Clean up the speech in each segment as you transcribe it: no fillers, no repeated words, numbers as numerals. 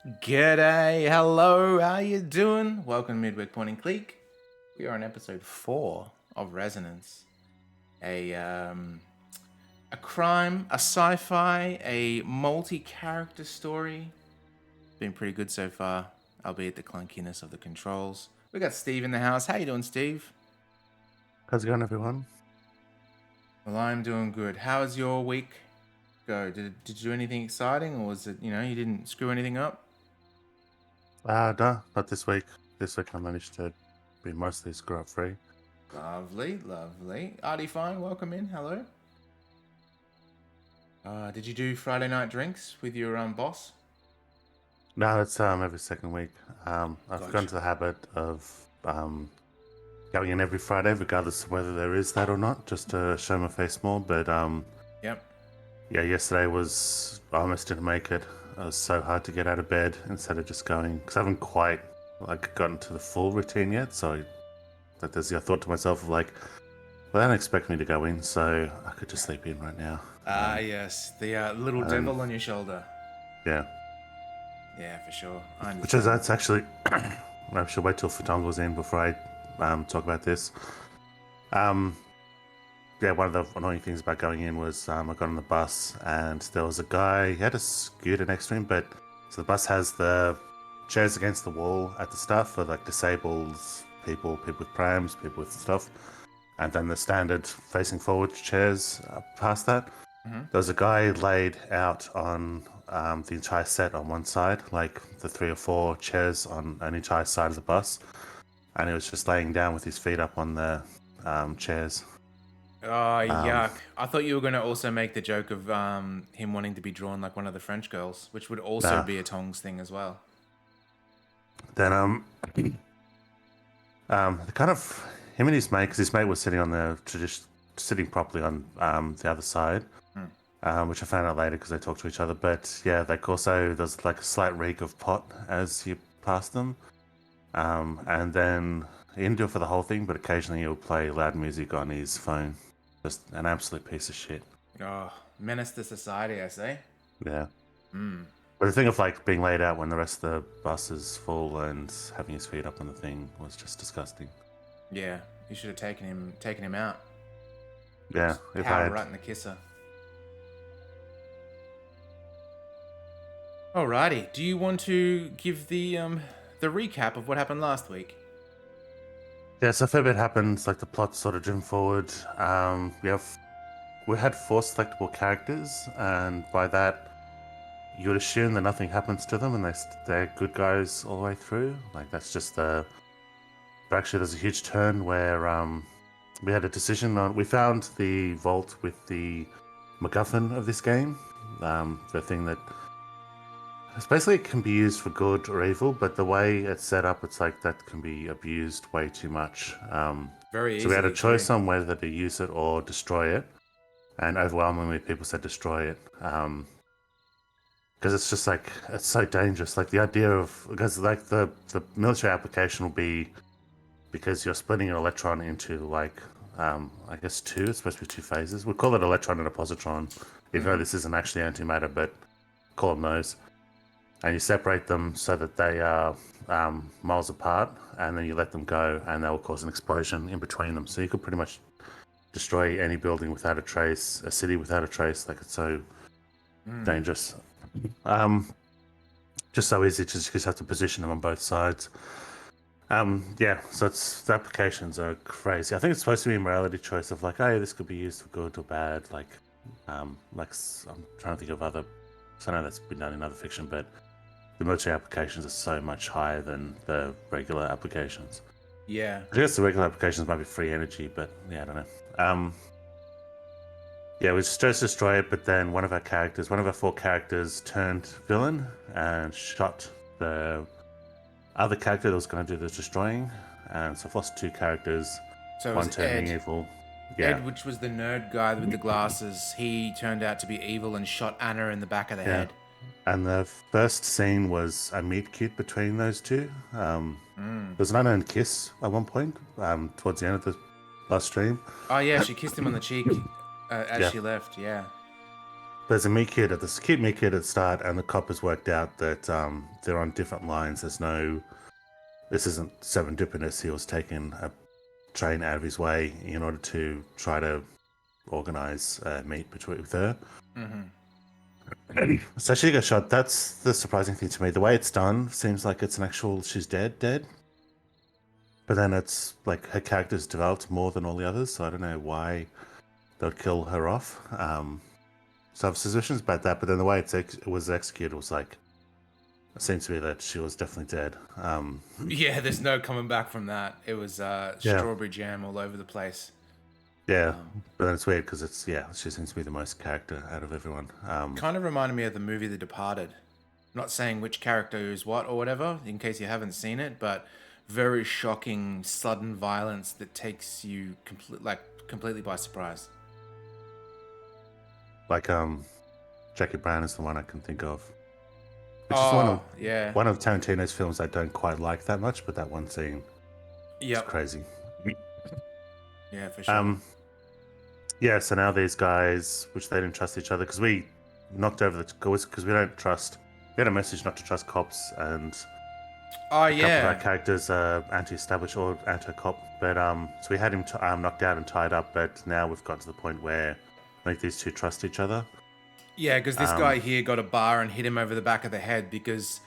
G'day, hello, how you doing? Welcome to Midweek Point and Click. We are on episode 4 of Resonance. A crime, a sci-fi, a multi-character story. Been pretty good so far, albeit the clunkiness of the controls. We got Steve in the house. How you doing, Steve? How's it going, everyone? Well, I'm doing good. How's your week go? Did you do anything exciting, or was it, you didn't screw anything up? No, not this week. This week I managed to be mostly screw-up free. Lovely, lovely. Artie Fine, welcome in. Hello. Did you do Friday night drinks with your boss? No, it's every second week. I've Gotcha. gone to the habit of going in every Friday, regardless of whether there is that or not, just to show my face more. But Yep. yeah, yesterday I almost didn't make it. It was so hard to get out of bed instead of just going, because I haven't quite gotten to the full routine yet. So I thought to myself of like, well, they don't expect me to go in, so I could just sleep in right now. Yes, the little and devil on your shoulder. Yeah. Yeah, for sure. I Which is, understand. that's actually, I should wait till Fatongle's in before I talk about this. Um, yeah, one of the annoying things about going in was I got on the bus and there was a guy, he had a scooter next to him, but so the bus has the chairs against the wall at the start for like disabled people, people with prams, people with stuff, and then the standard facing forward chairs past that. Mm-hmm. There was a guy laid out on the entire set on one side, like the 3 or 4 chairs on an entire side of the bus, and he was just laying down with his feet up on the chairs. Oh, Um, yuck. I thought you were going to also make the joke of him wanting to be drawn like one of the French girls, which would also nah. be a Tongs thing as well. Then the kind of him and his mate, because his mate was sitting on sitting properly on the other side, which I found out later because they talked to each other. But yeah, like also there's like a slight reek of pot as you pass them. And then he didn't do it for the whole thing, but occasionally he'll play loud music on his phone. Just an absolute piece of shit. Oh, menace to society, I say. Yeah. Hmm. But the thing of like being laid out when the rest of the bus is full and having his feet up on the thing was just disgusting. Yeah, you should have taken him out. Yeah, Just if I power had. right in the kisser. Alrighty. Do you want to give the recap of what happened last week? Yeah, so a fair bit happens, like the plot's sort of driven forward. We had 4 selectable characters, and by that you would assume that nothing happens to them and they're good guys all the way through. Like that's just the. But actually, there's a huge turn where we had a decision on. We found the vault with the MacGuffin of this game, the thing that it's basically it can be used for good or evil, but the way it's set up, it's like that can be abused way too much. Very So we had a easily too. choice on whether to use it or destroy it, and overwhelmingly people said destroy it. Because it's just like it's so dangerous. Like the idea of because like the military application will be because you're splitting an electron into like I guess 2. It's supposed to be 2 phases. We call it electron and a positron, even though this isn't actually antimatter, but call them those. And you separate them so that they are miles apart, and then you let them go, and they will cause an explosion in between them. So you could pretty much destroy any building without a trace, a city without a trace. Like it's so dangerous. Just so easy to just have to position them on both sides. Yeah, so the applications are crazy. I think it's supposed to be a morality choice of like, oh, this could be used for good or bad. I'm trying to think of other. So I know that's been done in other fiction, but the military applications are so much higher than the regular applications. Yeah. I guess the regular applications might be free energy, but yeah, I don't know. Yeah, we chose to destroy it, but then one of our 4 characters turned villain and shot the other character that was going to do the destroying. And so I've lost 2 characters, So it one was turning Ed. evil. Yeah, Ed, which was the nerd guy with the glasses, he turned out to be evil and shot Anna in the back of the yeah. head. And the first scene was a meet cute between those 2. There was an unknown kiss at one point towards the end of the last stream. Oh yeah, she kissed him on the cheek as Yeah. she left. Yeah. there's a meet cute at the cute meet cute at the start, and the cop has worked out that they're on different lines. This isn't serendipitous. He was taking a train out of his way in order to try to organize a meet between with her. So she got shot. That's the surprising thing to me. The way it's done seems like it's an actual she's dead. But then it's like her character's developed more than all the others, so I don't know why they'd kill her off. So I have suspicions about that, but then the way it was executed was like, it seems to be that she was definitely dead. Yeah, there's no coming back from that. It was strawberry jam all over the place. Yeah, but then it's weird because she seems to be the most character out of everyone. Kind of reminded me of the movie The Departed. Not saying which character is what or whatever, in case you haven't seen it, but very shocking, sudden violence that takes you completely by surprise. Like Jackie Brown is the one I can think of. Which is one of Tarantino's films I don't quite like that much, but that one scene is crazy. Yeah, for sure. Yeah, so now these guys, which they didn't trust each other, because we knocked over because we don't trust. We had a message not to trust cops, and a couple of our characters are anti-establishment or anti-cop. But so we had him knocked out and tied up, but now we've got to the point where I think these two trust each other. Yeah, because this guy here got a bar and hit him over the back of the head because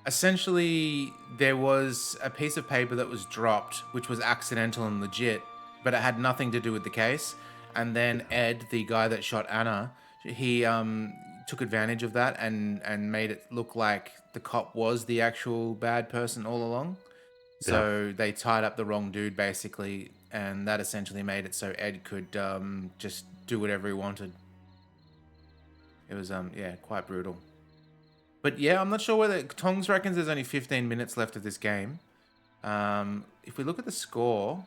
essentially there was a piece of paper that was dropped, which was accidental and legit, but it had nothing to do with the case. And then Ed, the guy that shot Anna, he took advantage of that and made it look like the cop was the actual bad person all along. So they tied up the wrong dude, basically, and that essentially made it so Ed could just do whatever he wanted. It was, quite brutal. But yeah, I'm not sure whether... Tongs reckons there's only 15 minutes left of this game. If we look at the score...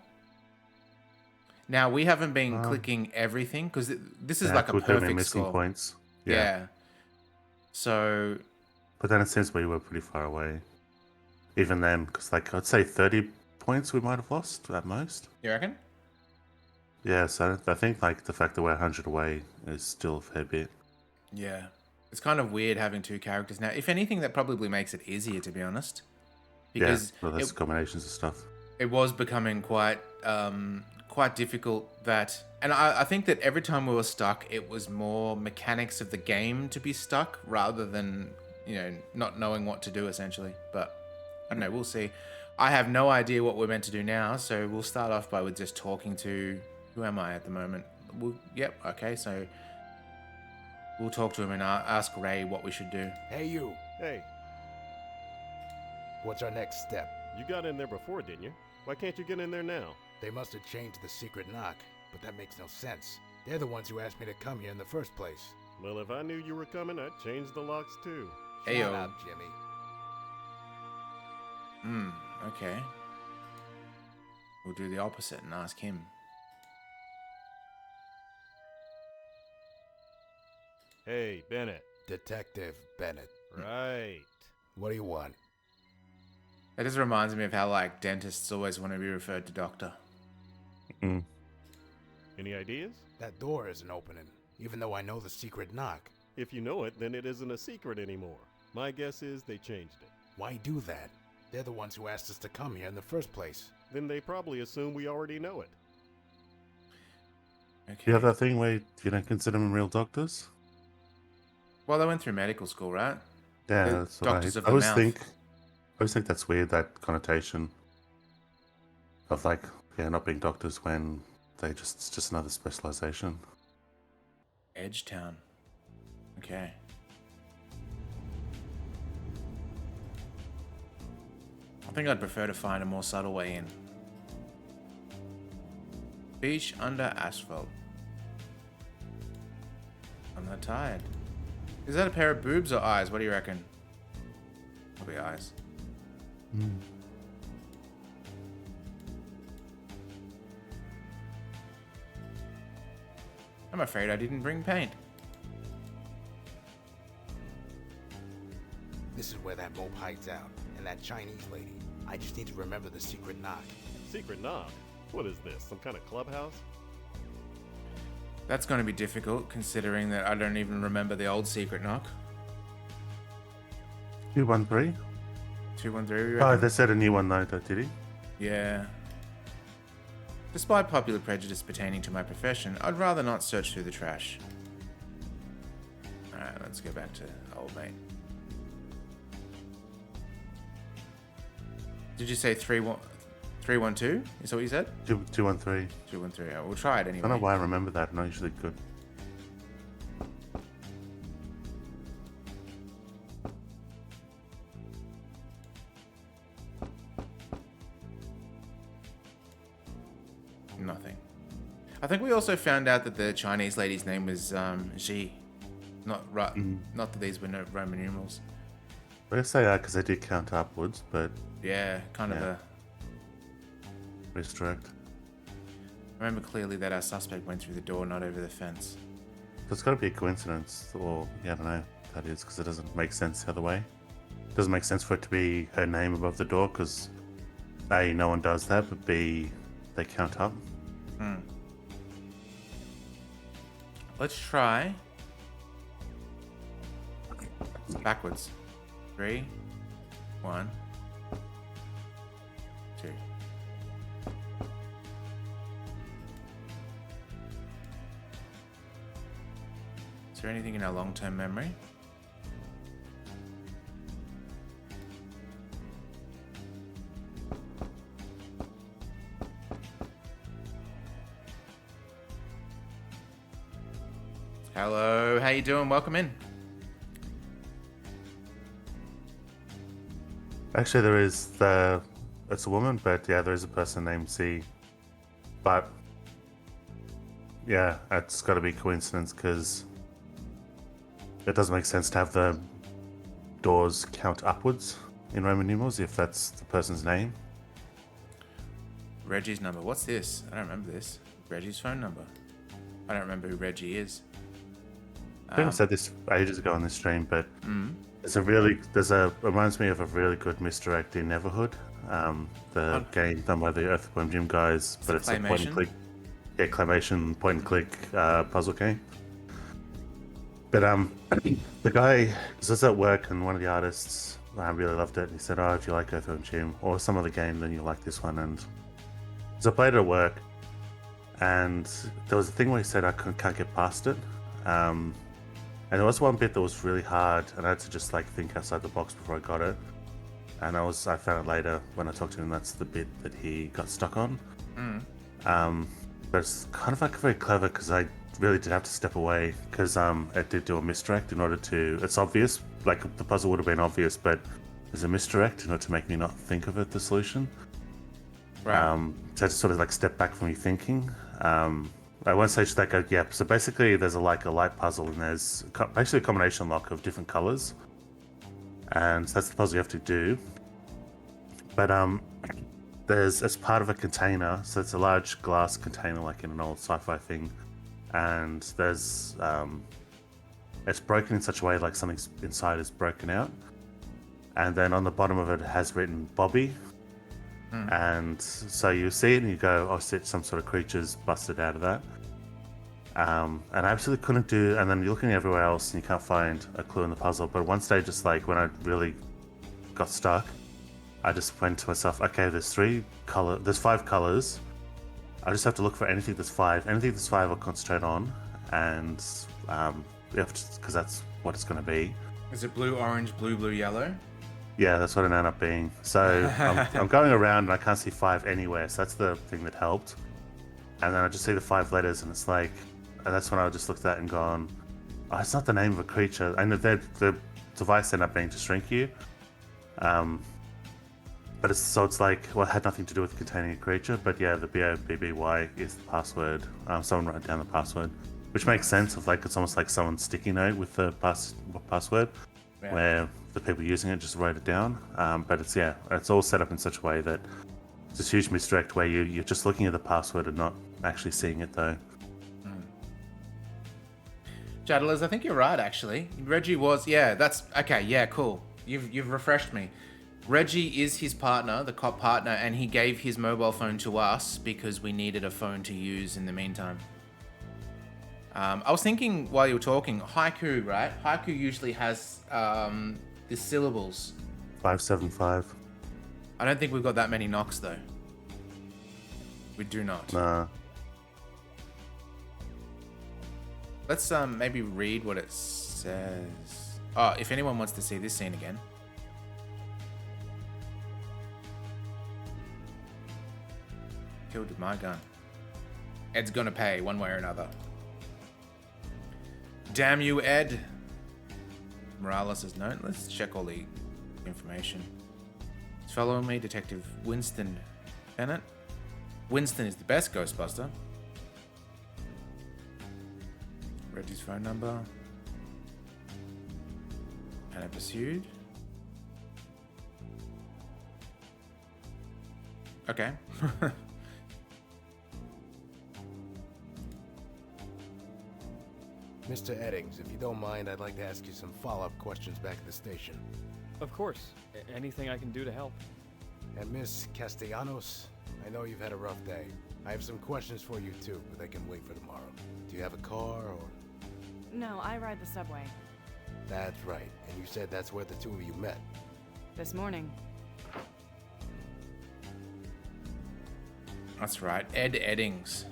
Now, we haven't been clicking everything, because this is like a perfect missing score. Points. Yeah. So... But then it seems we were pretty far away. Even then, because I'd say 30 points we might have lost at most. You reckon? Yeah, so I think the fact that we're 100 away is still a fair bit. Yeah. It's kind of weird having two characters now. If anything, that probably makes it easier, to be honest. Because there's combinations of stuff. It was becoming quite difficult that... And I think that every time we were stuck, it was more mechanics of the game to be stuck rather than, not knowing what to do, essentially. But, I don't know, we'll see. I have no idea what we're meant to do now, so we'll start off with just talking to... Who am I at the moment? Okay, so... We'll talk to him and ask Ray what we should do. Hey, you. Hey. What's our next step? You got in there before, didn't you? Why can't you get in there now? They must have changed the secret knock, but that makes no sense. They're the ones who asked me to come here in the first place. Well, if I knew you were coming, I'd change the locks too. Shut up, Jimmy. Okay. We'll do the opposite and ask him. Hey, Bennett. Detective Bennett. Right. What do you want? That just reminds me of how, dentists always want to be referred to doctor. Any ideas? That door isn't opening, even though I know the secret knock. If you know it, then it isn't a secret anymore. My guess is they changed it. Why do that? They're the ones who asked us to come here in the first place. Then they probably assume we already know it. Okay. You have that thing where you don't consider them real doctors? Well, they went through medical school, right? Yeah, that's what doctors of the always mouth. think. I always think that's weird, that connotation of not being doctors when it's just another specialization. Edgetown. Okay. I think I'd prefer to find a more subtle way in. Beach under asphalt. I'm not tired. Is that a pair of boobs or eyes? What do you reckon? Probably eyes. I'm afraid I didn't bring paint. This is where that mope hides out, and that Chinese lady. I just need to remember the secret knock. Secret knock? What is this, some kind of clubhouse? That's going to be difficult, considering that I don't even remember the old secret knock. 213? 213, we Oh, reckon? they said a new one though, did he? Yeah. Despite popular prejudice pertaining to my profession, I'd rather not search through the trash. Alright, let's go back to old mate. Did you say 312? Is that what you said? 213. 213. We'll try it I anyway. don't know why I remember that. Not usually good. Nothing. I think we also found out that the Chinese lady's name was Xi. Not that these were no Roman numerals. I guess say that because they did count upwards, but Yeah, kind of Yeah. a... misdirect. I remember clearly that our suspect went through the door, not over the fence. So it's got to be a coincidence, or yeah, I don't know what that is because it doesn't make sense the other way. It doesn't make sense for it to be her name above the door because A, no one does that, but B, they count up. Let's try backwards. 3, 1, 2. Is there anything in our long-term memory? Hello, how you doing? Welcome in. Actually, it's a woman, but yeah, there is a person named C. But yeah, it's got to be coincidence because it doesn't make sense to have the doors count upwards in Roman numerals if that's the person's name. Reggie's number. What's this? I don't remember this. Reggie's phone number. I don't remember who Reggie is. I think I said this ages ago on this stream, but it reminds me of a really good misdirect in Neverhood, the game done by the Earthworm Jim guys, but it's a point and click, claymation point and click puzzle game. But the guy was at work, and one of the artists really loved it. And he said, "Oh, if you like Earthworm Jim or some other game, then you'll like this one." And so I played it at work, and there was a thing where he said I can't get past it. And there was one bit that was really hard, and I had to just like think outside the box before I got it. And I found it later when I talked to him. That's the bit that he got stuck on. But it's kind of like very clever because I really did have to step away because it did do a misdirect in order to. It's obvious, like the puzzle would have been obvious, but there's a misdirect in order to make me not think of it, the solution. Right. So I just sort of like step back from me thinking. At one stage that go, yeah. So basically, there's a light puzzle, and there's basically a combination lock of different colors, and that's the puzzle you have to do. But it's part of a container, so it's a large glass container, like in an old sci-fi thing, and there's it's broken in such a way like something inside is broken out, and then on the bottom of it has written Bobby. And so you see it and you go, oh, shit, some sort of creature's busted out of that. And I absolutely couldn't do, and then you're looking everywhere else and you can't find a clue in the puzzle. But at one stage, just like when I really got stuck, I just went to myself, okay, there's 5 colors. I just have to look for anything that's 5. Anything that's 5 I'll concentrate on, and because that's what it's going to be. Is it blue, orange, blue, blue, yellow? Yeah, that's what it ended up being. So I'm going around and I can't see 5 anywhere. So that's the thing that helped. And then I just see the 5 letters, and it's like, and that's when I just looked at that and gone, oh, it's not the name of a creature. And the device ended up being to shrink you. But it's like, well, it had nothing to do with containing a creature. But yeah, the BOBBY is the password. Someone wrote down the password, which makes sense. Of like, it's almost like someone's sticky note with the password, where the people using it just wrote it down. But it's all set up in such a way that it's this huge misdirect where you're just looking at the password and not actually seeing it though. Jadalers, I think you're right, actually. Reggie was, that's, okay, yeah, cool. You've refreshed me. Reggie is his partner, the cop partner, and he gave his mobile phone to us because we needed a phone to use in the meantime. I was thinking while you were talking, haiku, right? Haiku usually has the syllables. 575. I don't think we've got that many knocks though. We do not. Nah. Let's maybe read what it says. Oh, if anyone wants to see this scene again. Killed with my gun. Ed's gonna pay one way or another. Damn you, Ed. Morales' note. Let's check all the information. He's following me, Detective Winston Bennett. Winston is the best Ghostbuster. Read his phone number. And I pursued. Okay. Mr. Eddings, if you don't mind, I'd like to ask you some follow-up questions back at the station. Of course. Anything I can do to help. And Miss Castellanos, I know you've had a rough day. I have some questions for you too, but they can wait for tomorrow. Do you have a car or... No, I ride the subway. That's right. And you said that's where the two of you met. This morning. That's right. Ed Eddings.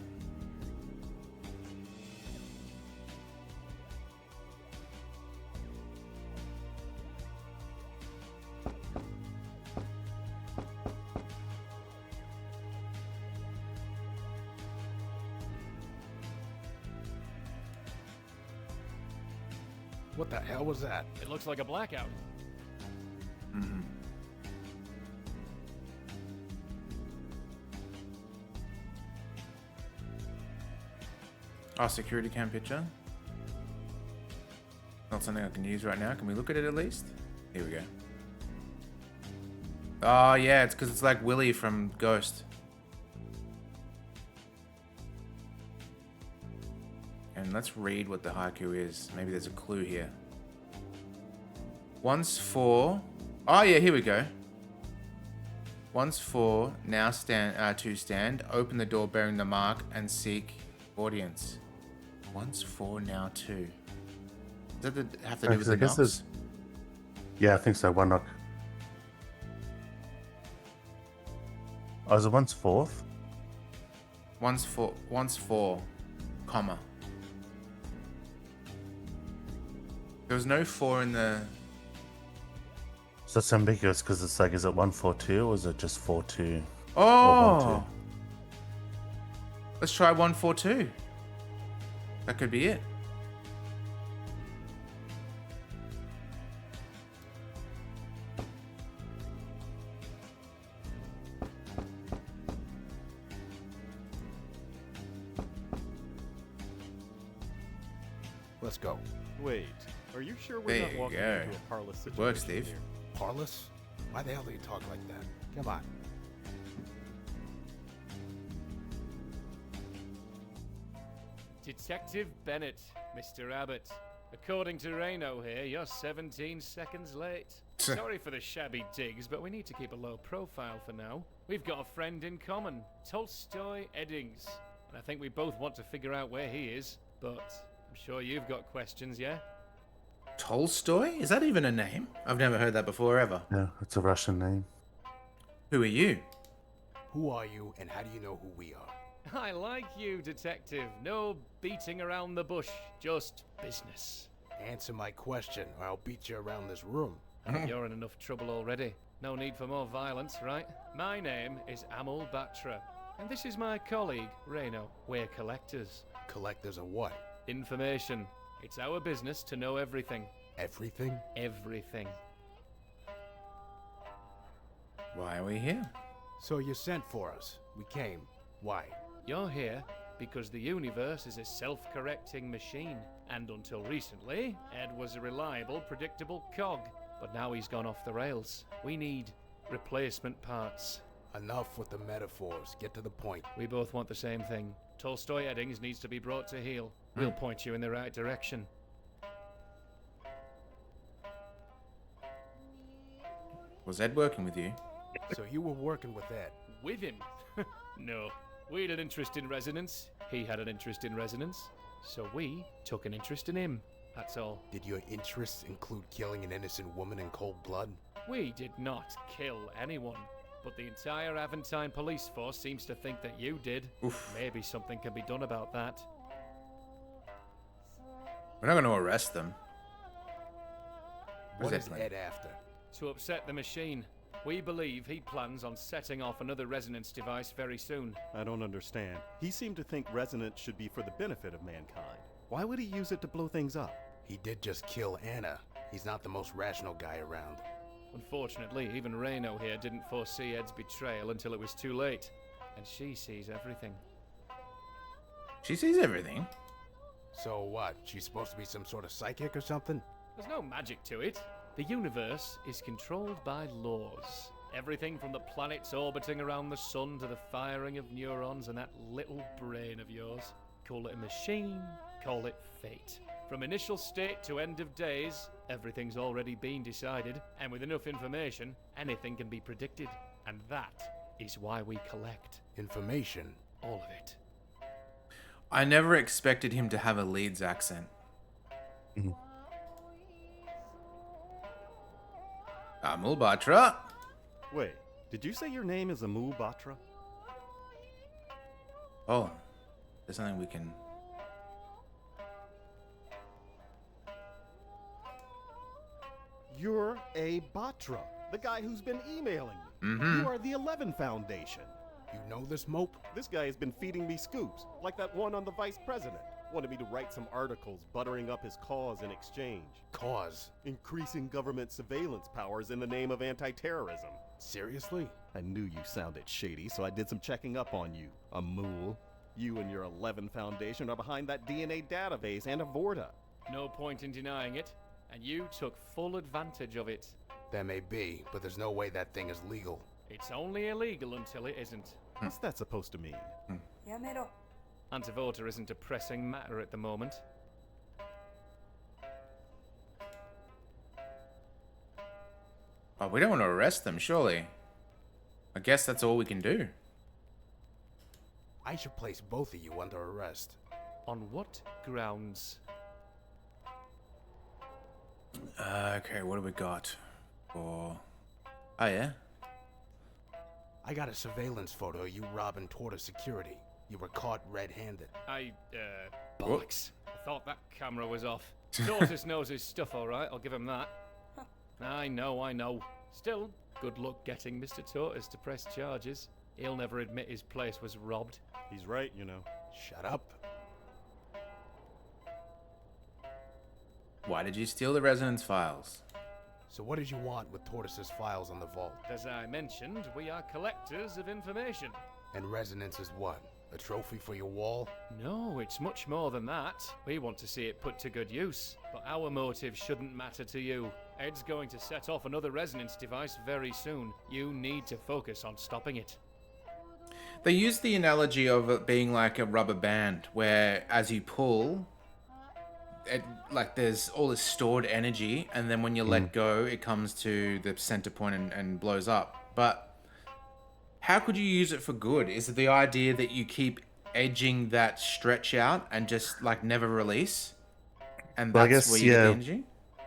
What the hell was that? It looks like a blackout. Mm-hmm. Oh, security cam picture. Not something I can use right now. Can we look at it at least? Here we go. Oh, yeah, it's because it's like Willy from Ghost. And let's read what the haiku is. Maybe there's a clue here. Once for... Oh, yeah, here we go. Once for, now stand, to stand. Open the door bearing the mark and seek audience. Once for, now to. Does that have to do with the knocks? Yeah, I think so. One knock. Oh, is it once fourth? Once for, comma. There was no 4 in the... So that's ambiguous because it's like, is it 142 or is it just 42? Oh! Let's try 142. That could be it. Let's go. Wait, are you sure we're There not you walking go. into a parlous situation Works, Steve. here? Parlous? Why the hell do you talk like that? Come on. Detective Bennett, Mr. Abbott. According to Reno here, you're 17 seconds late. Sorry for the shabby digs, but we need to keep a low profile for now. We've got a friend in common, Tolstoy Eddings. And I think we both want to figure out where he is, but I'm sure you've got questions, yeah? Tolstoy? Is that even a name? I've never heard that before, ever. Yeah, it's a Russian name. Who are you? Who are you and how do you know who we are? I like you, detective. No beating around the bush, just business. Answer my question or I'll beat you around this room. You're in enough trouble already. No need for more violence, right? My name is Amul Batra, and this is my colleague, Reno. We're collectors. Collectors of what? Information. It's our business to know everything. Everything? Everything. Why are we here? So you sent for us. We came. Why? You're here because the universe is a self-correcting machine. And until recently, Ed was a reliable, predictable cog. But now he's gone off the rails. We need replacement parts. Enough with the metaphors. Get to the point. We both want the same thing. Tolstoy Eddings needs to be brought to heel. We'll point you in the right direction. Was Ed working with you? So you were working with Ed. With him? No. We had an interest in resonance. He had an interest in resonance. So we took an interest in him. That's all. Did your interests include killing an innocent woman in cold blood? We did not kill anyone. But the entire Aventine police force seems to think that you did. Oof. Maybe something can be done about that. We're not going to arrest them. What What's is that plan? Ed after? To upset the machine. We believe he plans on setting off another resonance device very soon. I don't understand. He seemed to think resonance should be for the benefit of mankind. Why would he use it to blow things up? He did just kill Anna. He's not the most rational guy around. Unfortunately, even Reno here didn't foresee Ed's betrayal until it was too late. And she sees everything. She sees everything. So what? She's supposed to be some sort of psychic or something? There's no magic to it. The universe is controlled by laws. Everything from the planets orbiting around the sun to the firing of neurons and that little brain of yours. Call it a machine, call it fate. From initial state to end of days, everything's already been decided, and with enough information, anything can be predicted. And that is why we collect. Information? All of it. I never expected him to have a Leeds accent. Amul Batra. Wait, did you say your name is Amul Batra? Oh, there's something we can... You're a Batra, the guy who's been emailing me. You are the 11 Foundation. You know this mope? This guy has been feeding me scoops, like that one on the vice president. Wanted me to write some articles buttering up his cause in exchange. Cause? Increasing government surveillance powers in the name of anti-terrorism. Seriously? I knew you sounded shady, so I did some checking up on you, Amul. You and your 11 Foundation are behind that DNA database and Avorta. No point in denying it, and you took full advantage of it. That may be, but there's no way that thing is legal. It's only illegal until it isn't. What's that supposed to mean? Antivoter isn't a pressing matter at the moment. Oh, we don't want to arrest them, surely. I guess that's all we can do. I should place both of you under arrest. On what grounds? Okay, what do we got? Oh yeah? I got a surveillance photo of you robbing Tortoise Security. You were caught red-handed. Bollocks. I thought that camera was off. Tortoise knows his stuff alright, I'll give him that. I know. Still, good luck getting Mr. Tortoise to press charges. He'll never admit his place was robbed. He's right, you know. Shut up. Why did you steal the resonance files? So what did you want with Tortoise's files on the vault? As I mentioned, we are collectors of information. And resonance is what? A trophy for your wall? No, it's much more than that. We want to see it put to good use. But our motive shouldn't matter to you. Ed's going to set off another resonance device very soon. You need to focus on stopping it. They use the analogy of it being like a rubber band, where as you pull, like there's all this stored energy, and then when you let go, it comes to the center point and blows up. But how could you use it for good? Is it the idea that you keep edging that stretch out and just like never release? And Well, I that's guess, where you get yeah. the energy?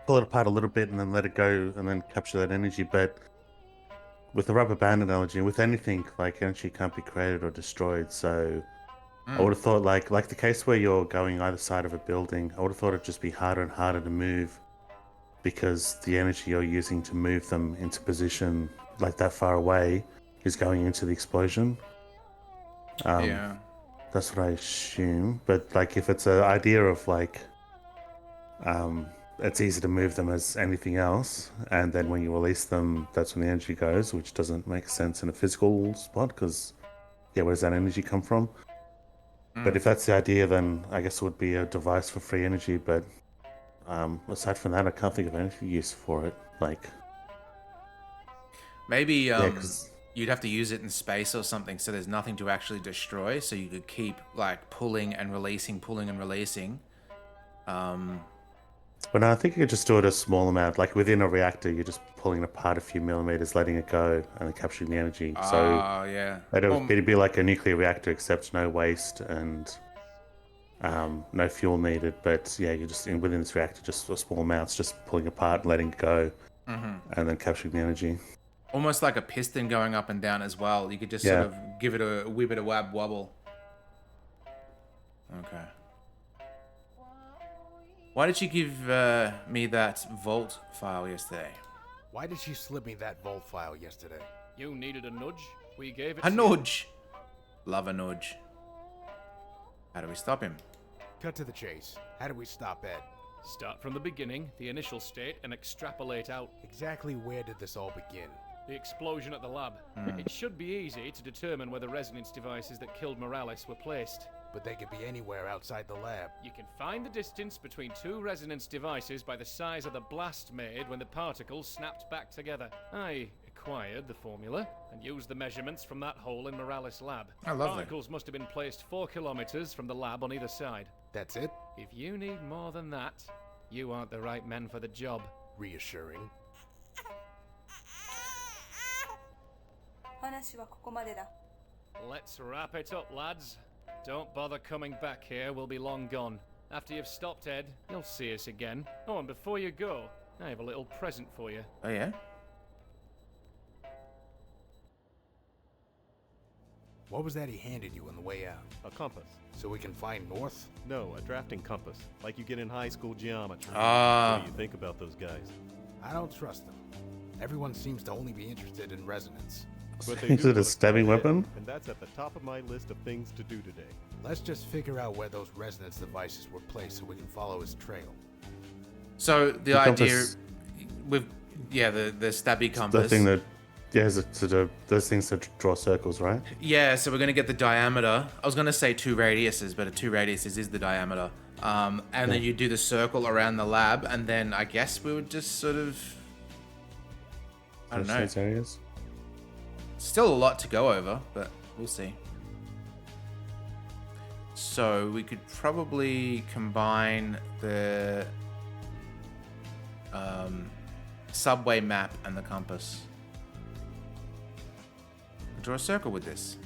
Pull it apart a little bit and then let it go and then capture that energy. But with the rubber band analogy, with anything, like energy can't be created or destroyed. So I would have thought like the case where you're going either side of a building, I would have thought it'd just be harder and harder to move because the energy you're using to move them into position like that far away is going into the explosion. Yeah. That's what I assume. But like if it's an idea of like it's easy to move them as anything else, and then when you release them, that's when the energy goes, which doesn't make sense in a physical spot because, yeah, where does that energy come from? But if that's the idea, then I guess it would be a device for free energy. But aside from that, I can't think of any use for it. Like Maybe 'cause- you'd have to use it in space or something, so there's nothing to actually destroy, so you could keep like pulling and releasing. But no, I think you could just do it a small amount, like within a reactor. You're just pulling apart a few millimeters, letting it go, and then capturing the energy. So yeah. it'd be like a nuclear reactor, except no waste and No fuel needed, but yeah, you're just within this reactor, just for small amounts, just pulling apart, letting it go, and then capturing the energy. Almost like a piston going up and down as well. You could just sort Yeah. of give it a whip it a wab wobble. Okay. Why did you give me that vault file yesterday? Why did she slip me that vault file yesterday? You needed a nudge. We gave it A to you. nudge. Love a nudge. How do we stop him? Cut to the chase. How do we stop Ed? Start from the beginning, the initial state, and extrapolate out. Exactly where did this all begin? The explosion at the lab. It should be easy to determine where the resonance devices that killed Morales were placed. But they could be anywhere outside the lab. You can find the distance between two resonance devices by the size of the blast made when the particles snapped back together. I acquired the formula and used the measurements from that hole in Morales' lab. I love that. Particles must have been placed 4 kilometers from the lab on either side. That's it? If you need more than that, you aren't the right men for the job. Reassuring. 話はここまでだ。 Let's wrap it up, lads. Don't bother coming back here, we'll be long gone. After you've stopped Ed, you'll see us again. Oh, and before you go, I have a little present for you. Oh yeah? What was that he handed you on the way out? A compass. So we can find north? No, a drafting compass, like you get in high school geometry. Ah. What do you think about those guys? I don't trust them. Everyone seems to only be interested in resonance. But they Is do it a look stabbing ahead, weapon? And that's at the top of my list of things to do today. Let's just figure out where those resonance devices were placed so we can follow his trail. So the The idea compass- with the stabby The compass. thing that, yeah, is it to do, those things that draw circles, right? Yeah, so we're gonna get the diameter. I was gonna say 2 radiuses, but 2 radiuses is the diameter. And then you do the circle around the lab, and then I guess we would just sort of, I don't know. Those areas. Still a lot to go over, but we'll see. So we could probably combine the subway map and the compass. Draw a circle with this.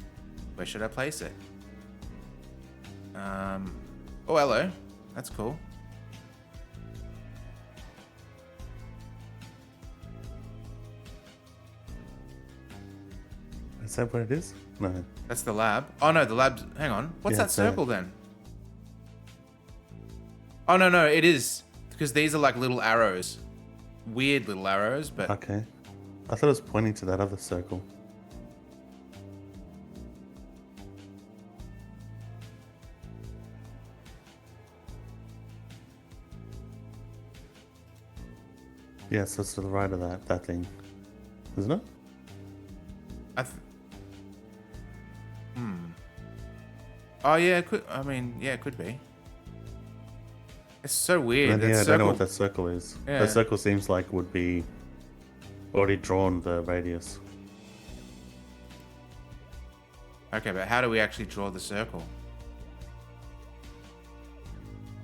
Where should I place it? Oh, hello. That's cool. Is that what it is? No. That's the lab. Oh no, the lab's. Hang on. What's Yeah, that it's there. circle then? Oh no, it is because these are like little arrows, weird little arrows. But Okay. I thought it was pointing to that other circle. Yes, that's to the right of that thing, isn't it? Oh yeah, it could. I mean, yeah, it could be. It's so weird. Yeah, I That don't know what circle- that circle is. Yeah. That circle seems like would be already drawn the radius. Okay, but how do we actually draw the circle?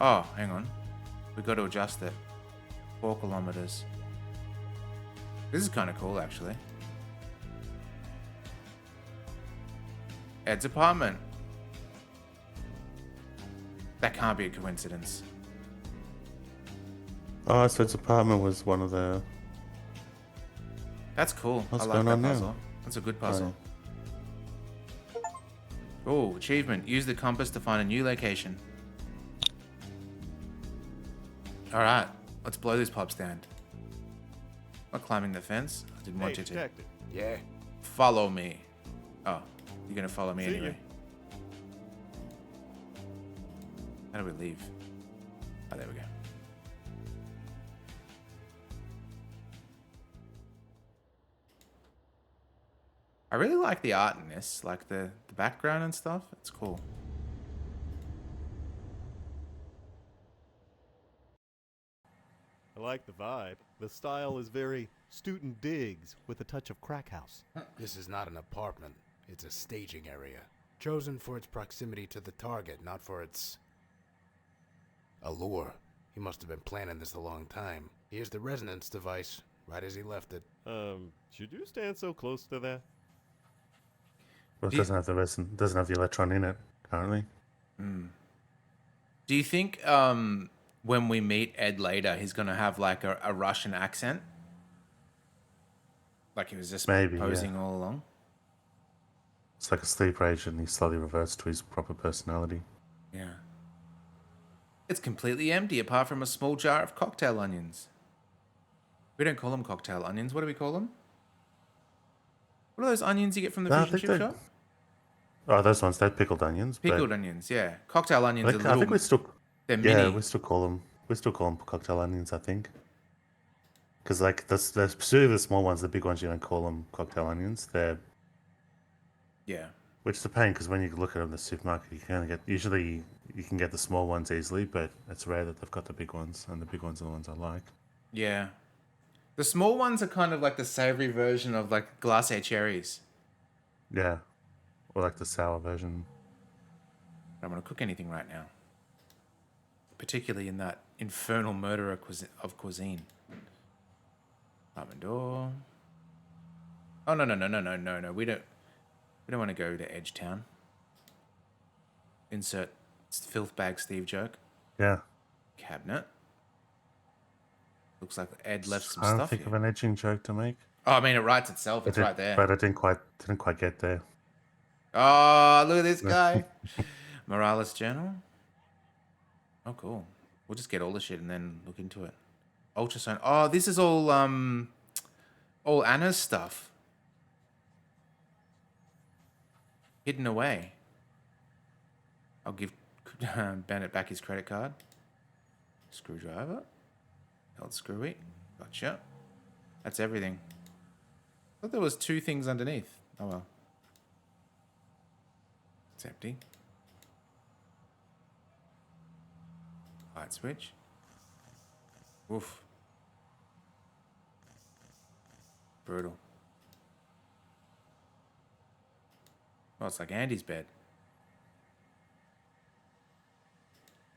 Oh, hang on. We've got to adjust it. 4 kilometers. This is kind of cool, actually. Ed's apartment. That can't be a coincidence. Oh, so its apartment was one of the. That's cool. What's I like going that on now? puzzle. That's a good puzzle. Oh, achievement. Use the compass to find a new location. Alright, let's blow this pub stand. Not climbing the fence. I didn't Hey, want you to. detective. Yeah? Follow me. Oh, you're gonna follow me See ya. anyway. How do we leave? Oh, there we go. I really like the art in this, like the background and stuff. It's cool. I like the vibe. The style is very student digs with a touch of crack house. This is not an apartment. It's a staging area. Chosen for its proximity to the target, not for its allure. He must have been planning this a long time. Here's the resonance device, right as he left it. Should you stand so close to that? Well, it doesn't have the electron in it currently. Do you think when we meet Ed later, he's gonna have like a Russian accent, like he was just Maybe, posing yeah. all along? It's like a sleeper agent. He slowly reverts to his proper personality. Yeah. It's completely empty apart from a small jar of cocktail onions. We don't call them cocktail onions. What do we call them? What are those onions you get from the No, fish I and think chip they. shop? Oh, those ones, they're pickled onions, but Pickled onions, yeah. Cocktail onions are I little. think we still. They're Yeah, mini. we still call them cocktail onions. I think. Because like the specifically the small ones, the big ones, you don't call them cocktail onions. They're Yeah. which is a pain because when you look at them in the supermarket, you can get usually you can get the small ones easily, but it's rare that they've got the big ones, and the big ones are the ones I like. Yeah. The small ones are kind of like the savory version of like glacé cherries. Yeah, or like the sour version. I don't want to cook anything right now. Particularly in that infernal murderer of cuisine. Apartment door. Oh no. We don't want to go to Edgetown. Insert filth bag Steve joke. Yeah, Cabinet. Looks like Ed left some I don't stuff think of here. an edging joke to make. Oh, I mean, it writes itself. It's But right there. but I didn't quite get there. Oh, look at this guy. Morales Journal. Oh, cool. We'll just get all the shit and then look into it. Ultrasound. Oh, this is all Anna's stuff. Hidden away. I'll give Bennett back his credit card. Screwdriver. Held screwy. Gotcha. That's everything. I thought there was 2 things underneath. Oh well. It's empty. Light switch. Oof. Brutal. Oh, it's like Andy's bed.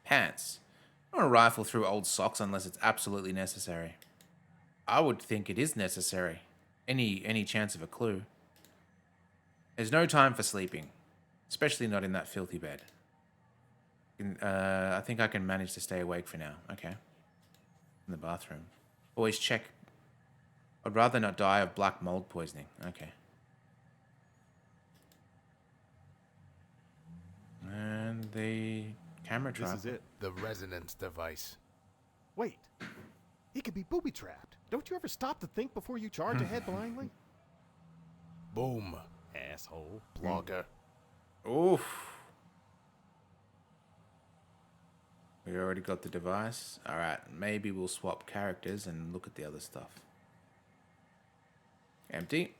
Pants. I don't want to rifle through old socks unless it's absolutely necessary. I would think it is necessary. Any chance of a clue. There's no time for sleeping. Especially not in that filthy bed. I think I can manage to stay awake for now. Okay. In the bathroom. Always check. I'd rather not die of black mold poisoning. Okay. And the camera trap. This is it. The resonance device. Wait. He could be booby-trapped. Don't you ever stop to think before you charge ahead blindly? Boom. Asshole. Blogger. Oof. We already got the device. Alright, maybe we'll swap characters and look at the other stuff. Empty.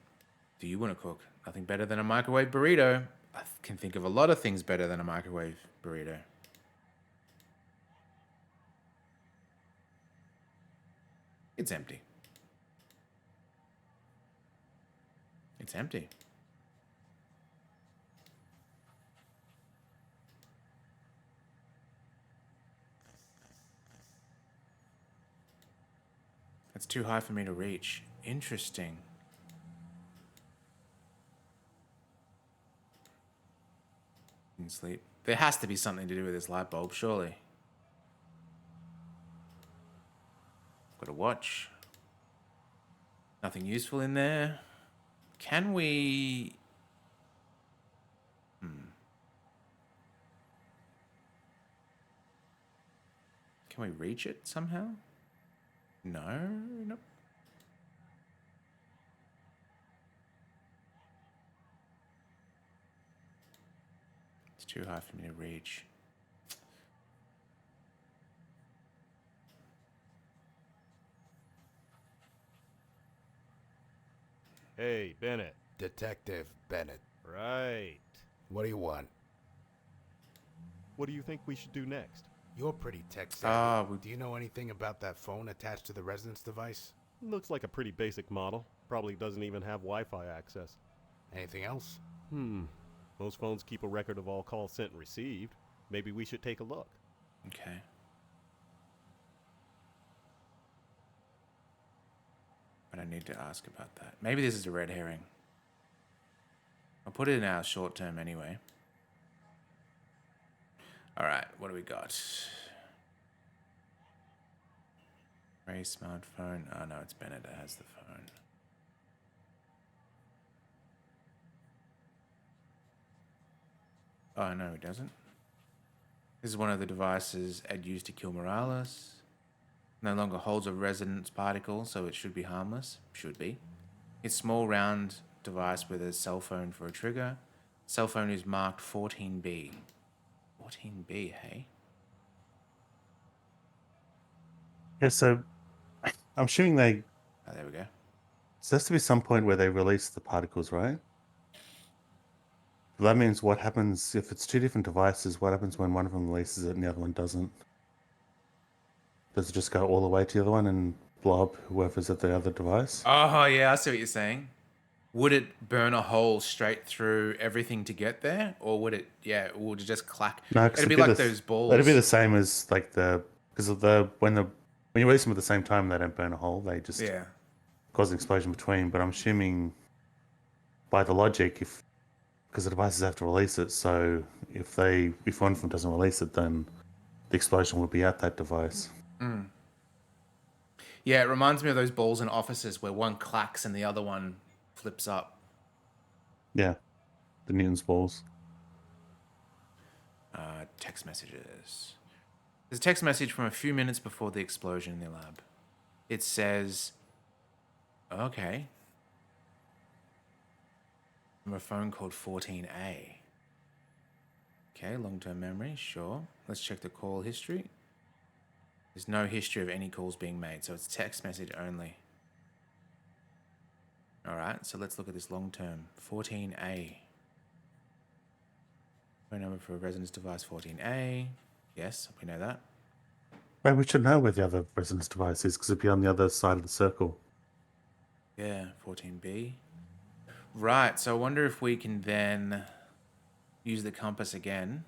Do you want to cook? Nothing better than a microwave burrito. I can think of a lot of things better than a microwave burrito. It's empty. It's empty. That's too high for me to reach. Interesting. Didn't sleep. There has to be something to do with this light bulb, surely. Got a watch. Nothing useful in there. Can we... Can we reach it somehow? No? Nope. It's too hard for me to reach. Hey, Bennett. Detective Bennett. Right. What do you want? What do you think we should do next? You're pretty tech savvy. we- Do you know anything about that phone attached to the resonance device? Looks like a pretty basic model. Probably doesn't even have Wi-Fi access. Anything else? Most phones keep a record of all calls sent and received. Maybe we should take a look. Okay. But I need to ask about that. Maybe this is a red herring. I'll put it in our short term anyway. All right, what do we got? Ray smartphone. Oh no, it's Bennett that has the phone. Oh no, he doesn't. This is one of the devices Ed used to kill Morales. No longer holds a resonance particle, so it should be harmless. Should be. It's a small round device with a cell phone for a trigger. Cell phone is marked 14B. 14B, hey? Yeah, so I'm assuming they. Oh, there we go. So there has to be some point where they release the particles, right? That means what happens if it's two different devices? What happens when one of them releases it and the other one doesn't? Does it just go all the way to the other one and blow up whoever's at the other device? Oh, yeah, I see what you're saying. Would it burn a hole straight through everything to get there? Or would it, would it just clack? No, because It'd be like those balls. It'd be the same as like because of when you release them at the same time, they don't burn a hole. They just cause an explosion between. But I'm assuming by the logic, because the devices have to release it, so if one of them doesn't release it, then the explosion will be at that device. Mm. Yeah, it reminds me of those balls in offices where one clacks and the other one flips up. Yeah, the Newton's balls. Text messages. There's a text message from a few minutes before the explosion in the lab. It says, okay, from a phone called 14A. Okay, long-term memory, sure. Let's check the call history. There's no history of any calls being made, so it's text message only. All right, so let's look at this long-term. 14A. Phone number for a resonance device 14A. Yes, we know that. Wait, we should know where the other resonance device is because it'd be on the other side of the circle. Yeah, 14B. Right, so I wonder if we can then use the compass again.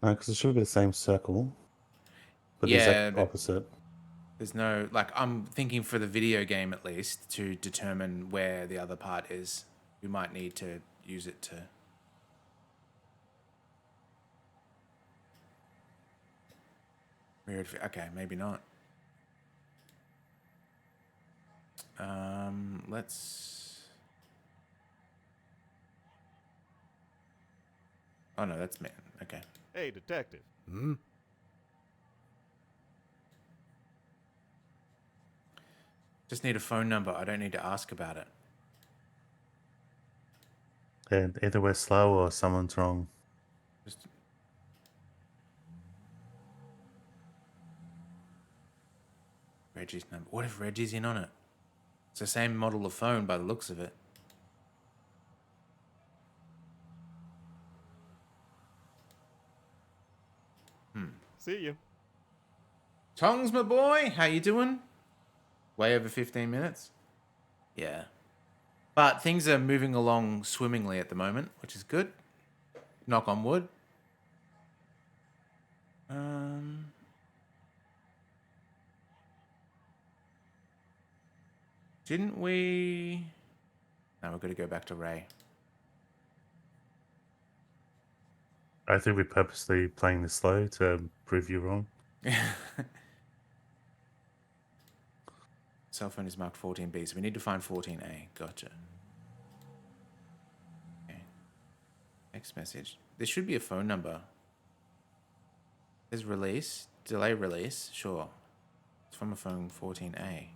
No, because it should be the same circle. But the Yeah, exact but opposite. there's no, like, I'm thinking for the video game at least, to determine where the other part is. We might need to use it to... Okay, maybe not. Let's... Oh no, that's man. Okay. Hey, detective. Hmm? Just need a phone number. I don't need to ask about it. And either we're slow or someone's wrong. Just... Reggie's number. What if Reggie's in on it? It's the same model of phone by the looks of it. See you. Tongs, my boy, how you doing? Way over 15 minutes? Yeah. But things are moving along swimmingly at the moment, which is good. Knock on wood. Didn't we... No, we've got to go back to Ray. I think we're purposely playing this slow to prove you wrong. Cell phone is marked 14B, so we need to find 14A. Gotcha. Okay. Next message. There should be a phone number. There's release. Delay release. Sure. It's from a phone 14A.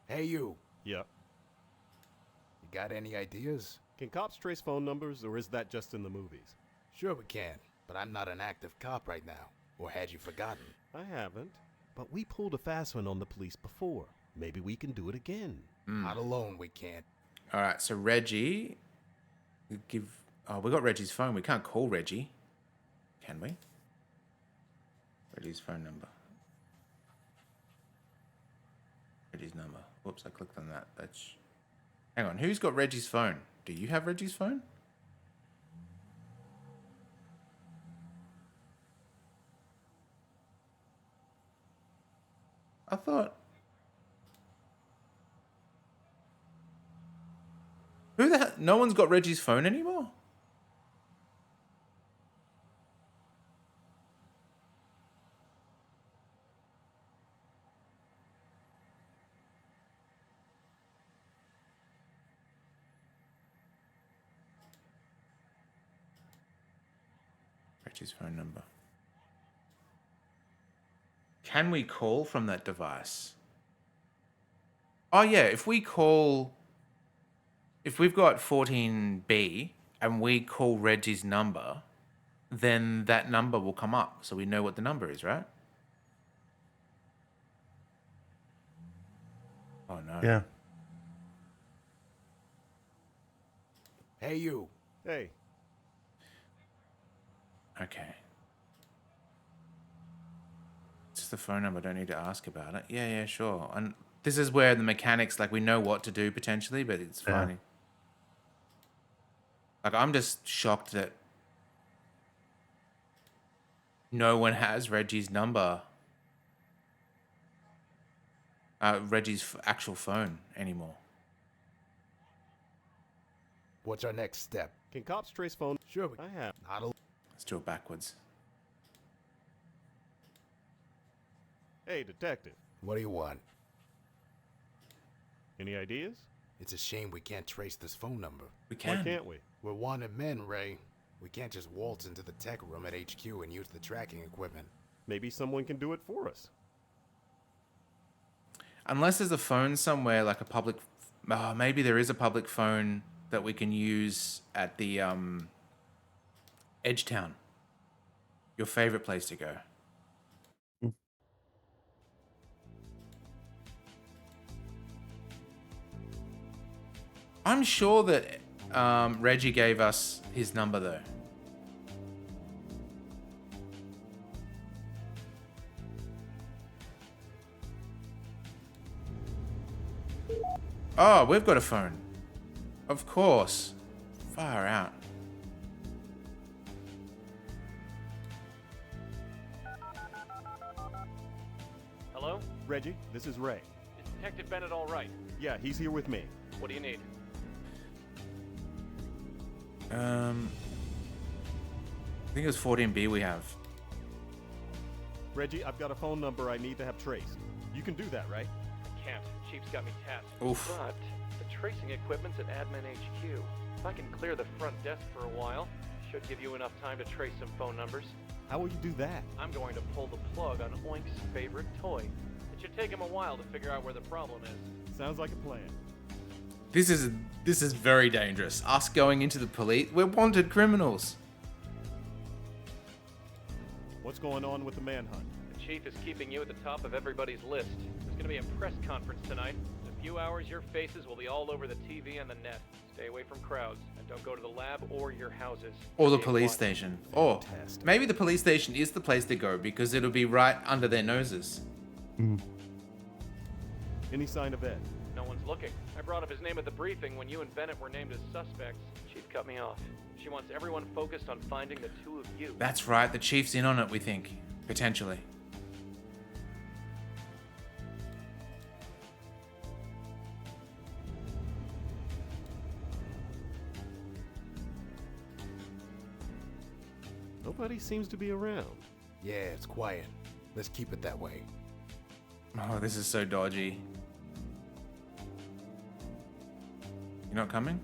Hey, you. Yep. You got any ideas? Can cops trace phone numbers, or is that just in the movies? Sure we can, but I'm not an active cop right now. Or had you forgotten? I haven't. But we pulled a fast one on the police before. Maybe we can do it again. Not alone, we can't. All right, so Reggie... Oh, we got Reggie's phone. We can't call Reggie. Can we? Reggie's phone number. Reggie's number. Whoops, I clicked on that. That's... Hang on, who's got Reggie's phone? Do you have Reggie's phone? I thought... no one's got Reggie's phone anymore? Reggie's phone number. Can we call from that device? Oh yeah, if we've got 14B and we call Reggie's number, then that number will come up, so we know what the number is, right? Oh no. Yeah. Hey, you. Hey, Okay. It's the phone number, don't need to ask about it. Yeah, sure. And this is where the mechanics, like, we know what to do potentially, but it's Yeah. funny. Like, I'm just shocked that no one has Reggie's number, Reggie's actual phone anymore. What's our next step? can cops trace phone? Sure, we I have. not a... Let's do it backwards. Hey, detective. What do you want? Any ideas? It's a shame we can't trace this phone number. We can. Why can't we? We're wanted men, Ray. We can't just waltz into the tech room at HQ and use the tracking equipment. Maybe someone can do it for us. Unless there's a phone somewhere, like a public... maybe there is a public phone that we can use at the Edgetown. Your favorite place to go. I'm sure that Reggie gave us his number, though. Oh, we've got a phone. Of course. Far out. Hello? Reggie, this is Ray. Is Detective Bennett all right? Yeah, he's here with me. What do you need? I think it was 14B we have. Reggie, I've got a phone number I need to have traced. You can do that, right? I can't. Chief's got me tapped. Oof. But the tracing equipment's at Admin HQ. If I can clear the front desk for a while, should give you enough time to trace some phone numbers. How will you do that? I'm going to pull the plug on Oink's favorite toy. It should take him a while to figure out where the problem is. Sounds like a plan. This is very dangerous. Us going into the police. We're wanted criminals. What's going on with the manhunt? The chief is keeping you at the top of everybody's list. There's going to be a press conference tonight. In a few hours, your faces will be all over the TV and the net. Stay away from crowds, and don't go to the lab or your houses. Or the Stay police quiet. station. Or maybe the police station is the place to go because it'll be right under their noses. Any sign of Ed? No one's looking. I brought up his name at the briefing when you and Bennett were named as suspects. Chief cut me off. She wants everyone focused on finding the two of you. That's right. The chief's in on it, we think. Potentially. Nobody seems to be around. Yeah, it's quiet. Let's keep it that way. Oh, this is so dodgy. You're not coming?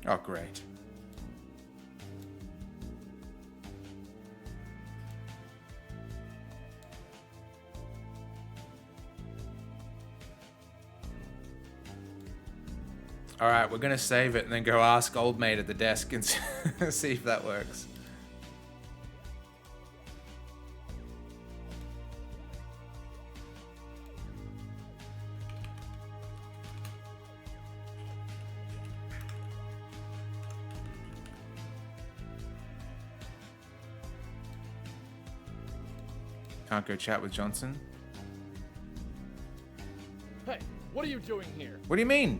Oh, great. All right, we're gonna save it and then go ask old mate at the desk and see if that works. Can't go chat with Johnson. Hey, what are you doing here? What do you mean?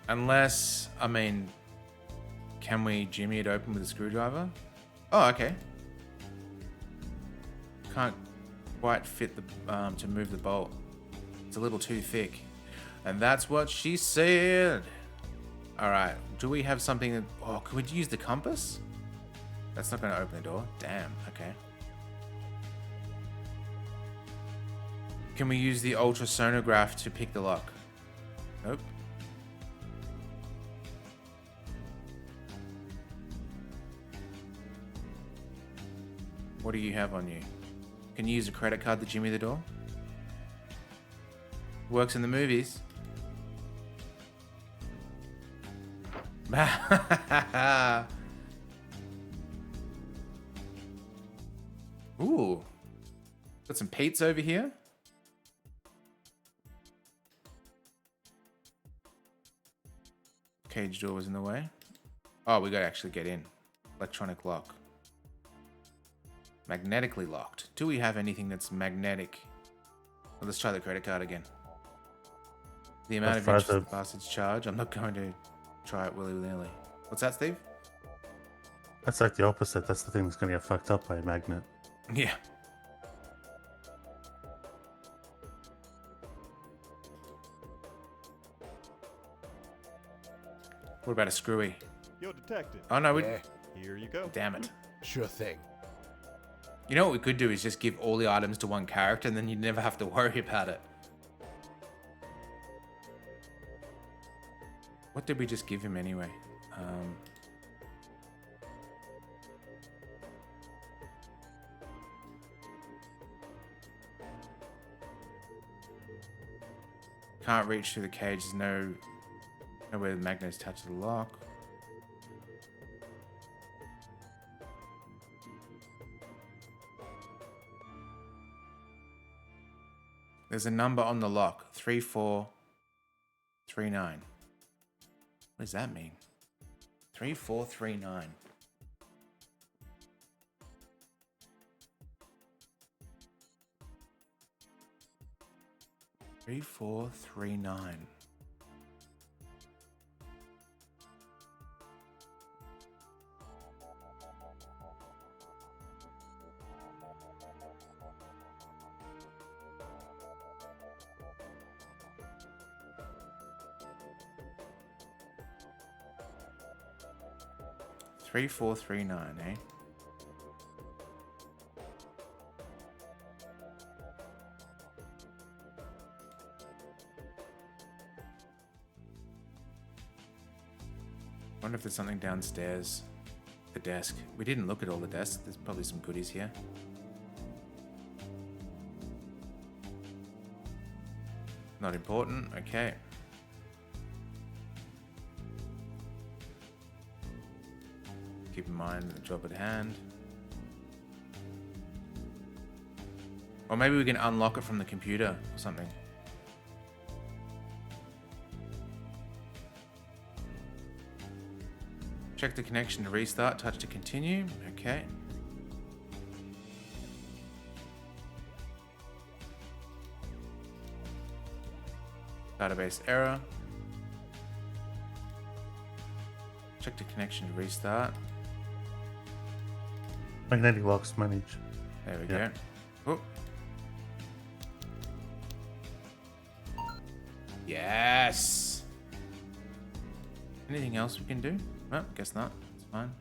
Unless, I mean, can we jimmy it open with a screwdriver? Oh, okay. Can't quite fit the to move the bolt. It's a little too thick. And that's what she said. All right. Do we have something that... Oh, could we use the compass? That's not going to open the door. Damn. Okay. Can we use the ultrasonograph to pick the lock? Nope. What do you have on you? Can you use a credit card to jimmy the door? Works in the movies. Ooh. Got some pizza over here. Cage door was in the way. Oh, we gotta actually get in. Electronic lock. Magnetically locked. Do we have anything that's magnetic? Well, let's try the credit card again. The amount of interest the bastards charge. I'm not going to try it willy-nilly. What's that, Steve? That's like the opposite. That's the thing that's going to get fucked up by a magnet. Yeah. What about a screwy? Yo, detective. Oh, no, we... Yeah, Here you go. Damn it. sure thing. You know what we could do is just give all the items to one character and then you'd never have to worry about it. What did we just give him anyway? Can't reach through the cage. There's nowhere the magnets touch the lock. There's a number on the lock. 3439. What does that mean? 3439. Three, 4, 3, 9. Three, 4, 3, 9, eh? Wonder if there's something downstairs. The desk. We didn't look at all the desks. There's probably some goodies here. Not important. Okay. Keep in mind the job at hand. Or maybe we can unlock it from the computer or something. Check the connection to restart, touch to continue. Okay. Database error. Check the connection to restart. Magnetic locks manage. There we Yeah. go. Oh. Yes. Anything else we can do? Well, guess not. It's fine.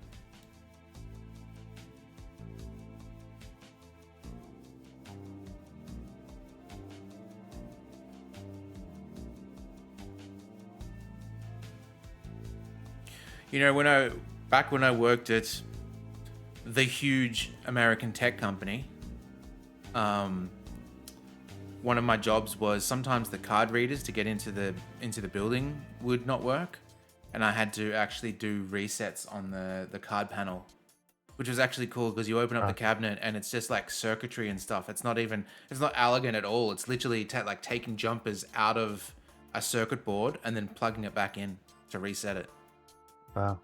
You know, back when I worked at the huge American tech company, one of my jobs was sometimes the card readers to get into the building would not work, and I had to actually do resets on the card panel, which was actually cool because you open up the cabinet and it's just like circuitry and stuff. It's not elegant at all. It's literally like taking jumpers out of a circuit board and then plugging it back in to reset it. Wow.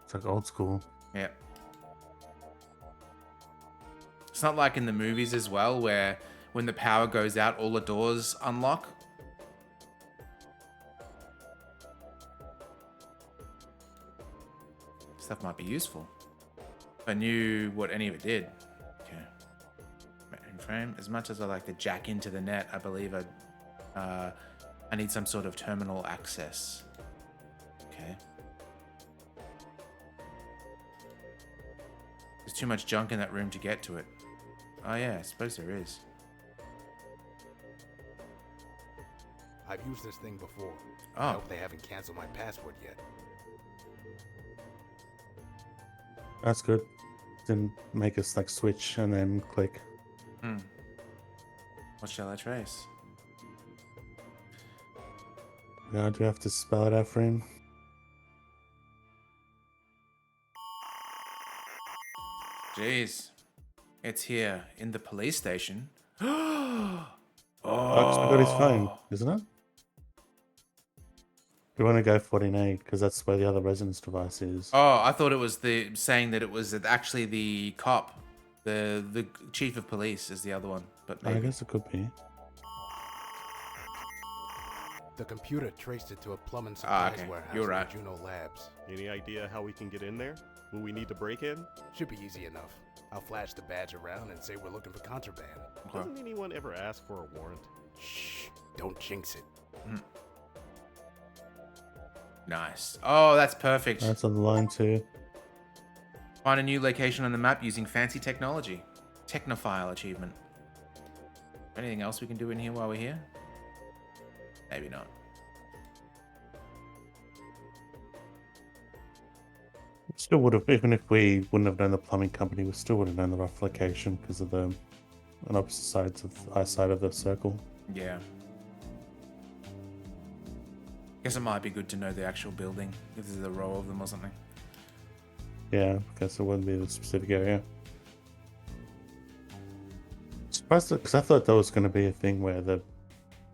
It's like old school. Yeah. It's not like in the movies as well, where when the power goes out, all the doors unlock. Stuff might be useful. If I knew what any of it did. Okay. Mainframe. As much as I like to jack into the net, I believe I need some sort of terminal access. Okay. There's too much junk in that room to get to it. Oh yeah, I suppose there is. I've used this thing before. Oh. I hope they haven't canceled my password yet. That's good. Didn't make us like switch and then click. What shall I trace? Now do we have to spell it out for him? Jeez. It's here in the police station. Oh, we got his phone, isn't it? We want to go 48 because that's where the other residence device is. Oh, I thought it was saying that it was actually the cop. The chief of police is the other one, but maybe. I guess it could be. The computer traced it to a plumbing Ah, supplies okay. warehouse You're in right. Juno Labs. Any idea how we can get in there? Will we need to break in? Should be easy enough. I'll flash the badge around and say we're looking for contraband. Okay. Doesn't anyone ever ask for a warrant? Shh, don't jinx it. Nice. Oh, that's perfect. That's on the line too. Find a new location on the map using fancy technology. Technophile achievement. Anything else we can do in here while we're here? Maybe not. Still would have, even if we wouldn't have known the plumbing company, we still would have known the rough location because of the on opposite sides of eyesight of the circle. Yeah. Guess it might be good to know the actual building, if there's a row of them or something. Yeah, because it wouldn't be the specific area. Surprised because I thought that was going to be a thing where the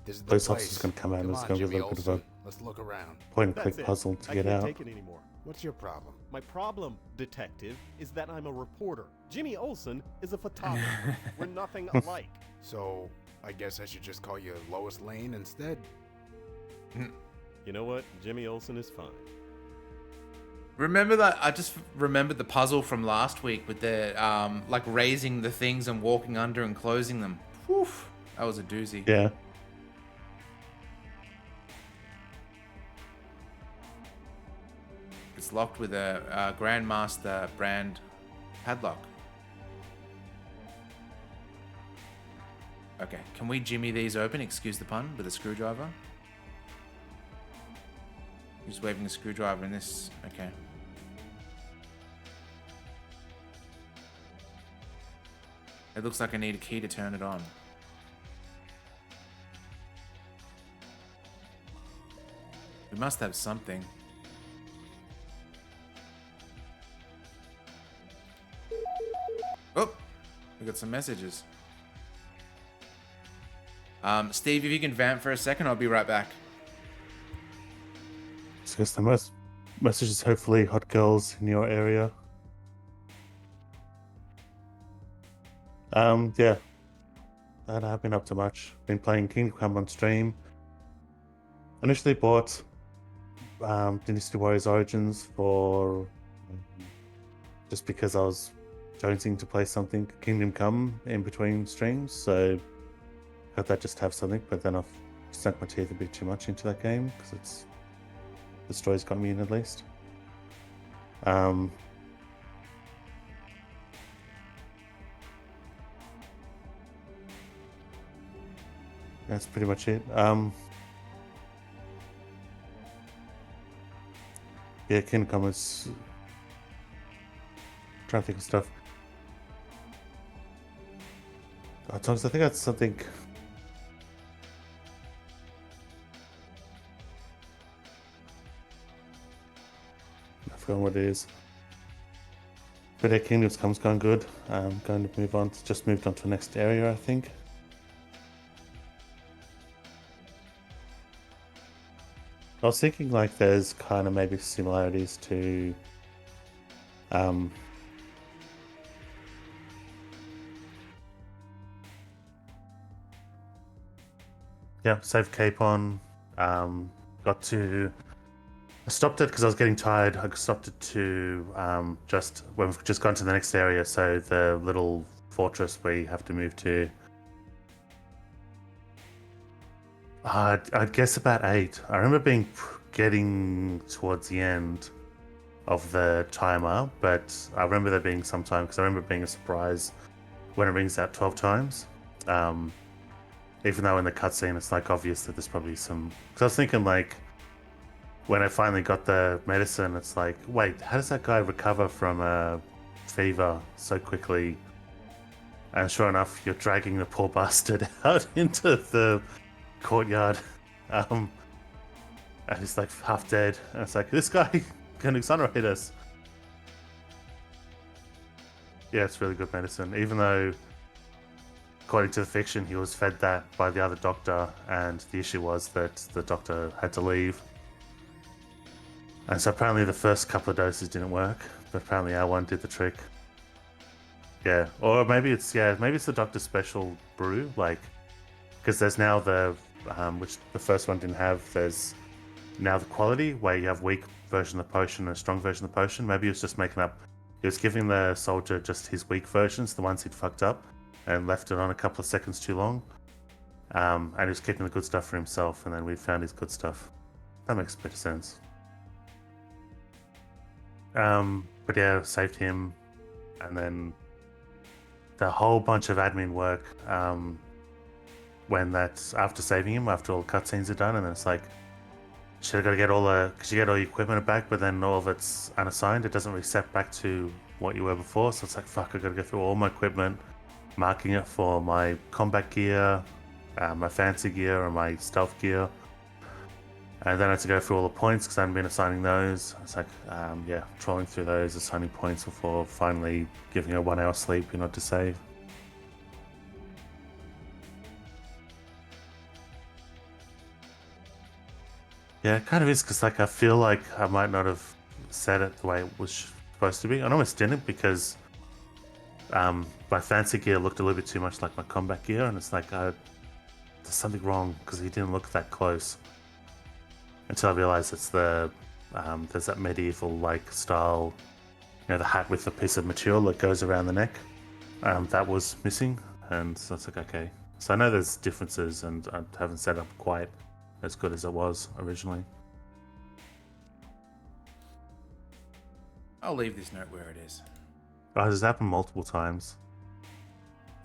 This is the police place. officer's going to come out and Come it's on, going to be a Jimmy little bit of a Olsen. Let's look around. point and That's click it. puzzle to I get can't out. take it anymore. What's your problem? My problem, detective, is that I'm a reporter. Jimmy Olsen is a photographer. We're nothing alike. So, I guess I should just call you Lois Lane instead. You know what? Jimmy Olsen is fine. Remember that? I just remembered the puzzle from last week with the like raising the things and walking under and closing them. Whew, that was a doozy. Yeah. It's locked with a Grandmaster brand padlock. Okay, can we jimmy these open, excuse the pun, with a screwdriver? Just waving a screwdriver in this. Okay. It looks like I need a key to turn it on. We must have something. Oh, we got some messages. Steve, if you can vamp for a second, I'll be right back. So I guess the most message is hopefully hot girls in your area. Yeah. That I haven't been up to much. Been playing Kingdom Come on stream. Initially bought Dynasty Warriors Origins for just because I was jonesing to play something Kingdom Come in between streams, so I thought just have something, but then I've sunk my teeth a bit too much into that game because it's the story's got me in at least. That's pretty much it. Yeah, Kingdom Come is trying to think of stuff. Thomas, I think that's something. I've forgotten what it is. But yeah, Kingdoms Come's gone good. I'm going to move on. Just moved on to the next area, I think. I was thinking like there's kind of maybe similarities to yeah, save Cape on. Got to stopped it because I was getting tired. I stopped it to just when we've just gone to the next area, so the little fortress we have to move to. I'd guess about 8. I remember getting towards the end of the timer, but I remember there being some time because I remember it being a surprise when it rings out 12 times. Even though in the cutscene it's like obvious that there's probably some. Because I was thinking like when I finally got the medicine, it's like, wait, how does that guy recover from a fever so quickly? And sure enough, you're dragging the poor bastard out into the courtyard. And he's like half dead. And it's like, this guy can exonerate us. Yeah, it's really good medicine. Even though, according to the fiction, he was fed that by the other doctor, and the issue was that the doctor had to leave. And so apparently the first couple of doses didn't work, but apparently our one did the trick. Yeah, or maybe it's the doctor's special brew, like, because there's now the which the first one didn't have. There's now the quality where you have weak version of the potion and a strong version of the potion. Maybe he was just making up. He was giving the soldier just his weak versions, the ones he'd fucked up, and left it on a couple of seconds too long. And he was keeping the good stuff for himself, and then we found his good stuff. That makes a bit of sense. But yeah, saved him, and then the whole bunch of admin work. When that's after saving him, after all the cutscenes are done, and then it's like, should I gotta get cause you get all your equipment back, but then all of it's unassigned. It doesn't reset back to what you were before. So it's like, fuck, I gotta go through all my equipment, marking it for my combat gear, my fancy gear, and my stealth gear. And then I had to go through all the points because I hadn't been assigning those. It's like, trawling through those, assigning points before finally giving her 1 hour sleep, to save. Yeah, it kind of is because, like, I feel like I might not have said it the way it was supposed to be. I almost didn't because my fancy gear looked a little bit too much like my combat gear, and it's like, there's something wrong because he didn't look that close. Until I realized it's there's that medieval like style, the hat with a piece of material that goes around the neck. That was missing, and so it's like, okay. So I know there's differences, and I haven't set up quite as good as it was originally. I'll leave this note where it is. Oh, this happened multiple times.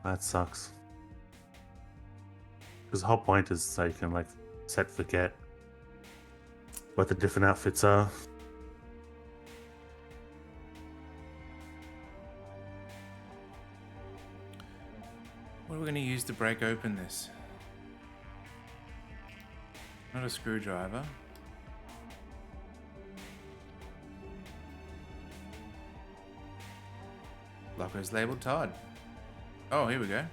That sucks. Because the whole point is so you can like forget what the different outfits are. What are we going to use to break open this? Not a screwdriver. Locker's labeled Todd. Oh, here we go.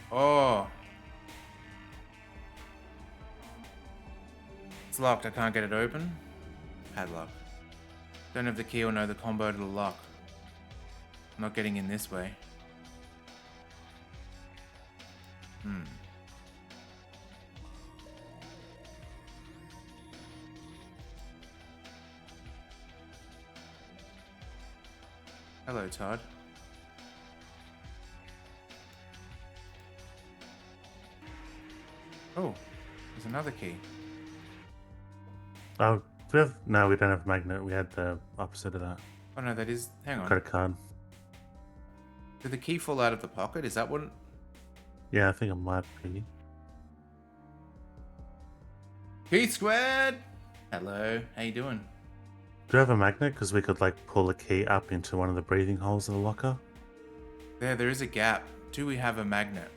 Oh. It's locked. I can't get it open. Padlock. Don't have the key or know the combo to the lock. I'm not getting in this way. Hello, Todd. Oh, there's another key. Oh, no, we don't have a magnet. We had the opposite of that. Oh no, that is... Hang on. Credit card. Did the key fall out of the pocket? Is that what... Yeah, I think it might be. Keith Squared! Hello, how you doing? Do you have a magnet? Because we could like pull the key up into one of the breathing holes of the locker. There is a gap. Do we have a magnet?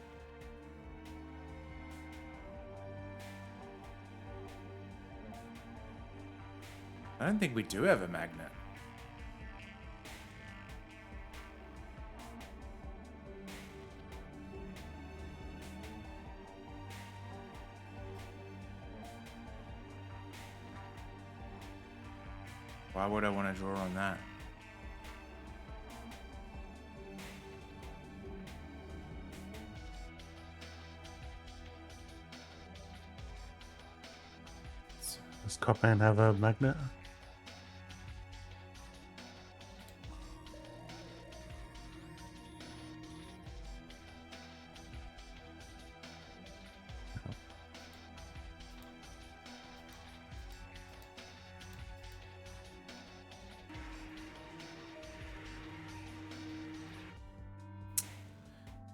I don't think we do have a magnet. Why would I want to draw on that? Let's Cop Man have a magnet?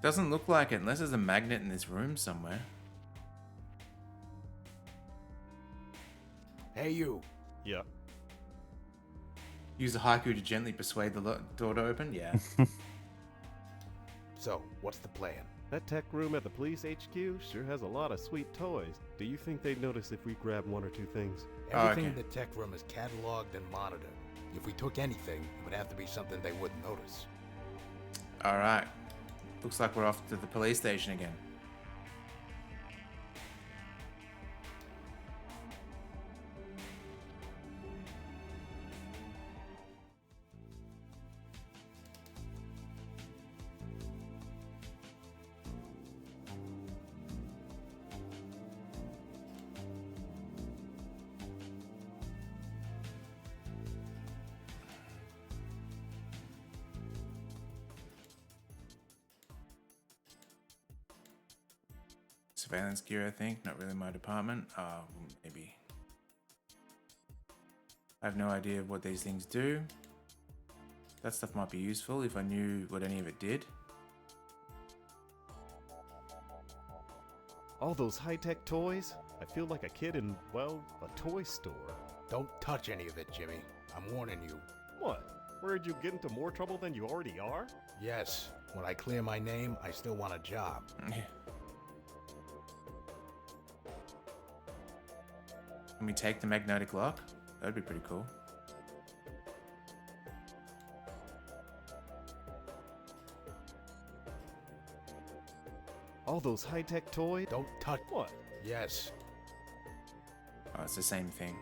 Doesn't look like it unless there's a magnet in this room somewhere. Hey, you. Yeah. Use a haiku to gently persuade the door to open? Yeah. So, what's the plan? That tech room at the police HQ sure has a lot of sweet toys. Do you think they'd notice if we grab one or two things? Everything okay. in the tech room is cataloged and monitored. If we took anything, it would have to be something they wouldn't notice. Alright. Looks like we're off to the police station again. Surveillance gear, I think. Not really my department. Maybe. I have no idea what these things do. That stuff might be useful if I knew what any of it did. All those high-tech toys? I feel like a kid in, well, a toy store. Don't touch any of it, Jimmy. I'm warning you. What? Where'd you get into more trouble than you already are? Yes, when I clear my name, I still want a job. Can we take the magnetic lock? That'd be pretty cool. All those high-tech toys? Don't touch. What? Yes. Oh, it's the same thing.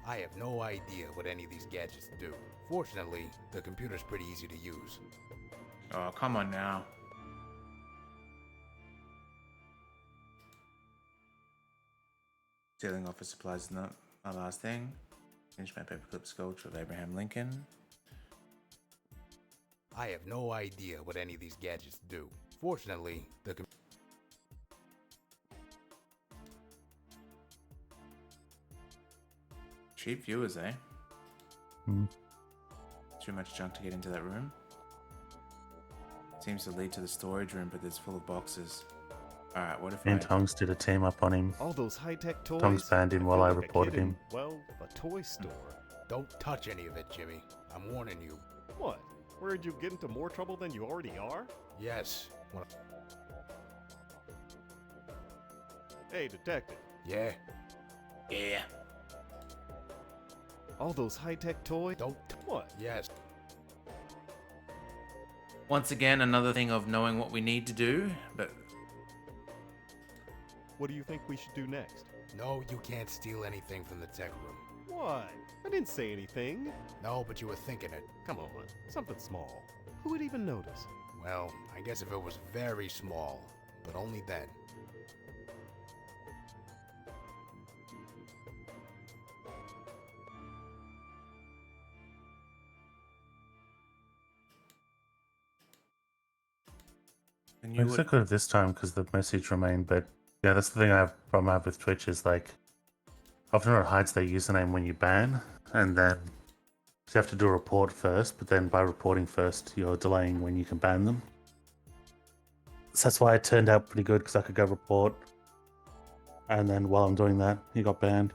I have no idea what any of these gadgets do. Fortunately, the computer's pretty easy to use. Oh, come on now. Stealing office supplies is not my last thing. Finish my paperclip sculpture of Abraham Lincoln. I have no idea what any of these gadgets do. Fortunately, the Cheap viewers, eh? Hmm. Too much junk to get into that room. Seems to lead to the storage room, but it's full of boxes. Alright, what if Me and Tongs did a team up on him. All those high-tech toys? Tongs banned him I while feel I like a reported kid in, him. well, a toy store. Don't touch any of it, Jimmy. I'm warning you. What? Where'd you get into more trouble than you already are? Yes. When Hey, detective. Yeah. Yeah. All those high-tech toys? Don't. What? Yes. Once again, another thing of knowing what we need to do, but What do you think we should do next? No, you can't steal anything from the tech room. What? I didn't say anything. No, but you were thinking it. Come on, something small. Who would even notice? Well, I guess if it was very small, but only then. and I you guess I would, could have this time because the message remained, but yeah, that's the thing problem I have with Twitch is like often it hides their username when you ban, and then you have to do a report first, but then by reporting first, you're delaying when you can ban them. So that's why it turned out pretty good because I could go report, and then while I'm doing that, he got banned.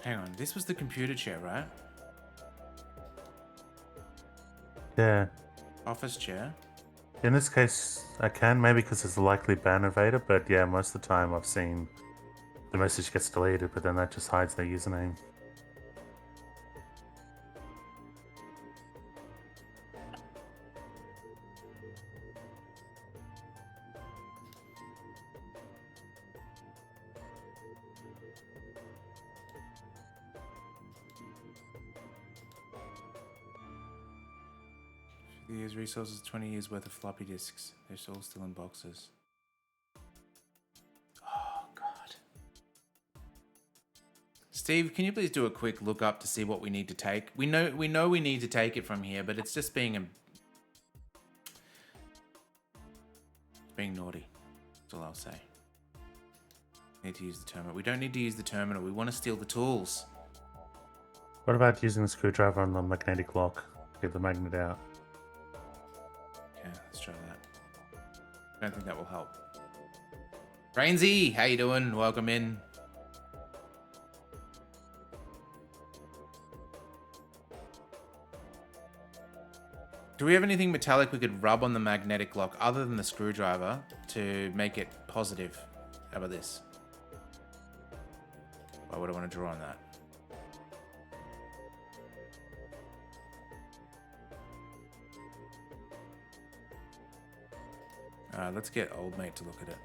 hang on, this was the computer chair, right? Yeah. Office chair. In this case, I can, maybe because it's a likely ban evader, but yeah, most of the time I've seen the message gets deleted, but then that just hides their username. The year's resources, 20 years worth of floppy disks. They're all still in boxes. Oh, God. Steve, can you please do a quick look up to see what we need to take? We know we need to take it from here, but it's just being naughty. That's all I'll say. Need to use the terminal. We don't need to use the terminal. We want to steal the tools. What about using the screwdriver on the magnetic lock to get the magnet out? Yeah, let's try that. I don't think that will help. Rainsy, how you doing? Welcome in. Do we have anything metallic we could rub on the magnetic lock other than the screwdriver to make it positive? How about this? Why would I want to draw on that? Let's get old mate to look at it.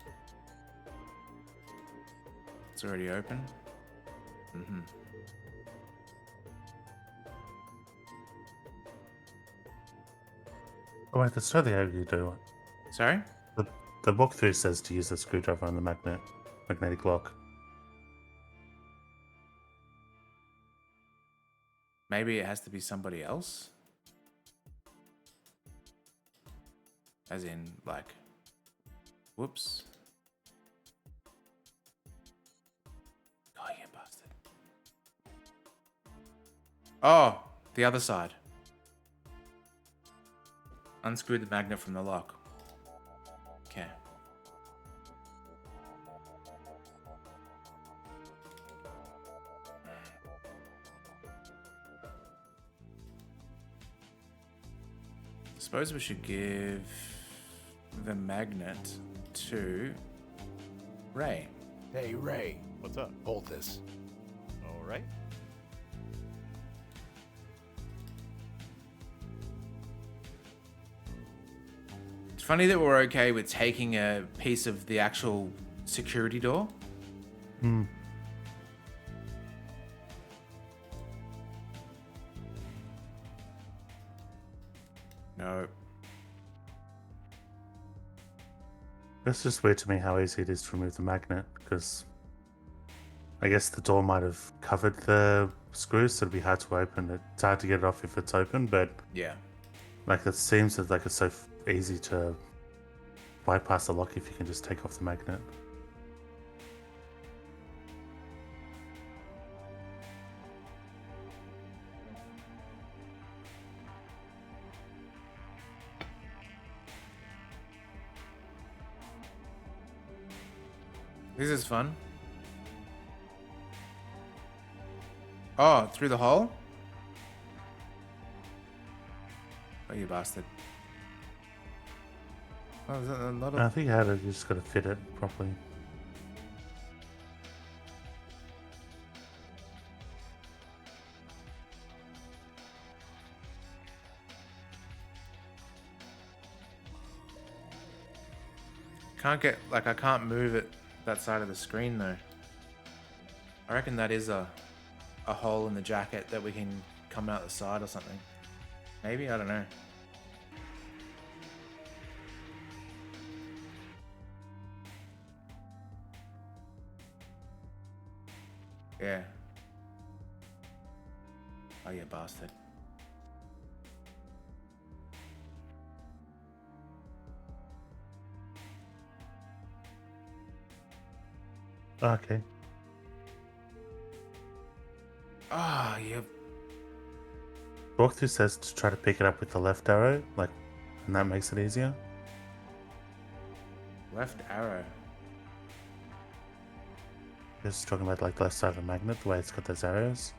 It's already open. Oh wait, that's totally how you do it. Sorry? The walkthrough says to use the screwdriver on the magnetic lock. Maybe it has to be somebody else? As in, like... Whoops. Oh, you bastard. Oh, the other side. Unscrew the magnet from the lock. Okay. Suppose we should give the magnet to Ray. Hey, Ray. What's up? Hold this. All right. It's funny that we're okay with taking a piece of the actual security door. Hmm. No. It's just weird to me how easy it is to remove the magnet, because I guess the door might have covered the screws, so it'd be hard to open it. It's hard to get it off if it's open, but Yeah. like it seems that like it's so easy to bypass the lock if you can just take off the magnet. This is fun. Oh, through the hole? Oh, you bastard. Oh, is that a lot I of... think you just got to fit it properly. Can't get... Like, I can't move it that side of the screen, though. I reckon that is a hole in the jacket that we can come out the side or something. Maybe? I don't know. Yeah. Oh, you bastard. Okay. Ah, you... Walkthrough says to try to pick it up with the left arrow, like, and that makes it easier. Left arrow. Just talking about like the left side of the magnet, the way it's got those arrows.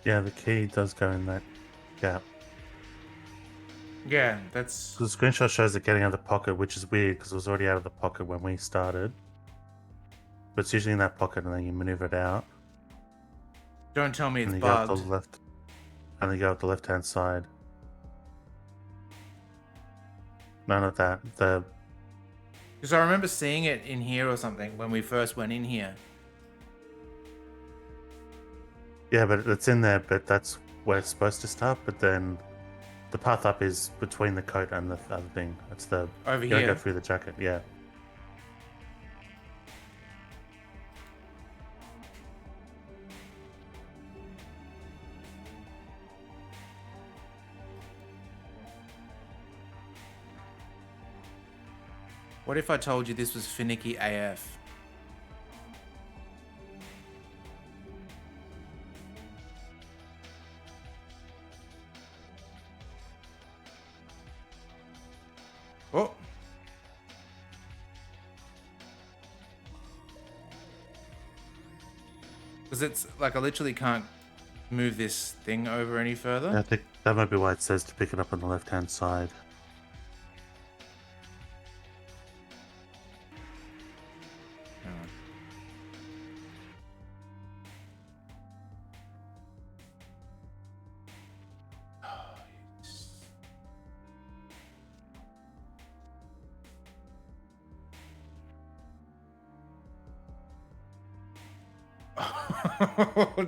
Yeah, the key does go in that gap. Yeah, that's. So the screenshot shows it getting out of the pocket, which is weird because it was already out of the pocket when we started. But it's usually in that pocket, and then you maneuver it out, Don't tell me it's and you go up the bugged. left, and then you go up the left-hand side. No, not that. The Because I remember seeing it in here or something when we first went in here. yeah, but it's in there. But that's where it's supposed to start. But then the path up is between the coat and the other thing. It's the Over you gotta go here. through the jacket. Yeah. What if I told you this was finicky AF? Oh. Because it's like I literally can't move this thing over any further. I think that might be why it says to pick it up on the left-hand side. Hang on.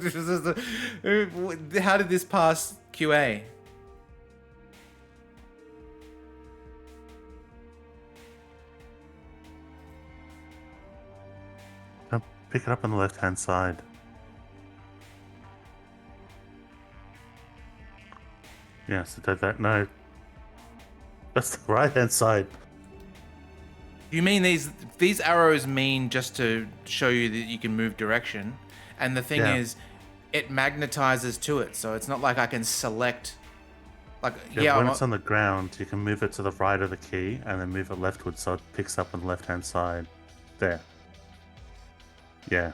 This is how did this pass QA? Pick it up on the left-hand side. Yeah, so that no. That's the right-hand side. You mean these arrows mean just to show you that you can move direction, and the thing Yeah. is, it magnetizes to it, so it's not like I can select. Like Yeah, when I'm it's on the ground, you can move it to the right of the key and then move it leftward so it picks up on the left-hand side. There. Yeah.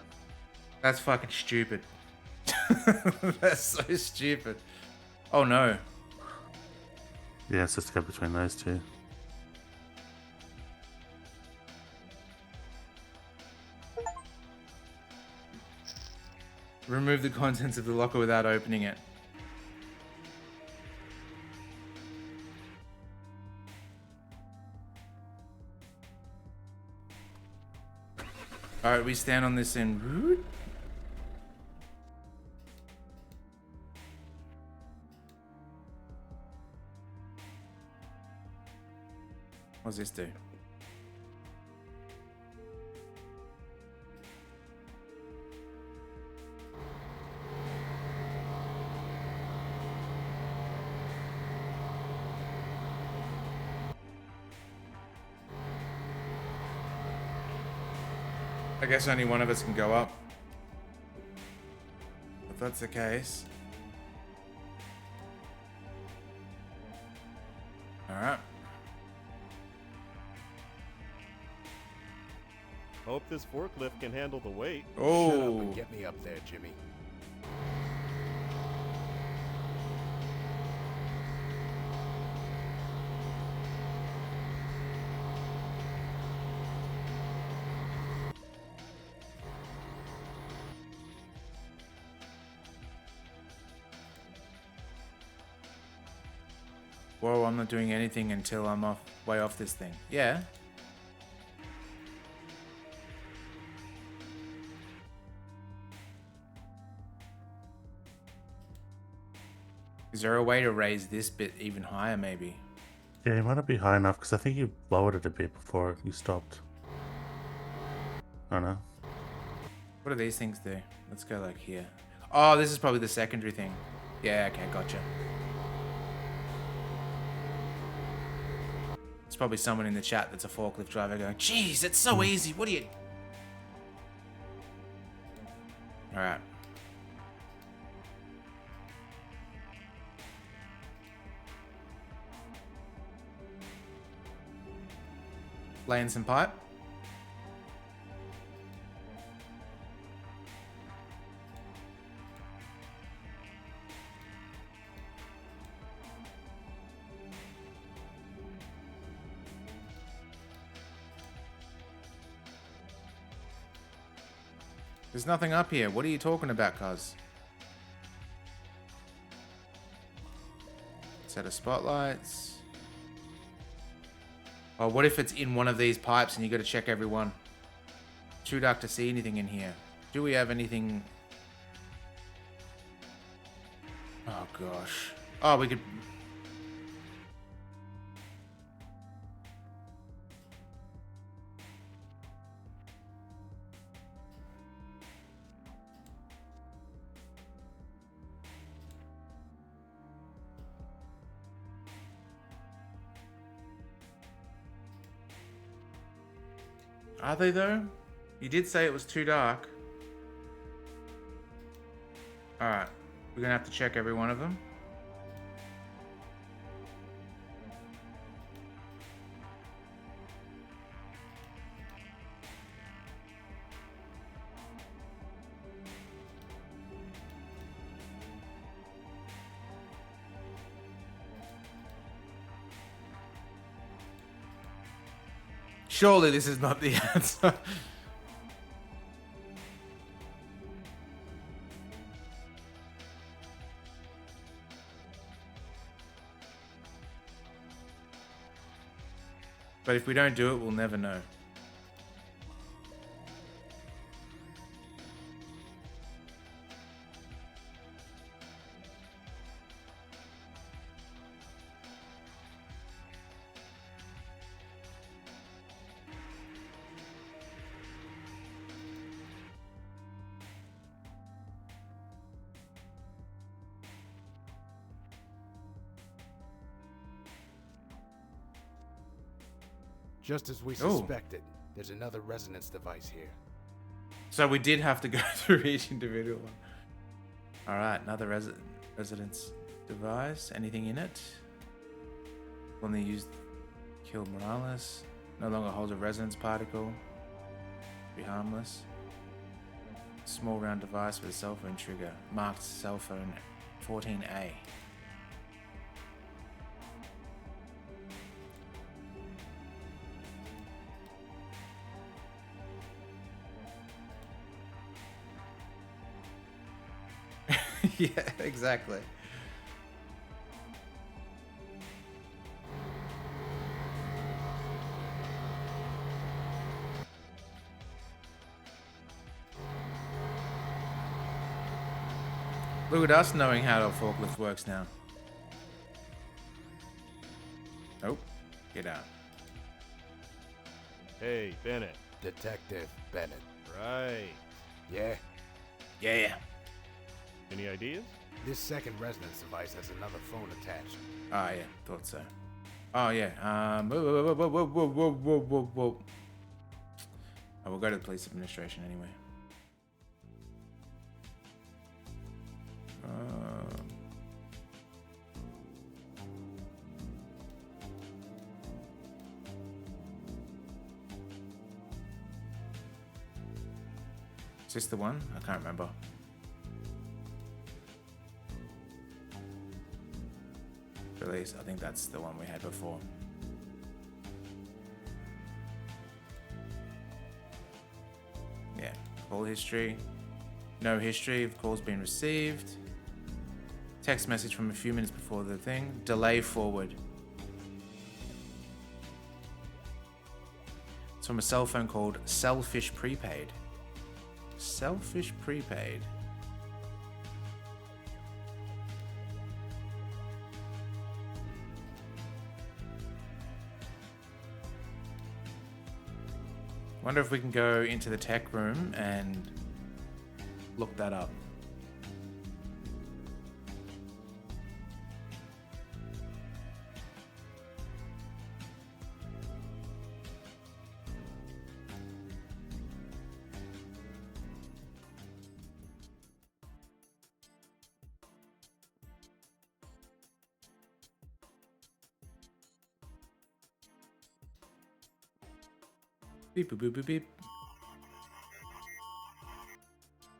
that's fucking stupid. That's so stupid. Oh no. Yeah, it's just to go between those two. Remove the contents of the locker without opening it. Alright, we stand on this in. What's this do? I guess only one of us can go up. If that's the case. Alright. Hope this forklift can handle the weight. Shut up Oh. and get me up there, Jimmy. Whoa, I'm not doing anything until I'm way off this thing. Yeah. Is there a way to raise this bit even higher, maybe? Yeah, you might not be high enough because I think you lowered it a bit before you stopped. I don't know. What do these things do? Let's go like here. Oh, this is probably the secondary thing. Yeah, okay, gotcha. There's probably someone in the chat that's a forklift driver going, "Jeez, it's so easy. What do you..." Alright. Laying some pipe. There's nothing up here. What are you talking about, cuz? Set of spotlights. Oh, what if it's in one of these pipes and you gotta check every one? Too dark to see anything in here. Do we have anything? Oh, gosh. Oh, we could... Are they, though? You did say it was too dark. Alright. We're gonna have to check every one of them. Surely this is not the answer. But if we don't do it, we'll never know. Just as we suspected, there's another resonance device here. So we did have to go through each individual one. Alright, another residence device. Anything in it? One they used killed Morales. No longer holds a resonance particle. Be harmless. Small round device with a cell phone trigger. Marked cell phone 14A. Yeah, exactly. Look at us knowing how the forklift works now. Nope. Get out. Hey, Bennett. Detective Bennett. Right. Yeah? Yeah. Any ideas? This second resonance device has another phone attached. Oh, yeah. Thought so. Oh, yeah. Whoa. Oh, we'll go to the police administration anyway. Is this the one? I can't remember. Release. I think that's the one we had before. Yeah. Call history. No history of calls being received. Text message from a few minutes before the thing. Delay forward. It's from a cell phone called Selfish Prepaid. Selfish Prepaid. Wonder if we can go into the tech room and look that up. Beep, boop, boop, boop, beep.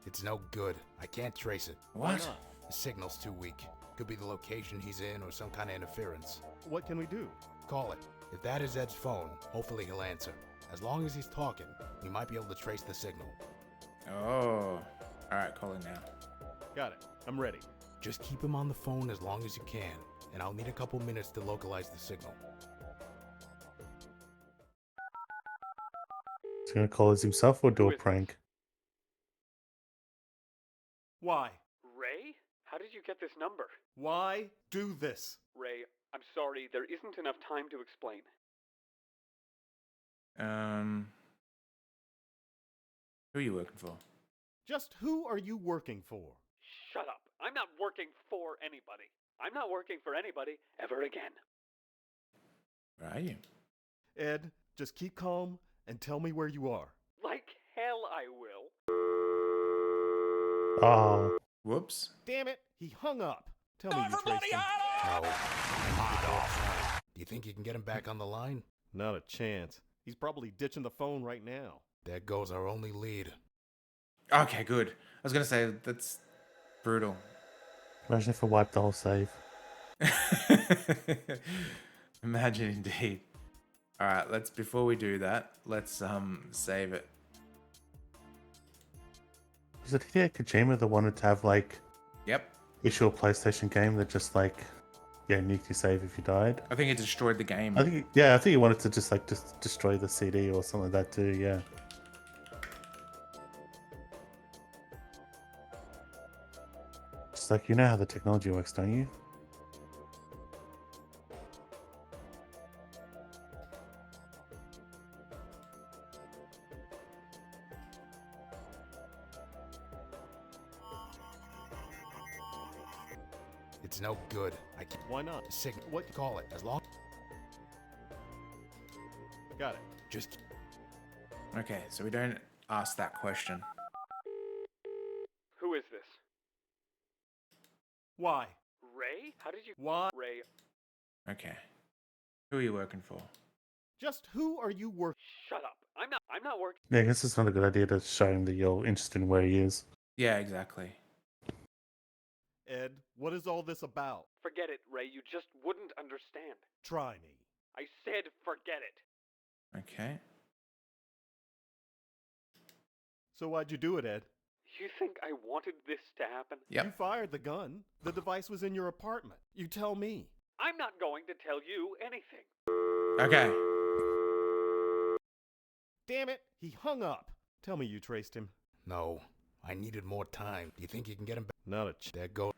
It's no good. I can't trace it. What? The signal's too weak. Could be the location he's in or some kind of interference. What can we do? Call it. If that is Ed's phone, hopefully he'll answer. As long as he's talking, we might be able to trace the signal. Oh. Alright, calling now. Got it. I'm ready. Just keep him on the phone as long as you can, and I'll need a couple minutes to localize the signal. He's gonna call us himself or do a prank? Why? Ray? How did you get this number? Why do this? Ray, I'm sorry, there isn't enough time to explain. Who are you working for? Just who are you working for? Shut up. I'm not working for anybody. I'm not working for anybody ever again. Where are you? Ed, just keep calm and tell me where you are. Like hell I will. Oh, Whoops. Damn it, he hung up. Tell me you traced him. No, I need more time. Do you think you can get him back on the line? Not a chance. He's probably ditching the phone right now. There goes our only lead. Okay, good. I was gonna say, that's brutal. imagine if I wiped the whole save. Imagine indeed. Alright, before we do that, let's save it. Was it Hideo Kojima that wanted to have like Yep. issue a PlayStation game that just like nuked your save if you died? I think it destroyed the game. I think he wanted to just like destroy the CD or something like that too. Yeah. It's like, you know how the technology works, don't you? It's no good. I can't. Why not? Signal. What you call it? As long. Got it. Just. Okay, so we don't ask that question. Who is this? Why? Ray? How did you... Why? Ray, Okay. Who are you working for? Just who are you working? shut up. I'm not working... Yeah, I guess it's not a good idea to show him that you're interested in where he is. Yeah, exactly. Ed, what is all this about? Forget it, Ray. You just wouldn't understand. Try me. I said forget it. Okay. So why'd you do it, Ed? You think I wanted this to happen? Yep. You fired the gun. The device was in your apartment. You tell me. I'm not going to tell you anything. Okay. Damn it, he hung up. Tell me you traced him. No, I needed more time. Do you think you can get him back? Not a There goes.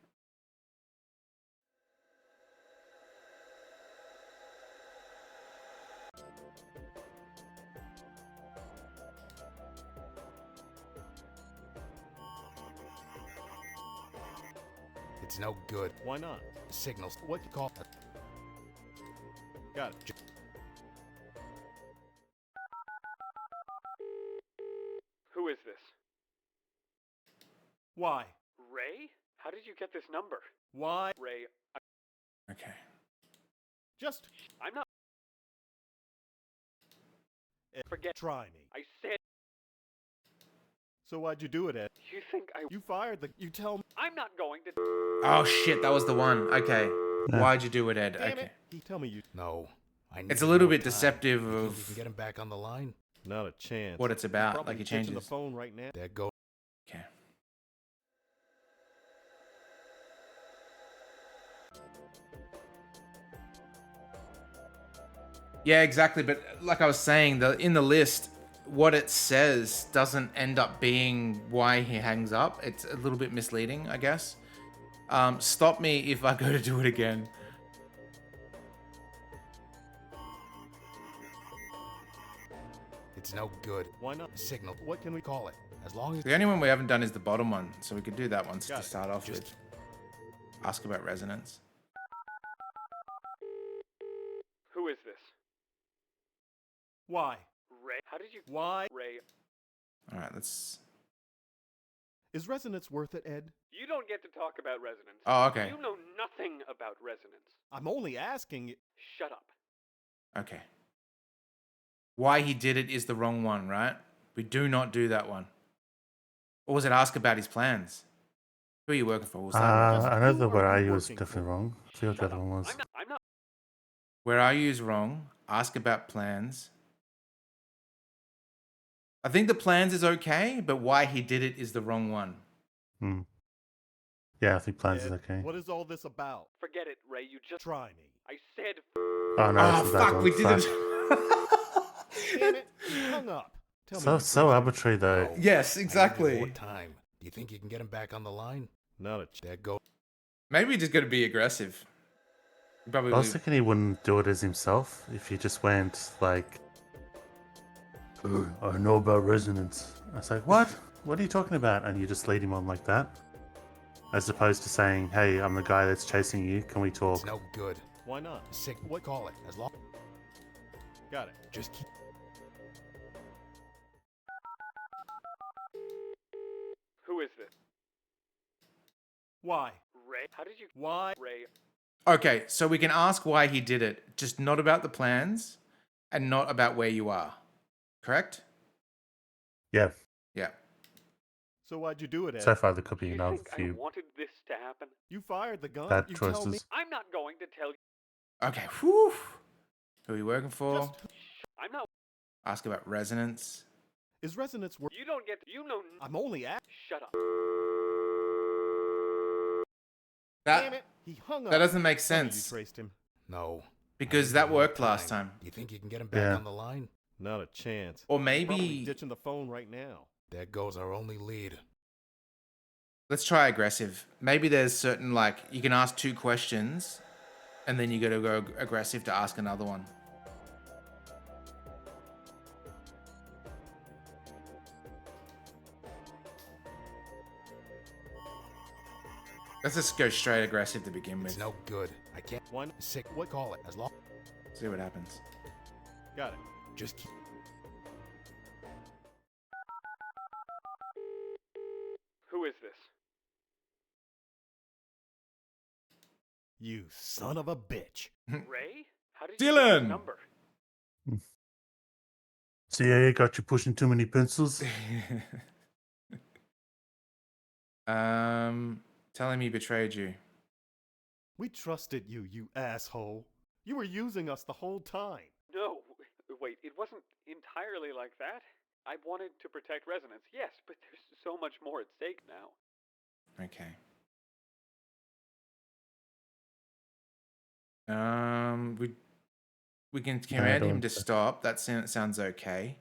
It's no good. Why not? Signals. What you call it? Got it. Who is this? Why? Ray? How did you get this number? Why? Ray, Okay. Just I'm not... Ed, Forget... try me. I said... So why'd you do it, Ed? You think I... You fired the... You tell me. I'm not going to... Oh shit, that was the one. Okay. Why'd you do it, Ed? Damn Okay. it. He tell me you. No, I. It's needed a little more bit time. deceptive You think you of can get him back on the line? Not a chance. what it's He's about. probably Like he ditching changes. the phone right now. There goes. Okay. Yeah, exactly. But like I was saying, in the list, what it says doesn't end up being why he hangs up. It's a little bit misleading, I guess. Stop me if I go to do it again. It's no good. Why not? Signal. What can we call it? As long as. The only one we haven't done is the bottom one, so we could do that one Got to it. start off Just- with. Ask about resonance. Who is this? Why? Ray? How did you... Why? Ray, All right, let's. Is resonance worth it, Ed? you don't get to talk about resonance. Oh, okay. You know nothing about resonance. I'm only asking. Shut up. Okay. Why he did it is the wrong one, right? We do not do that one. Or was it ask about his plans? Who are you working for? We'll start with I know Who the are where you are you was working definitely for? wrong. I forgot what the other one was. I'm not... where are you is wrong. Ask about plans. I think the plans is okay, but why he did it is the wrong one. Hmm. Yeah, I think plans is Ed, okay. what is all this about? Forget it, Ray. You just. Try me. I said. Oh no, Oh this is that fuck, one. we did Fuck. it. Damn it! He hung up. Tell me So you so traced him. arbitrary though. No. Yes, I need exactly. more time. Do you think you can get him back on the line? Not a There go. Maybe we just got to be aggressive. Probably. I was thinking he wouldn't do it as himself if he just went like, "Oh, I know about resonance." I was like, what? What are you talking about? And you just lead him on like that, as opposed to saying, "Hey, I'm the guy that's chasing you. Can we talk?" It's no good. Why not? Sick. What call it? As long. Got it. Just keep. Who is this? Why? Ray? How did you. Why? Ray. Okay, so we can ask why he did it, just not about the plans and not about where you are. Correct? Yeah. Yeah. So why'd you do it, Ed? So far, there could Do be you another think I few wanted this to happen? You fired the gun. bad you tell me. choices. I'm not going to tell you. Okay. Whew. Who are you working for? Just, I'm not. Ask about resonance. is resonance work? You don't get. You know. I'm only at. Shut up. Damn That it! He hung up. that doesn't make Tell me sense You traced him. No. because I that need more worked last time. Do you think you can get him back Yeah. on the line? Not a chance. Or Probably maybe ditching the phone right now. There goes our only lead. let's try aggressive. Maybe there's certain like you can ask 2 questions and then you got to go aggressive to ask another one. Let's just go straight aggressive to begin It's with. no good. I can't. One. Sick. What call it? As long. See what happens. Got it. Just keep. Who is this? You son of a bitch. Ray? How did you get Dylan! this number? CIA got you pushing too many pencils. Telling me he betrayed you. We trusted you, you asshole. You were using us the whole time. No. Wait, it wasn't entirely like that. I wanted to protect Resonance, yes, but there's so much more at stake now. Okay. We can command him to stop. That sounds okay.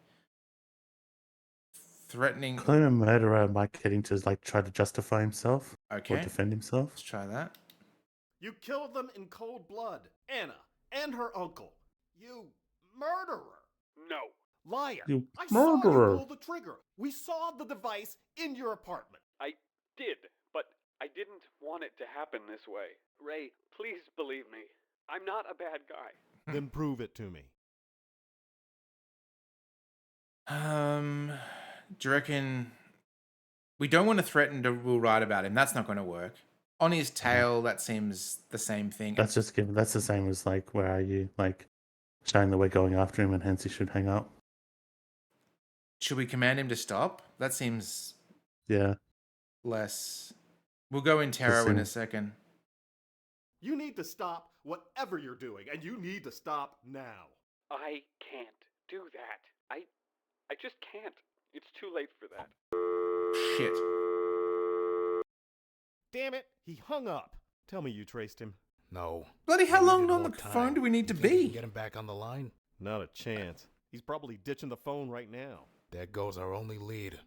Threatening. Claim a murderer might get him to like try to justify himself Okay. or defend himself. Let's try that. You killed them in cold blood. Anna and her uncle. You murderer. No. Liar. You I saw murderer. you pull the trigger. We saw the device in your apartment. I did, but I didn't want it to happen this way. Ray, please believe me. I'm not a bad guy. Then prove it to me. Do you reckon we don't want to threaten to we'll write about him? That's not going to work. On his tail, that seems the same thing. That's just given. That's the same as like, where are you? Like, showing that we're going after him, and hence he should hang up. Should we command him to stop? That seems Yeah. less. We'll go in terror in a seems- second. You need to stop whatever you're doing, and you need to stop now. I can't do that. I just can't. It's too late for that. Shit. Damn it, he hung up. Tell me you traced him. No. Bloody, how We long needed on the more time. phone do we need to You think you can be? get him back on the line? Not a chance. He's probably ditching the phone right now. There goes our only lead.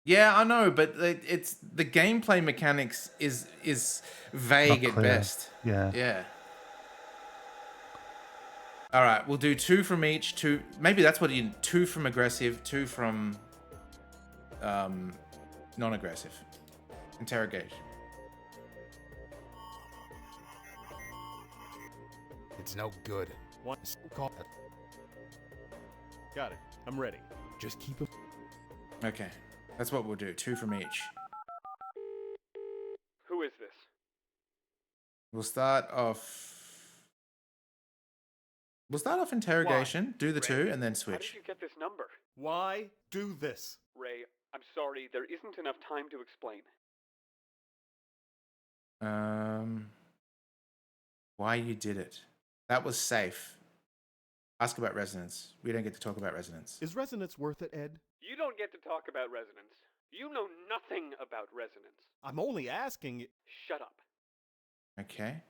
Yeah, I know, but it's the gameplay mechanics is vague Not at clear. best. Yeah. Yeah. All right, we'll do 2 from each. 2, maybe that's what you 2 from aggressive, 2 from non-aggressive. Interrogation. It's no good. One. Call. Got it. I'm ready. Just keep him. Okay, that's what we'll do. 2 from each. Who is this? We'll start off. Interrogation. Do the Ray, 2 and then How switch. did you get this number? Why do this? Ray, I'm sorry. There isn't enough time to explain. Why you did it? That was safe. Ask about resonance. We don't get to talk about resonance. Is resonance worth it, Ed? You don't get to talk about resonance. You know nothing about resonance. I'm only asking. Shut up. Okay.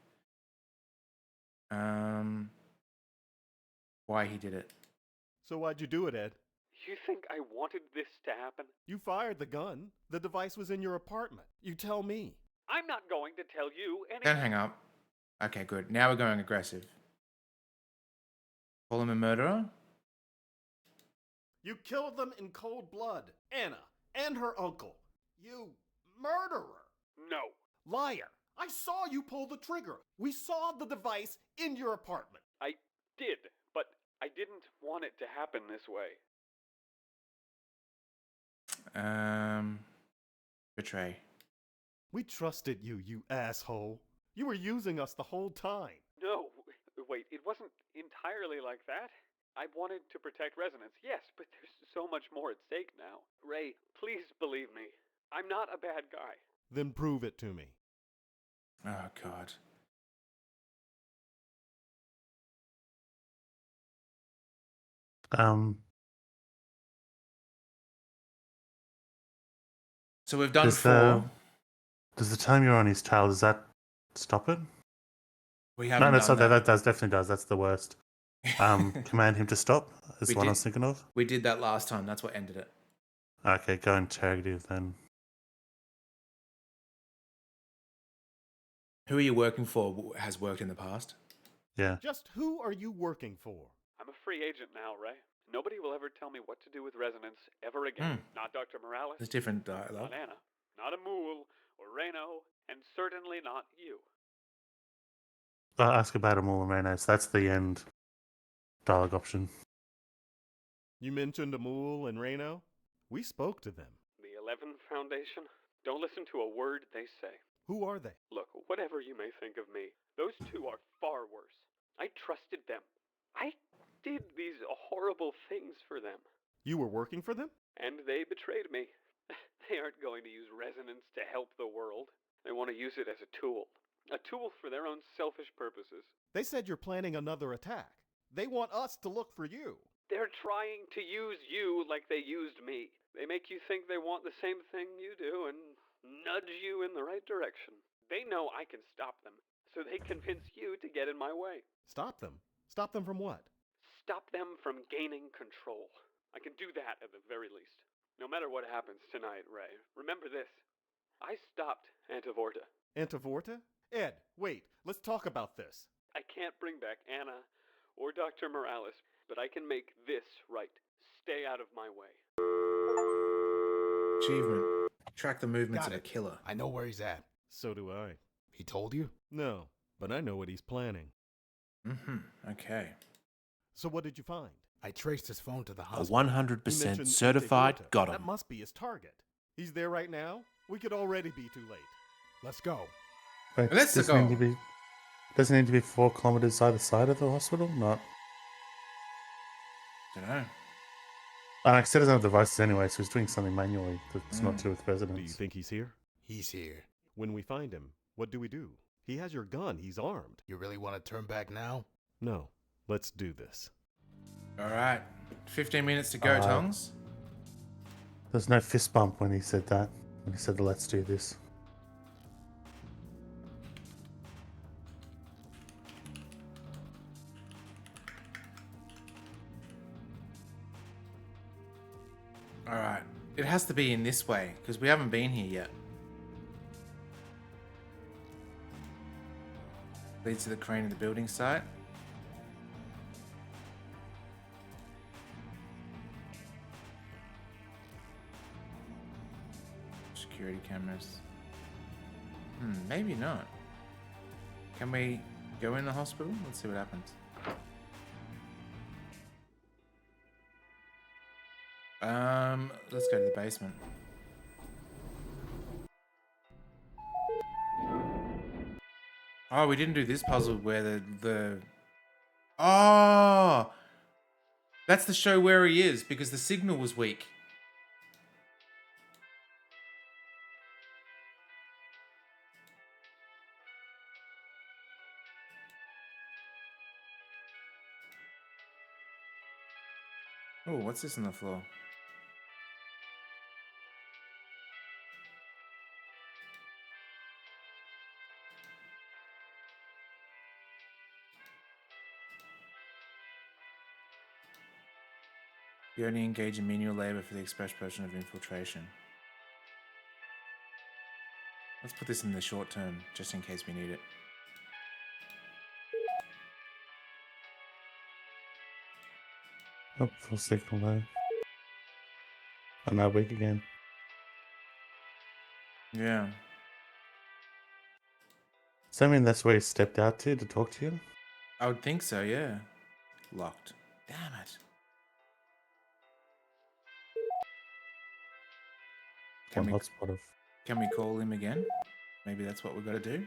Why he did it? So why'd you do it, Ed? You think I wanted this to happen? You fired the gun. The device was in your apartment. You tell me. I'm not going to tell you Don't anything. hang up. Okay, good. Now we're going aggressive. Call him a murderer? You killed them in cold blood. Anna and her uncle. You murderer. No. Liar. I saw you pull the trigger. We saw the device in your apartment. I did, but I didn't want it to happen this way. Betray. We trusted you, you asshole. You were using us the whole time. No, wait, it wasn't entirely like that. I wanted to protect resonance, yes, but there's so much more at stake now. Ray, please believe me. I'm not a bad guy. Then prove it to me. Oh, God. So we've done Does 4. does the time you're on his tail, does that stop it? We No, haven't no, done so that. that does definitely does. That's the worst. Command him to stop is We what I did- was thinking of. We did that last time. That's what ended it. Okay, go interrogative then. Who are you working for? Has worked in the past? Yeah. Just who are you working for? I'm a free agent now, Ray. Nobody will ever tell me what to do with resonance ever again. Not Dr. Morales, There's different dialogue. not Anna, not Amul, or Reno, and certainly not you. I'll ask about them all in Reno, so that's the end dialogue option. You mentioned Amul and Reno? We spoke to them. The 11 Foundation? Don't listen to a word they say. Who are they? Look, whatever you may think of me, those two are far worse. I trusted them. I did these horrible things for them. You were working for them? And they betrayed me. They aren't going to use resonance to help the world. They want to use it as a tool. A tool for their own selfish purposes. They said you're planning another attack. They want us to look for you. They're trying to use you like they used me. They make you think they want the same thing you do and nudge you in the right direction. They know I can stop them, so they convince you to get in my way. Stop them? Stop them from what? Stop them from gaining control. I can do that at the very least. No matter what happens tonight, Ray, remember this. I stopped Antivorta. Antivorta? Ed, wait, let's talk about this. I can't bring back Anna or Dr. Morales, but I can make this right. Stay out of my way. Achievement. Track the movements Got of a it. killer. I know where he's at. So do I. He told you? No, but I know what he's planning. Okay. So what did you find? I traced his phone to the A hospital. 100% mentioned certified Antivorta. got That him. must be his target. He's there right now? We could already be too late. Let's go. Wait, Let's doesn't go. need to be. Doesn't need to be 4 kilometers either side of the hospital. Not. Don't know. I said doesn't have devices anyway, so he's doing something manually that's not to do with Do you residents. think he's here? He's here. When we find him, what do we do? He has your gun. He's armed. You really want to turn back now? No, let's do this. All right. 15 minutes to go, Tongs. There's no fist bump when he said that. When he said, "Let's do this." All right. It has to be in this way because we haven't been here yet. Leads to the crane in the building site. Security cameras. Maybe not. Can we go in the hospital? Let's see what happens. Let's go to the basement. Oh, we didn't do this puzzle where the Oh! That's to show where he is because the signal was weak. Oh, what's this on the floor? You only engage in menial labor for the express purpose of infiltration. Let's put this in the short term, just in case we need it. Oh, full signal though. I'm now weak again. Yeah. Does that mean that's where he stepped out to talk to you? I would think so, yeah. Locked. Damn it. Can One we, hotspot of. can we call him again? Maybe that's what we got to do.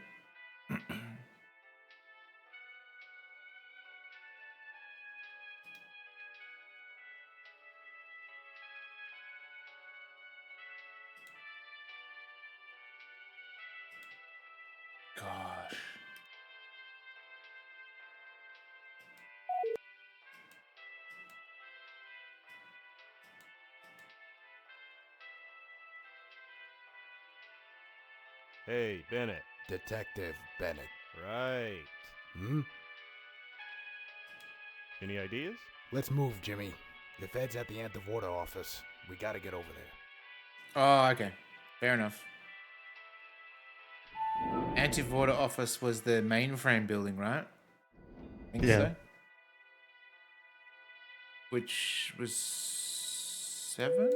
Gosh. Hey, Bennett. Detective Bennett. Right. Hmm? Any ideas? Let's move, Jimmy. The Fed's at the Antivorta office. We gotta get over there. Oh, okay. Fair enough. Antivorta office was the mainframe building, right? Think Yeah. so. Which was 7?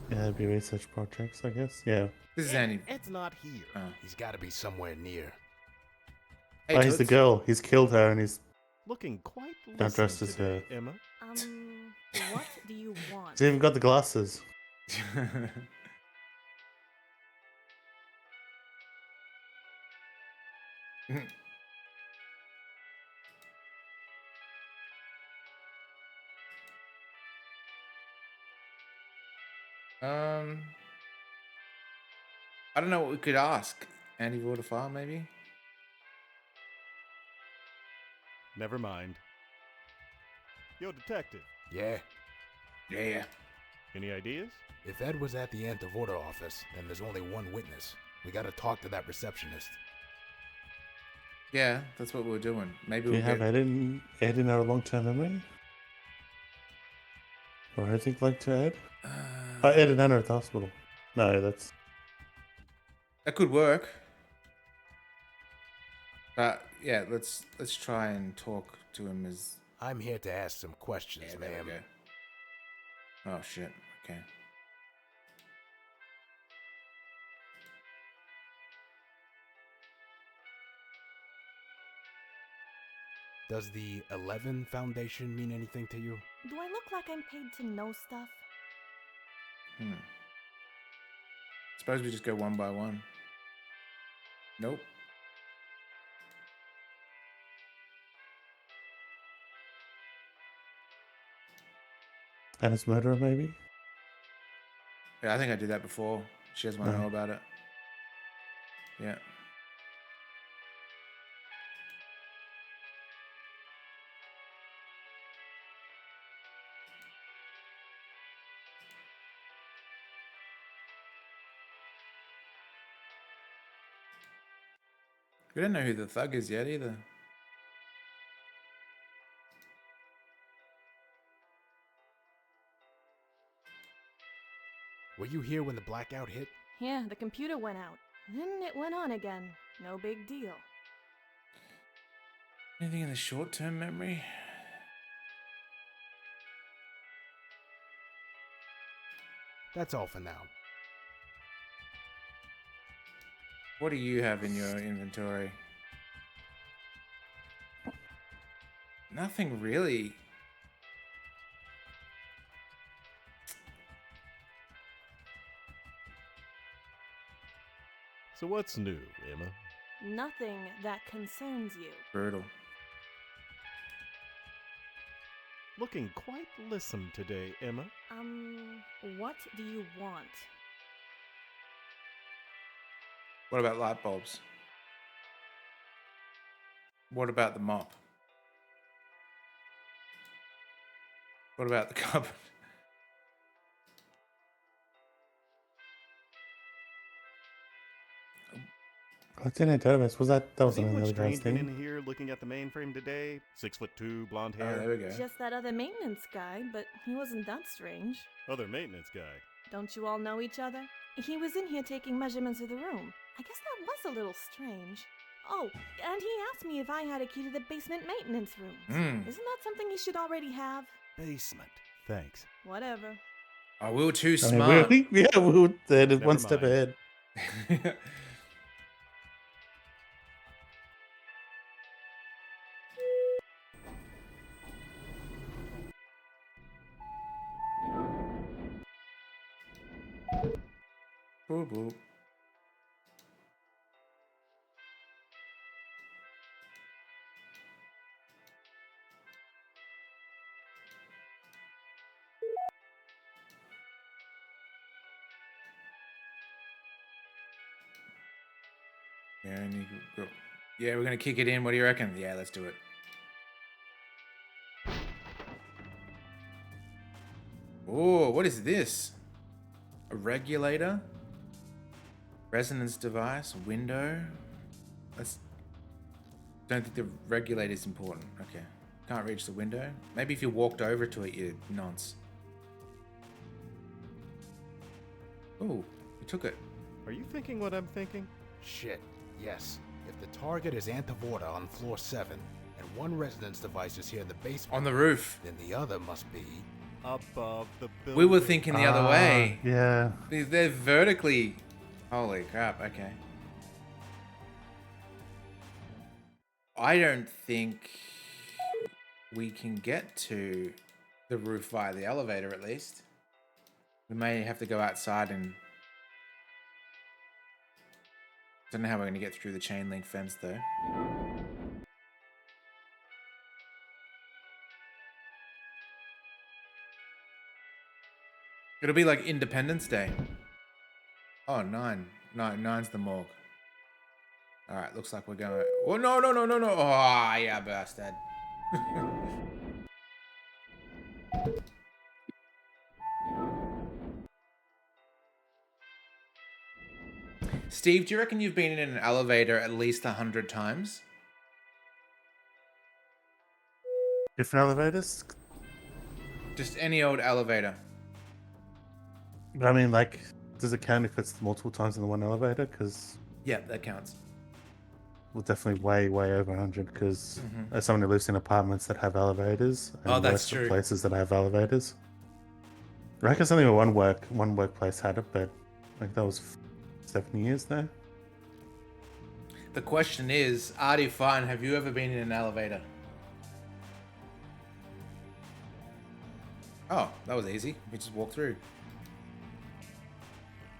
Yeah, it'd be research projects, I guess. Yeah. This is Andy. Ed's not here. Oh. He's gotta be somewhere near. Hey, Oh, he's the Toots. girl. He's killed her and he's Looking quite Not dressed listen as today, her. Emma. What do you want? He's even got the glasses. I don't know what we could ask. Andy Waterfire, maybe? Never mind. Yo, detective. Yeah? Yeah. Any ideas? If Ed was at the Antivorta office, then there's only one witness. We gotta talk to that receptionist. Yeah, that's what we were doing. Maybe Do we'll you have get... Ed in our long-term memory? Or anything like to Ed? Ed and Anna at the hospital. No, that's... That could work. But yeah, let's try and talk to him as... I'm here to ask some questions, Yeah, there ma'am. we go. Oh shit. Okay. Does the 11 Foundation mean anything to you? Do I look like I'm paid to know stuff? Suppose we just go one by one. Nope. Anna's murderer, maybe? Yeah, I think I did that before. She doesn't want to No. know about it. Yeah. We don't know who the thug is yet either. Were you here when the blackout hit? Yeah, the computer went out. Then it went on again. No big deal. Anything in the short-term memory? That's all for now. What do you have in your inventory? Nothing really. So what's new, Emma? Nothing that concerns you. Brutal. Looking quite lissome today, Emma. What do you want? What about light bulbs? What about the mop? What about the cupboard? Oh, DNA database. Was that Was wasn't anyone another guy's strange thing? in here looking at the mainframe today? 6'2", blonde Oh, hair. there we go. Just that other maintenance guy, but he wasn't that strange. Other maintenance guy. Don't you all know each other? He was in here taking measurements of the room. I guess that was a little strange. Oh, and he asked me if I had a key to the basement maintenance rooms. Hmm. Isn't that something he should already have? Basement. Thanks. Whatever. Oh, we were too I mean, smart. we were Never one step mind. ahead. Boop, boop. Yeah, and you go. Yeah, we're gonna kick it in. What do you reckon? Yeah, let's do it. Oh, what is this? A regulator? Resonance device? Window? Let's. Don't think the regulator is important. Okay. Can't reach the window. Maybe if you walked over to it, you nonce. Oh, you took it. Are you thinking what I'm thinking? Shit, yes. If the target is Antivorta on floor 7, and one resonance device is here in the basement, On the roof. then the other must be... Above the building. We were thinking the other way. Yeah. They're vertically. Holy crap, okay. I don't think we can get to the roof via the elevator, at least. We may have to go outside and... Don't know how we're going to get through the chain link fence, though. It'll be like Independence Day. Oh, 9. No, 9's the morgue. Alright, looks like we're going... Oh, no, no, no, no, no. Oh, yeah, bastard. Steve, do you reckon you've been in an elevator at least 100 times? Different elevators? Just any old elevator. But I mean, like, does it count if it's multiple times in the one elevator? Because Yeah, that counts. we're definitely way over 100. Because as someone who lives in apartments that have elevators, and Oh, that's works at true. places that have elevators, I reckon it's only one workplace had it, but like that was 7 years there. The question is, Artie Fine, have you ever been in an elevator? Oh, that was easy. We just walked through.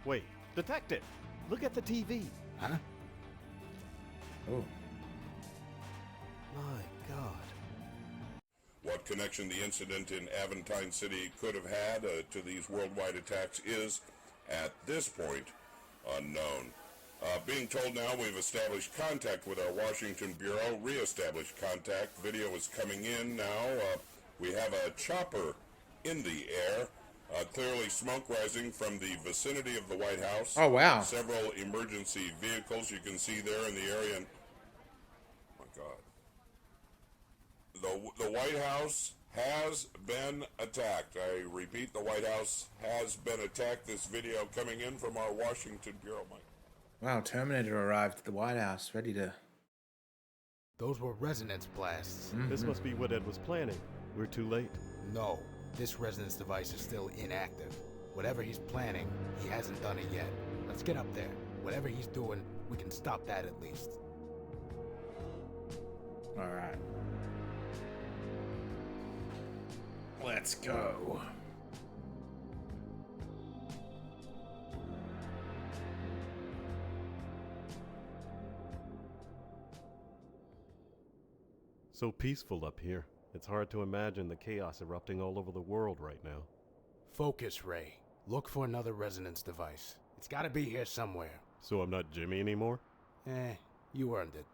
Wait, detective! Look at the TV. Huh? Oh. My God. What connection the incident in Aventine City could have had to these worldwide attacks is, at this point, unknown. Being told now we've established contact with our Washington Bureau, re-established contact. Video is coming in now. We have a chopper in the air. Clearly smoke rising from the vicinity of the White House. Oh, wow. Several emergency vehicles you can see there in the area. And, oh my God. The White House has been attacked. I repeat, the White House has been attacked. This video coming in from our Washington Bureau. Wow, Terminator arrived at the White House, ready to... Those were resonance blasts. This must be what Ed was planning. We're too late. No, this resonance device is still inactive. Whatever he's planning, he hasn't done it yet. Let's get up there. Whatever he's doing, we can stop that at least. Alright. Let's go. So peaceful up here. It's hard to imagine the chaos erupting all over the world right now. Focus, Ray. Look for another resonance device. It's gotta be here somewhere. So I'm not Jimmy anymore? You earned it.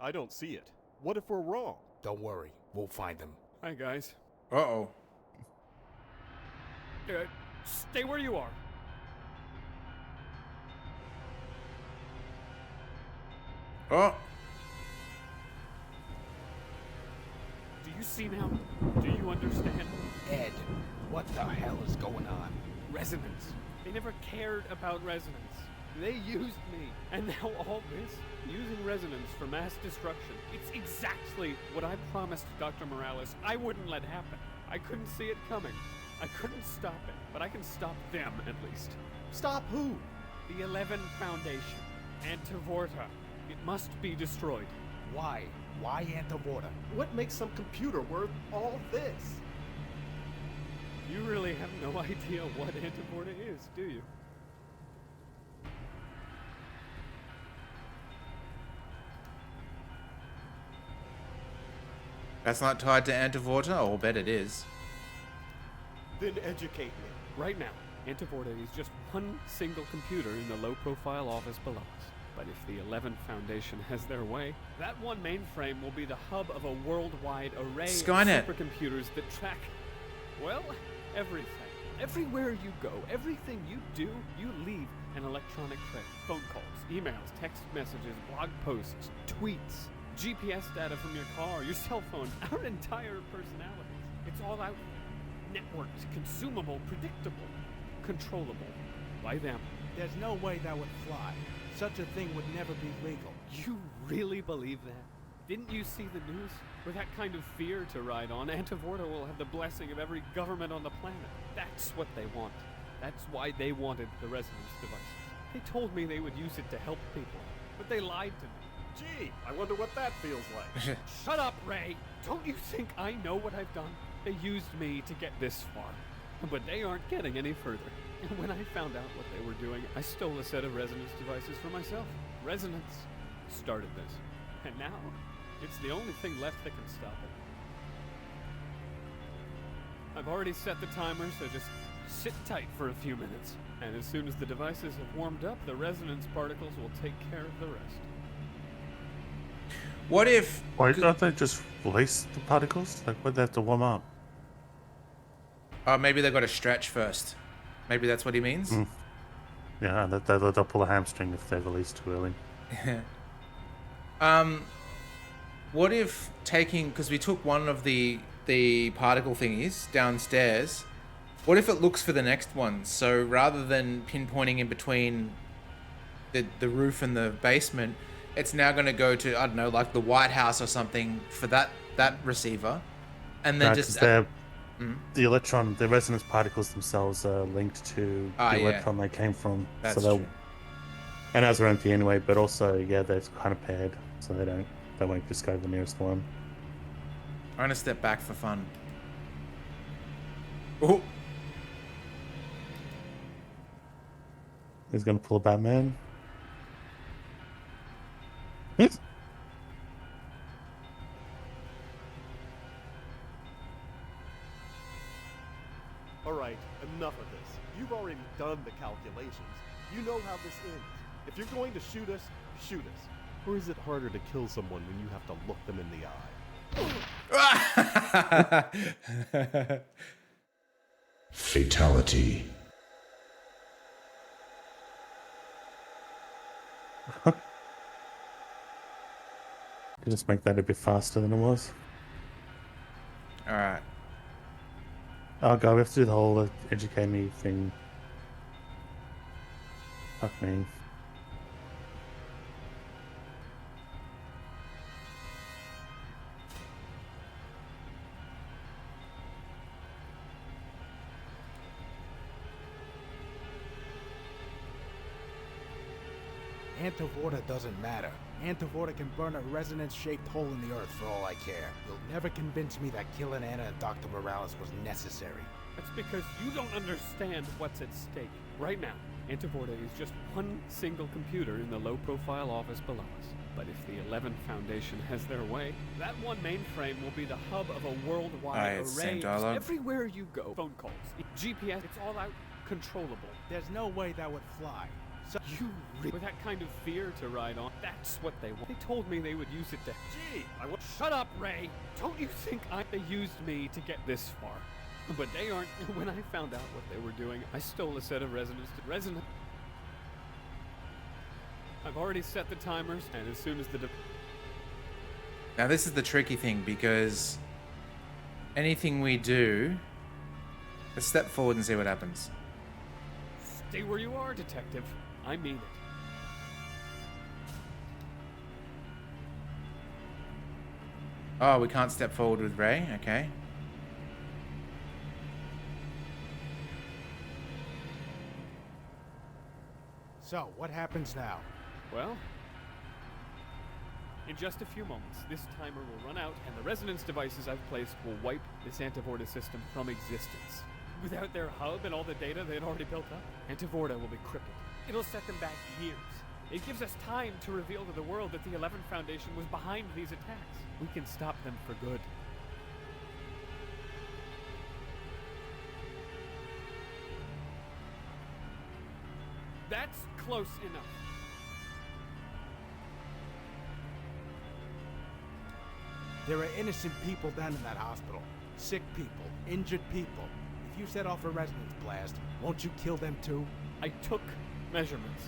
I don't see it. What if we're wrong? Don't worry, we'll find him. Hi, guys. Uh-oh. Stay where you are. Oh, Do you see now? Do you understand? Ed, what the hell is going on? Resonance. They never cared about resonance. They used me. And now all this? Using resonance for mass destruction. It's exactly what I promised Dr. Morales I wouldn't let happen. I couldn't see it coming. I couldn't stop it, but I can stop them at least. Stop who? The 11 Foundation. Antivorta. It must be destroyed. Why? Why Antivorta? What makes some computer worth all this? You really have no idea what Antivorta is, do you? that's not tied to Antivorta? I'll bet it is. Then educate me. Right now, Antivorta is just one single computer in the low-profile office below us. But if the 11th Foundation has their way, that one mainframe will be the hub of a worldwide array Skynet. of supercomputers that track, well, everything. Everywhere you go, everything you do, you leave an electronic trail. Phone calls, emails, text messages, blog posts, tweets, GPS data from your car, your cell phone, our entire personalities. It's all out there. Networked, consumable, predictable, controllable by them. There's no way that would fly. Such a thing would never be legal. You really believe that? Didn't you see the news? With that kind of fear to ride on, Antivorta will have the blessing of every government on the planet. That's what they want. That's why they wanted the resonance devices. They told me they would use it to help people, but they lied to me. Gee, I wonder what that feels like. Shut up, Ray! Don't you think I know what I've done? They used me to get this far, but they aren't getting any further. And when I found out what they were doing, I stole a set of resonance devices for myself. Resonance started this. And now, it's the only thing left that can stop it. I've already set the timer, so just sit tight for a few minutes. And as soon as the devices have warmed up, the resonance particles will take care of the rest. What if... Why don't they just release the particles? Like, why'd they have to warm up? Oh, maybe they've got to stretch first. Maybe that's what he means? Yeah, they'll pull a hamstring if they're released too early. What if taking... Because we took one of the particle thingies downstairs. What if it looks for the next one? So rather than pinpointing in between the roof and the basement, it's now going to go to, I don't know, like the White House or something for that receiver. And then the resonance particles themselves are linked to the electron they came from. That's so true. And as are empty anyway, but also, yeah, they're kind of paired, so they won't just go to the nearest one. I'm going to step back for fun. Oh! He's going to pull a Batman. Yes. Alright, enough of this. You've already done the calculations. You know how this ends. If you're going to shoot us, shoot us. Or is it harder to kill someone when you have to look them in the eye? Fatality. Just make that a bit faster than it was. Alright. Oh god, we have to do the whole educate me thing. Fuck me. Antivorta doesn't matter. Antivorta can burn a resonance-shaped hole in the earth for all I care. You'll never convince me that killing Anna and Dr. Morales was necessary. That's because you don't understand what's at stake. Right now, Antivorta is just one single computer in the low-profile office below us. But if the 11th Foundation has their way, that one mainframe will be the hub of a worldwide array. Everywhere you go, phone calls, GPS, it's all out controllable. There's no way that would fly. So with that kind of fear to ride on, that's what they want. They told me they would use it to... Gee, shut up, Ray! Don't you think they used me to get this far? But they aren't. When I found out what they were doing, I stole a set of resonance. I've already set the timers, and as soon as the... Now this is the tricky thing, because anything we do, let's step forward and see what happens. Stay where you are, detective. I mean it. Oh, we can't step forward with Ray? Okay. So, what happens now? Well, in just a few moments, this timer will run out, and the resonance devices I've placed will wipe this Antivorta system from existence. Without their hub and all the data they had already built up, Antivorta will be crippled. It'll set them back years. It gives us time to reveal to the world that the 11th Foundation was behind these attacks. We can stop them for good. That's close enough. There are innocent people down in that hospital. Sick people, injured people. If you set off a resonance blast, won't you kill them too? I took measurements.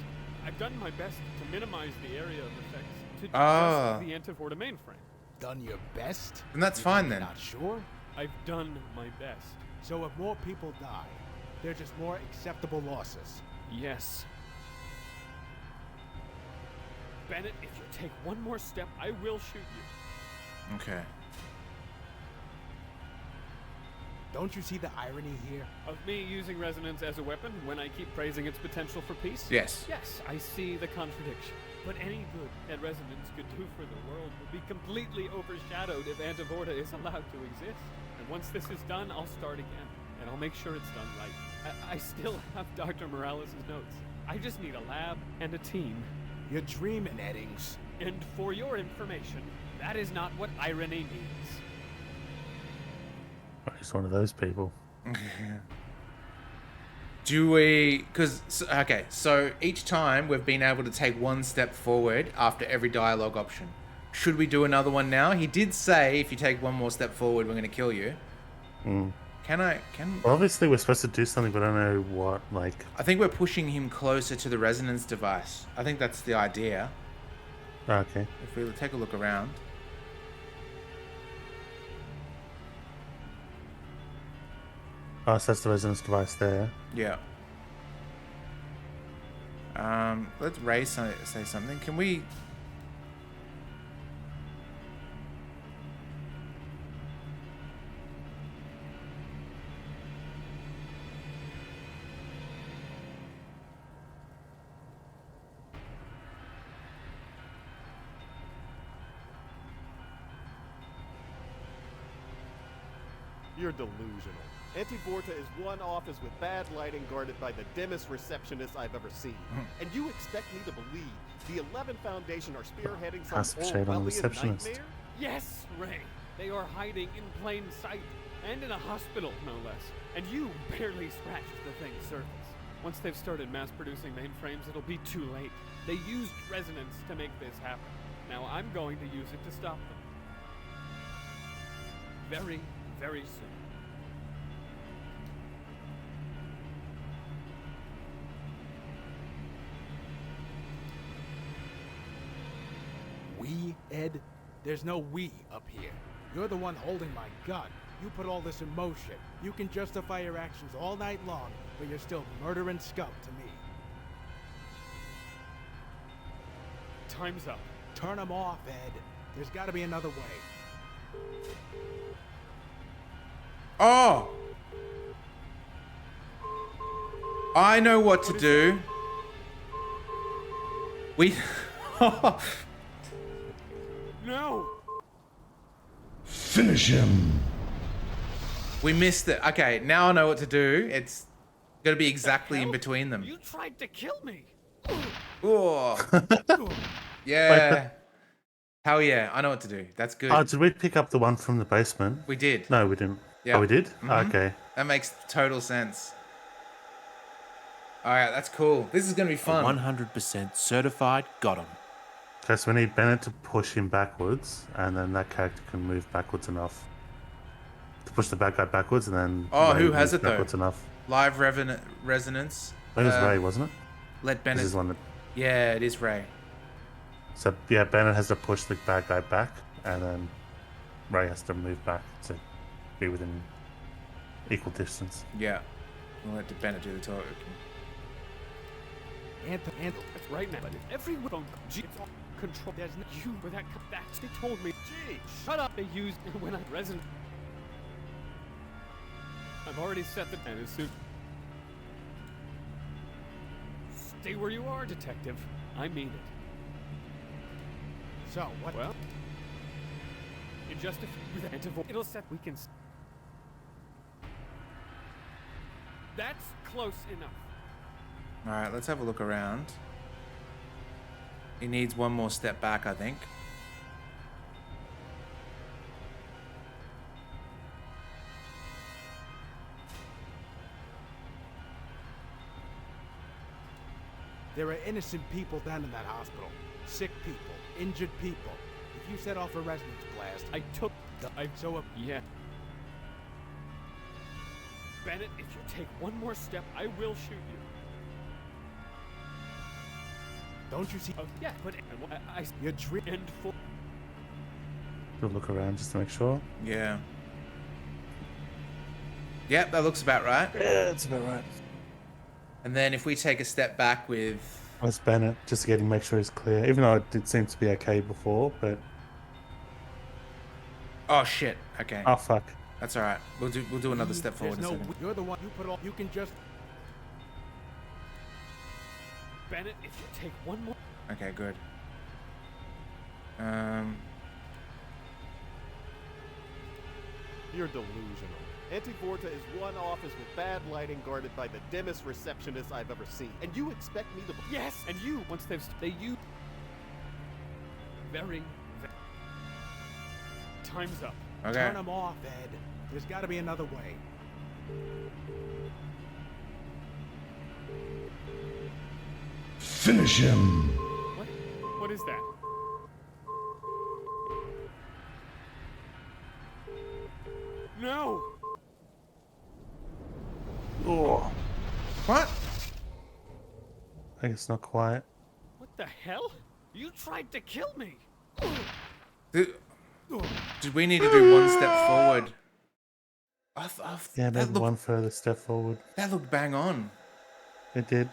I've done my best to minimize the area of effects to just the Antivorta mainframe. Done your best? And that's fine then. Not sure? I've done my best. So if more people die, they're just more acceptable losses. Yes. Bennett, if you take one more step, I will shoot you. Okay. Don't you see the irony here? Of me using resonance as a weapon when I keep praising its potential for peace? Yes. Yes, I see the contradiction. But any good that resonance could do for the world will be completely overshadowed if Antivorta is allowed to exist. And once this is done, I'll start again. And I'll make sure it's done right. I still have Dr. Morales' notes. I just need a lab and a team. You're dreaming, Eddings. And for your information, that is not what irony means. He's one of those people. Do we... Okay, so each time we've been able to take one step forward after every dialogue option. Should we do another one now? He did say if you take one more step forward, we're going to kill you. Mm. Well, obviously we're supposed to do something, but I don't know what, like... I think we're pushing him closer to the resonance device. I think that's the idea. Okay. If we take a look around. Oh, so that's the resonance device there. Yeah. Let's Ray say something. Can we... You're delusional. Antivorta is one office with bad lighting guarded by the dimmest receptionist I've ever seen. And you expect me to believe the 11th Foundation are spearheading some Orwellian nightmare? Yes, Ray. They are hiding in plain sight. And in a hospital, no less. And you barely scratched the thing's surface. Once they've started mass-producing mainframes, it'll be too late. They used resonance to make this happen. Now I'm going to use it to stop them. Very, very soon. We, Ed? There's no we up here. You're the one holding my gun. You put all this in motion. You can justify your actions all night long, but you're still murdering scum to me. Time's up. Turn them off, Ed. There's gotta be another way. Oh! I know what to do. We... No! Finish him! We missed it. Okay, now I know what to do. It's gonna be exactly in between them. You tried to kill me! Oh. Yeah. Hell yeah, I know what to do. That's good. Oh, did we pick up the one from the basement? We did. No, we didn't. Yeah. Oh, we did? Mm-hmm. Okay. That makes total sense. Alright, that's cool. This is gonna be fun. 100% certified, got him. Okay, so we need Bennett to push him backwards, and then that character can move backwards enough. to push the bad guy backwards, and then Oh, Ray who has moves it though? backwards enough. Live resonance. I think it was Ray, wasn't it? Let Bennett. This is one that. Yeah, it is Ray. So yeah, Bennett has to push the bad guy back, and then Ray has to move back to be within equal distance. Yeah. We'll let Bennett do the talking. Anthony, that's right now. But every phone control. There's no you for that. They told me. Gee, shut up. They used when I resident. I've already set the and as soon. Stay where you are, detective. I mean it. So, what? Well, in just a few antivo, it'll set we can. That's close enough. All right, let's have a look around. He needs one more step back, I think. There are innocent people down in that hospital. Sick people, injured people. If you set off a resonance blast, I took the. Yeah. Bennett, if you take one more step, I will shoot you. Don't you see? Oh, yeah, but you're dripping full. We'll look around just to make sure. Yeah. Yep, that looks about right. Yeah, that's about right. And then if we take a step back with... That's Bennett, just to get him, make sure he's clear. Even though it did seem to be okay before, but... Oh, shit. Okay. Oh, fuck. That's all right. We'll do another step forward in a second. You're the one you put all. You can just. Bennett, if you take one more. Okay, good. You're delusional. Antivorta is one office with bad lighting guarded by the dimmest receptionist I've ever seen. And you expect me to... Yes! And you, once they use... Very... Time's up. Okay. Turn them off, Ed. There's got to be another way. Finish him! What? What is that? No! Oh. What? I think it's not quiet. What the hell? You tried to kill me! Did we need to do one step forward? Yeah, maybe one further step forward. That looked bang on. It did.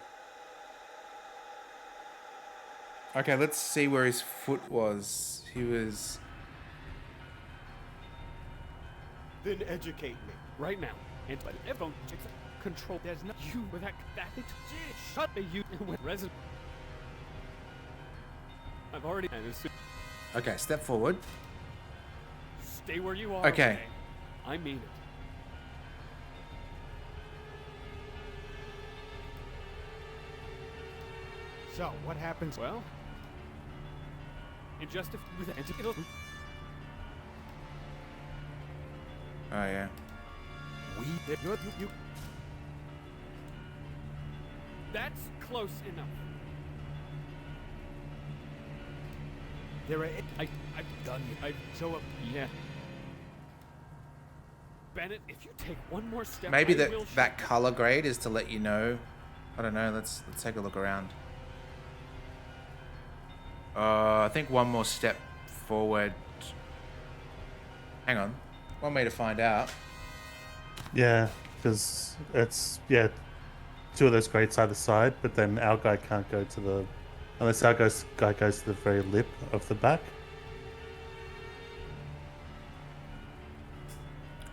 Okay, let's see where his foot was. He was... Then educate me. Right now. And but everyone control. There's no you with that. Shut the you with resident. I've already. Okay, step forward. Stay where you are. Okay. I mean it. So, what happens? Well, in just a it'll. Oh yeah. You. That's close enough. There are. I've done it. Yeah. Bennett, if you take one more step, Maybe that color grade is to let you know. I don't know. Let's take a look around. I think one more step forward. Hang on. Want me to find out? Yeah, because it's, yeah, two of those grates either side, but then our guy can't go to the, unless our guy goes to the very lip of the back.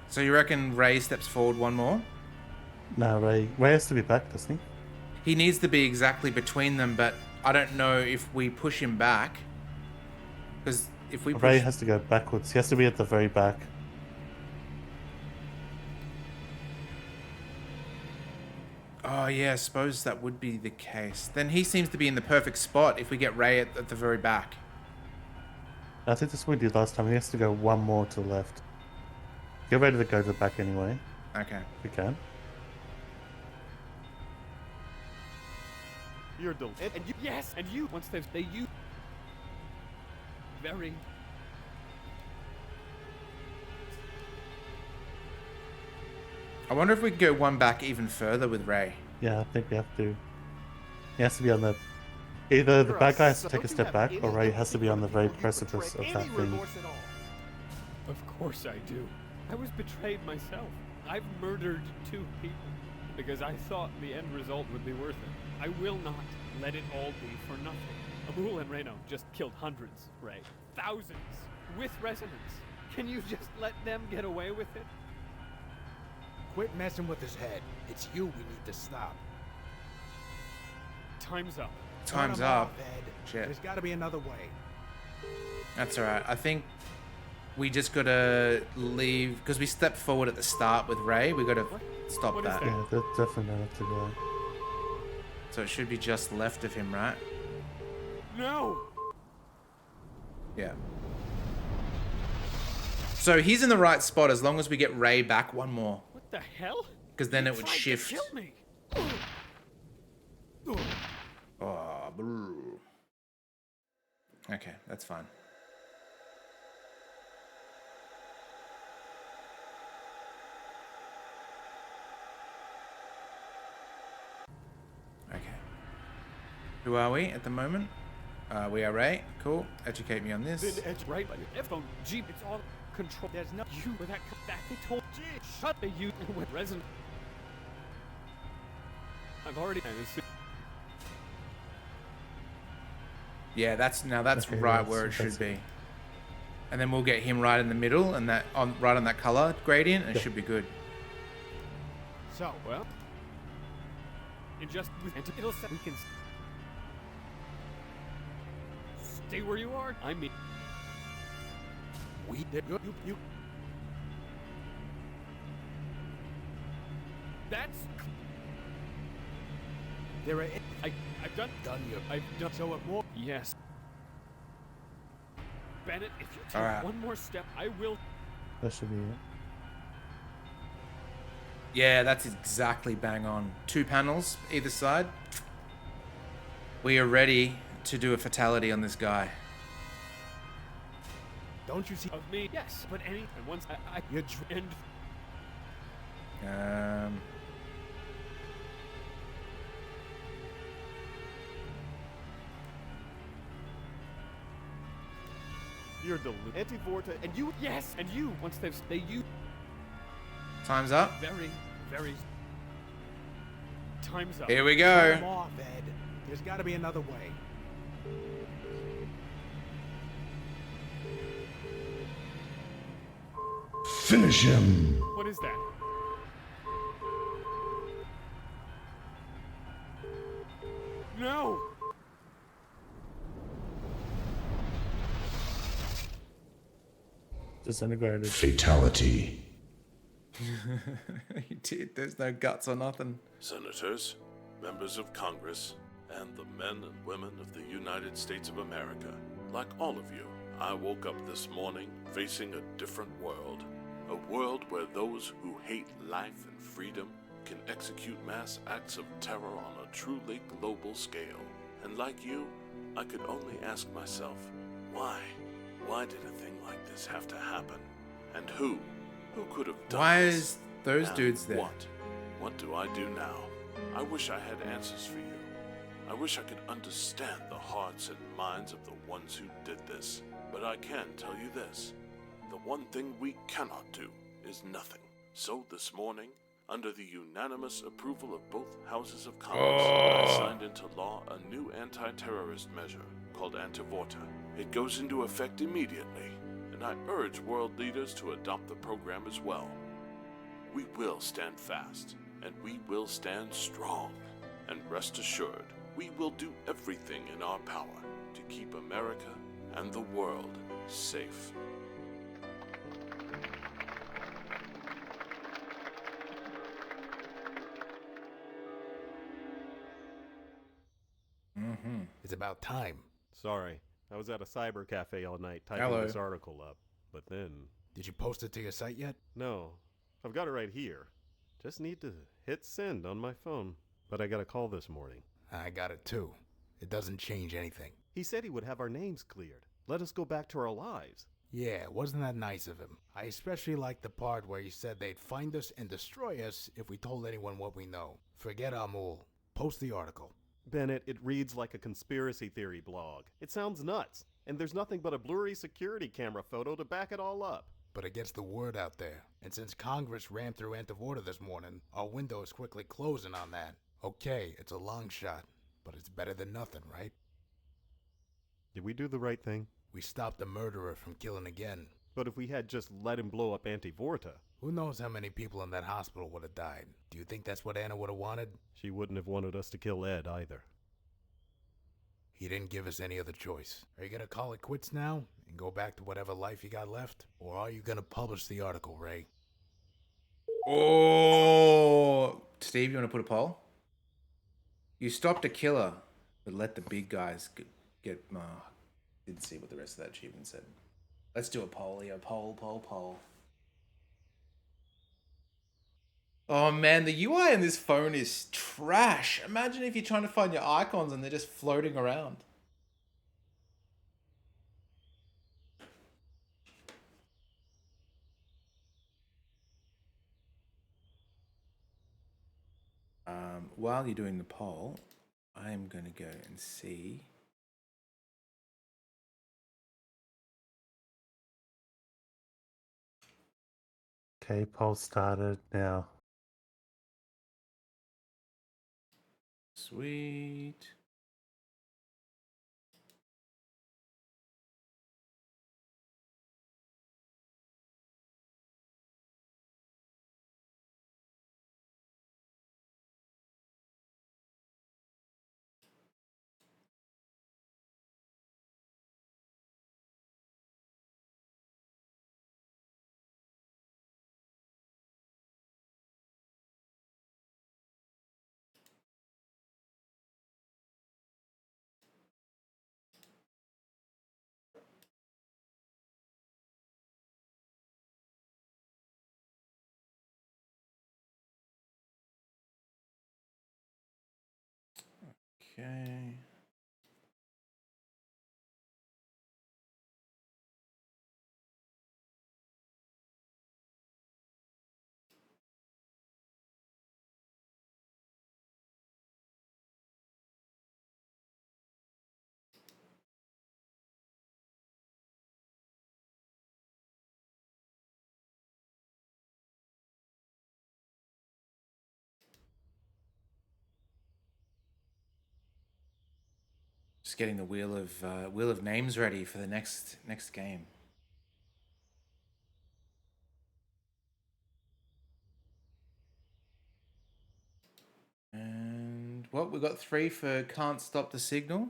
So you reckon Ray steps forward one more? No, Ray has to be back, doesn't he? He needs to be exactly between them, but I don't know if we push him back. Because if we push... Ray has to go backwards. He has to be at the very back. Oh yeah, I suppose that would be the case. Then he seems to be in the perfect spot if we get Ray at the very back. I think that's what we did last time. He has to go one more to the left. Get ready to go to the back anyway. Okay. If we can. You're and you, yes, and you once they use very I wonder if we can go one back even further with Ray. Yeah, I think we have to. He has to be on the. Either the bad guy has to take a step back, or Ray has to be on the very precipice of that thing. Of course I do. I was betrayed myself. I've murdered 2 people because I thought the end result would be worth it. I will not let it all be for nothing. Abul and Reno just killed hundreds, Ray. Thousands. With resonance. Can you just let them get away with it? Quit messing with his head. It's you we need to stop. Time's up. Time's Turn 'em up. off, Ed. Shit. There's gotta be another way. That's alright. I think we just gotta leave, because we stepped forward at the start with Ray. We gotta stop What is that. that? Yeah, that's definitely not up to go. So it should be just left of him, right? No! Yeah. So he's in the right spot as long as we get Ray back one more. What the hell? Because then You it would tried to shift. kill me. Oh, brr. Okay, that's fine. Okay. Who are we at the moment? We are Ray. Cool. Educate me on this. Then edge right by your iPhone. Jeep, it's all control. There's no you with that they told G. Shut the you with resin. I've already Yeah, that's Okay, right where it should that's- be. And then we'll get him right in the middle and that right on that color gradient, and it should be good. So, well. In just it'll set we can stay where you are. I mean we did you that's there are I've done you. I've done So it more yes. Bennett, if you take Alright. one more step, I will. That should be it. Yeah, that's exactly bang on. 2 panels either side. We are ready to do a fatality on this guy. don't you see Of me, yes, but any and once I you're and You're deluded. Antivorta, and you. yes, and you once they use Time's up. very time's up. Here we turn 'em go. off, Ed. There's gotta be another way. Finish him. What is that? No! Disintegrated. Fatality. Dude, there's no guts or nothing. Senators, members of Congress, and the men and women of the United States of America. Like all of you, I woke up this morning facing a different world. A world where those who hate life and freedom can execute mass acts of terror on a truly global scale. And like you, I could only ask myself, why? Why did a thing like this have to happen? And who? Who could have done Why this? is those And dudes there? What? What do I do now? I wish I had answers for you. I wish I could understand the hearts and minds of the ones who did this. But I can tell you this. The one thing we cannot do is nothing. So this morning, under the unanimous approval of both houses of Congress, I signed into law a new anti-terrorist measure called Antivorta. It goes into effect immediately, and I urge world leaders to adopt the program as well. We will stand fast, and we will stand strong. And rest assured, we will do everything in our power to keep America and the world safe. It's about time. Sorry, I was at a cyber cafe all night typing Hello. this article up. But then, Did you post it to your site yet? no, I've got it right here. Just need to hit send on my phone. But I got a call this morning. I got it too. It doesn't change anything. He said he would have our names cleared. Let us go back to our lives. Yeah, wasn't that nice of him? I especially liked the part where he said they'd find us and destroy us if we told anyone what we know. Forget Amul. Post the article. Bennett, it reads like a conspiracy theory blog. It sounds nuts, and there's nothing but a blurry security camera photo to back it all up. But it gets the word out there. And since Congress rammed through Antivorta this morning, our window is quickly closing on that. Okay, it's a long shot, but it's better than nothing, right? Did we do the right thing? We stopped the murderer from killing again. But if we had just let him blow up Antivorta... Who knows how many people in that hospital would have died? Do you think that's what Anna would have wanted? She wouldn't have wanted us to kill Ed either. He didn't give us any other choice. Are you gonna call it quits now and go back to whatever life you got left? Or are you gonna publish the article, Ray? Oh, Steve, you want to put a poll? You stopped a killer, but let the big guys get. Didn't see what the rest of that achievement said. Let's do a poll here. Poll. Oh man, the UI in this phone is trash. Imagine if you're trying to find your icons and they're just floating around. While you're doing the poll, I'm going to go and see. Okay, poll started now. Sweet. Okay. Just getting the wheel of names ready for the next game. And what, we got 3 for Can't Stop the Signal.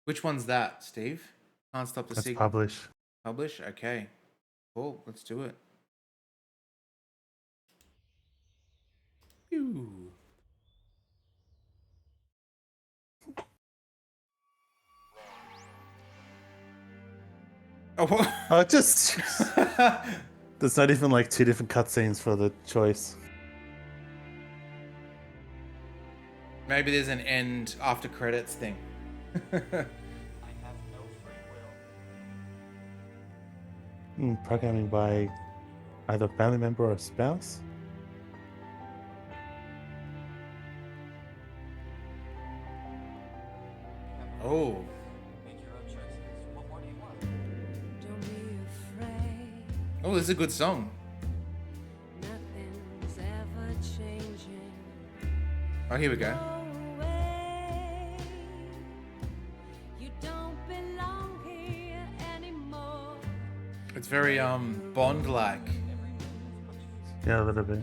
Which one's that, Steve? Can't Stop the Signal. Publish. Publish? Okay. Cool, let's do it. Pew. Oh, what? Oh, just... There's not even like 2 different cutscenes for the choice. Maybe there's an end after credits thing. Programming by either family member or spouse. Oh. Oh, this is a good song. Oh, here we go. It's very Bond-like. Yeah, a little bit.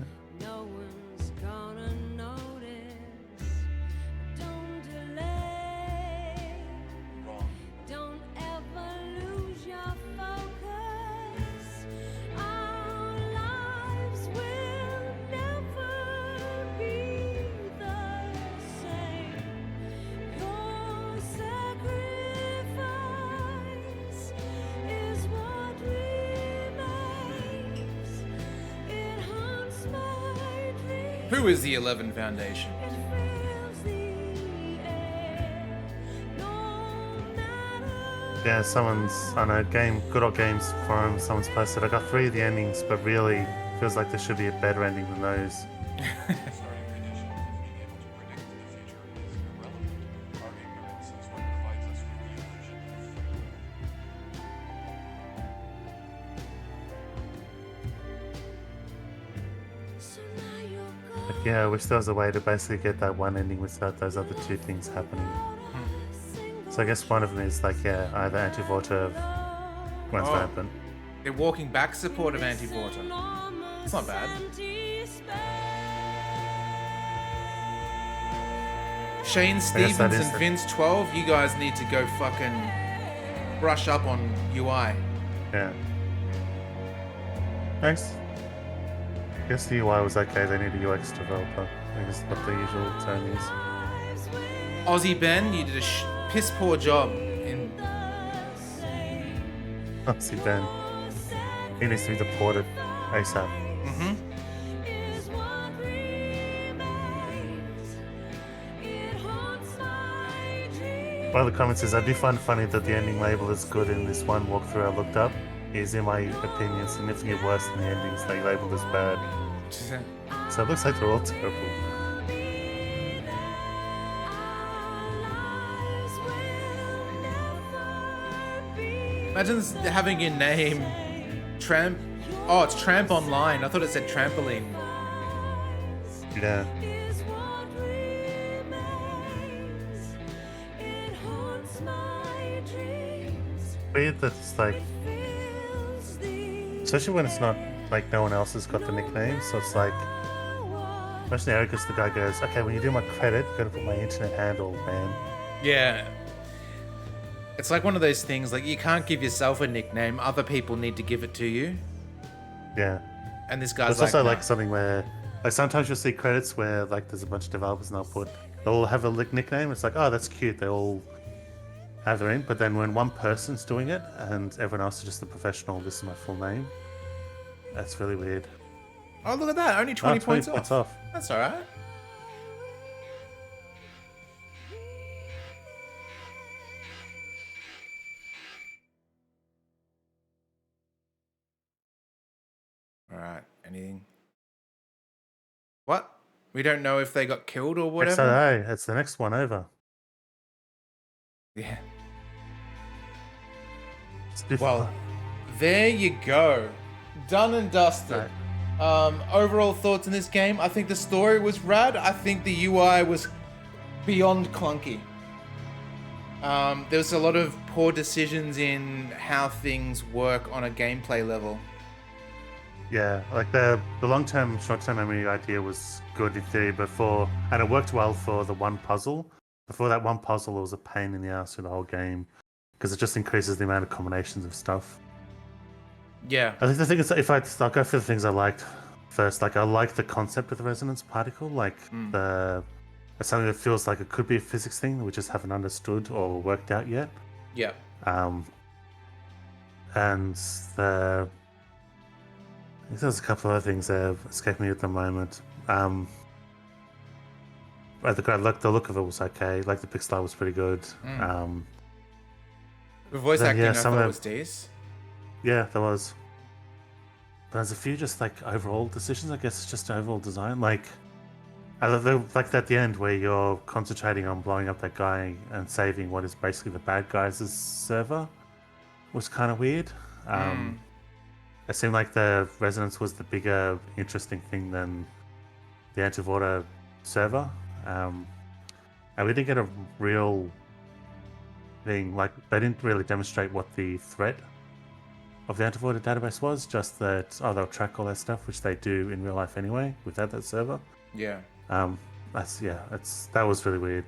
Who is the 11 Foundation? Yeah, someone's on a game, Good Old Games forum, someone's posted, I got 3 of the endings, but really feels like there should be a better ending than those. But yeah, I wish there was a way to basically get that one ending without those other 2 things happening. So I guess one of them is like, yeah, either Antivorta runs rampant. They're walking back support of Antivorta. It's not bad. Shane Stevens and Vince 12, you guys need to go fucking brush up on UI. Yeah. Thanks. I guess the UI was okay, they need a UX developer. I guess what the usual term is. Aussie Ben, you did a piss poor job in... Aussie Ben. He needs to be deported ASAP. Mm-hmm. One of the comments is, I do find it funny that the ending label is good in this one walkthrough I looked up. Is, in my opinion, significantly worse than the endings they labeled as bad. So it looks like they're all terrible. Imagine having your name Tramp. Oh, it's Tramp Online. I thought it said Trampoline. Yeah. Weird that it's like, especially when it's not like no one else has got the nickname, so it's like, especially Ericus, the guy goes, okay, when you do my credit, you gotta put my internet handle, man. Yeah. It's like one of those things, like you can't give yourself a nickname, other people need to give it to you. Yeah. And this guy's it's like, also no. like something where, like sometimes you'll see credits where like there's a bunch of developers and they'll all have a nickname. It's like, oh, that's cute. They all have their name. But then when one person's doing it and everyone else is just a professional, this is my full name. That's really weird. Oh, look at that. Only 20 points off. That's all right. All right. Anything? What? We don't know if they got killed or whatever? XOA, it's the next one over. Yeah. Well, there you go. Done and dusted. Right. Overall thoughts on this game? I think the story was rad. I think the UI was beyond clunky. There was a lot of poor decisions in how things work on a gameplay level. Yeah, like the long-term, short-term memory idea was good in theory before, and it worked well for the one puzzle. Before that one puzzle, it was a pain in the ass for the whole game because it just increases the amount of combinations of stuff. Yeah. I think the thing is, I'll go for the things I liked first. Like I like the concept of the resonance particle, like it's something that feels like it could be a physics thing that we just haven't understood or worked out yet. Yeah. And I think there's a couple of other things that escape me at the moment. The look of it was okay. Like the pixel art was pretty good. The voice acting, I thought was decent. Yeah, there was. But there's a few just like overall decisions. I guess it's just overall design. Like, I love like at the end where you're concentrating on blowing up that guy and saving what is basically the bad guys' server was kind of weird. It seemed like the resonance was the bigger, interesting thing than the Antivorta server. And we didn't get a real thing, like, they didn't really demonstrate what the threat of the Antivorta database was, just that, they'll track all that stuff, which they do in real life anyway, without that server. Yeah. That was really weird.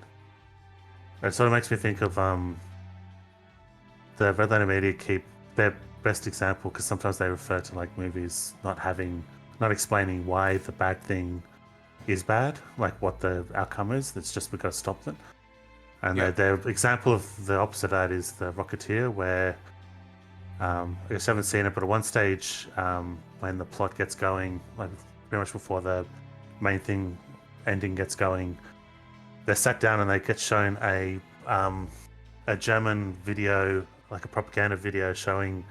It sort of makes me think of the Red Letter Media keep their best example, because sometimes they refer to like movies not explaining why the bad thing is bad, like what the outcome is. It's just we've got to stop it. And their example of the opposite of that is the Rocketeer, where I guess I haven't seen it, but at one stage when the plot gets going, like pretty much before the main thing ending gets going, they're sat down and they get shown a German video like a propaganda video showing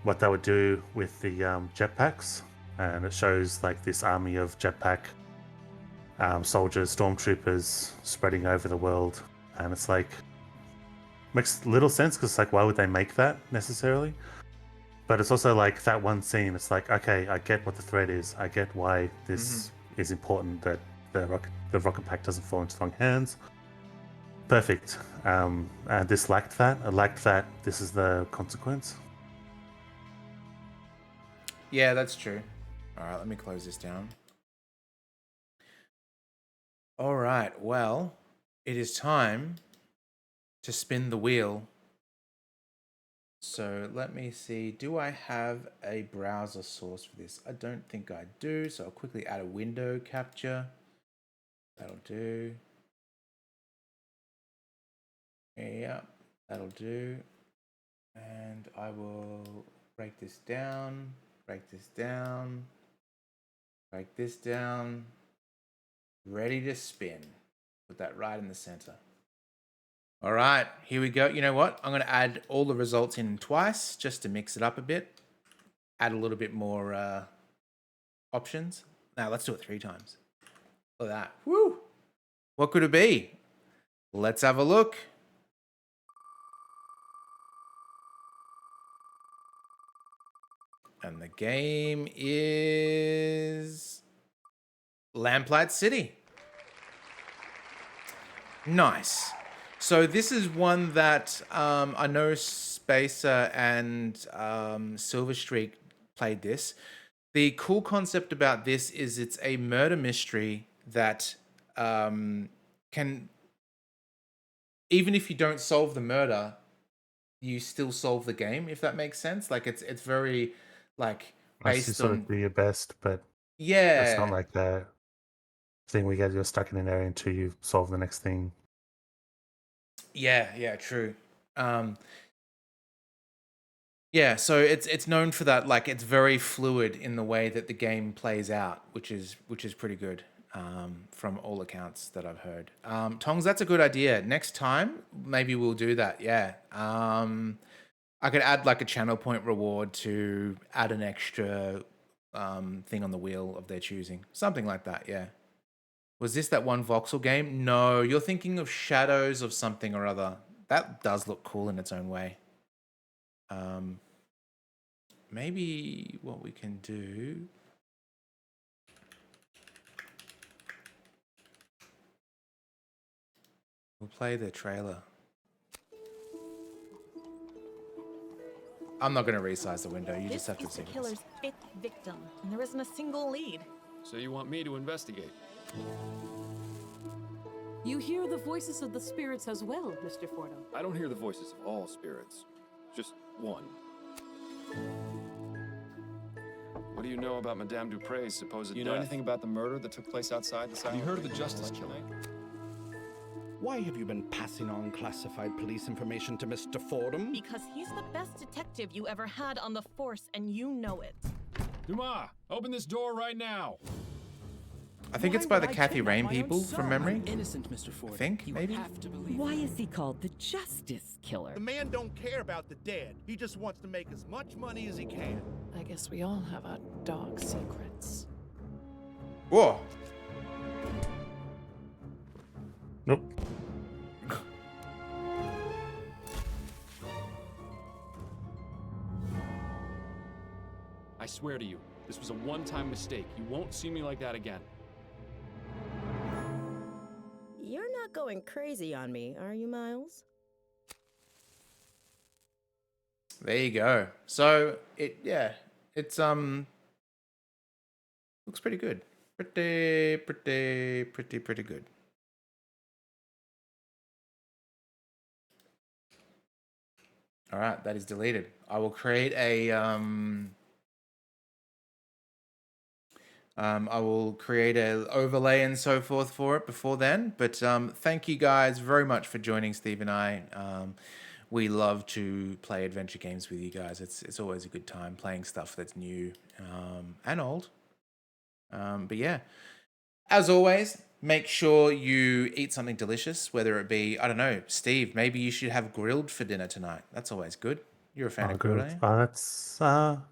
what they would do with the jetpacks, and it shows like this army of jetpack soldiers, stormtroopers spreading over the world, and it's like makes little sense because like why would they make that necessarily? But it's also like that one scene. It's like, okay, I get what the threat is. I get why this is important, that the rocket pack doesn't fall into the wrong hands. Perfect. And this lacked that. It lacked that. This is the consequence. Yeah, that's true. All right, let me close this down. All right, well, it is time to spin the wheel. So let me see. Do I have a browser source for this? I don't think I do. So I'll quickly add a window capture. That'll do. Yeah, that'll do. And I will break this down, break this down, break this down. Ready to spin. Put that right in the center. All right, here we go. You know what? I'm going to add all the results in twice just to mix it up a bit. Add a little bit more options. Now let's do it 3 times. Look at that. Woo! What could it be? Let's have a look. And the game is Lamplight City. Nice. So this is one that I know Spacer and Silverstreak played this. The cool concept about this is it's a murder mystery that can, even if you don't solve the murder, you still solve the game, if that makes sense. Like it's very like Unless you based sort on of do your best, but yeah. it's not like the thing we get you're stuck in an area until you solve the next thing. Yeah, true. Yeah, so it's known for that. Like it's very fluid in the way that the game plays out, which is pretty good from all accounts that I've heard. Tongs, that's a good idea. Next time, maybe we'll do that. Yeah. I could add like a channel point reward to add an extra thing on the wheel of their choosing, something like that. Yeah. Was this that one voxel game? No, you're thinking of Shadows of something or other. That does look cool in its own way. Maybe what we can do... We'll play the trailer. I'm not going to resize the window. You just have to see This is the killer's 5th victim, and there isn't a single lead. So you want me to investigate? You hear the voices of the spirits as well, Mr. Fordham. I don't hear the voices of all spirits. Just one. What do you know about Madame Dupre's supposed You know anything about the murder that took place outside the Have you heard of the Justice Killer? Why have you been passing on classified police information to Mr. Fordham? Because he's the best detective you ever had on the force, and you know it. Dumas, open this door right now. I think it's by the Kathy Rain people from memory. Innocent, Mr. Ford. I think, maybe? Have to believe. Why is he called the Justice Killer? The man don't care about the dead. He just wants to make as much money as he can. I guess we all have our dog secrets. Whoa. Nope. I swear to you, this was a one-time mistake. You won't see me like that again. You're not going crazy on me, are you, Miles? There you go. So it's looks pretty good. Pretty good. All right, that is deleted. I will create a I will create an overlay and so forth for it before then. But thank you guys very much for joining Steve and I. We love to play adventure games with you guys. It's always a good time playing stuff that's new and old. But yeah, as always, make sure you eat something delicious, whether it be, I don't know, Steve, maybe you should have grilled for dinner tonight. That's always good. You're a fan of grilled, good. are you? That's I'm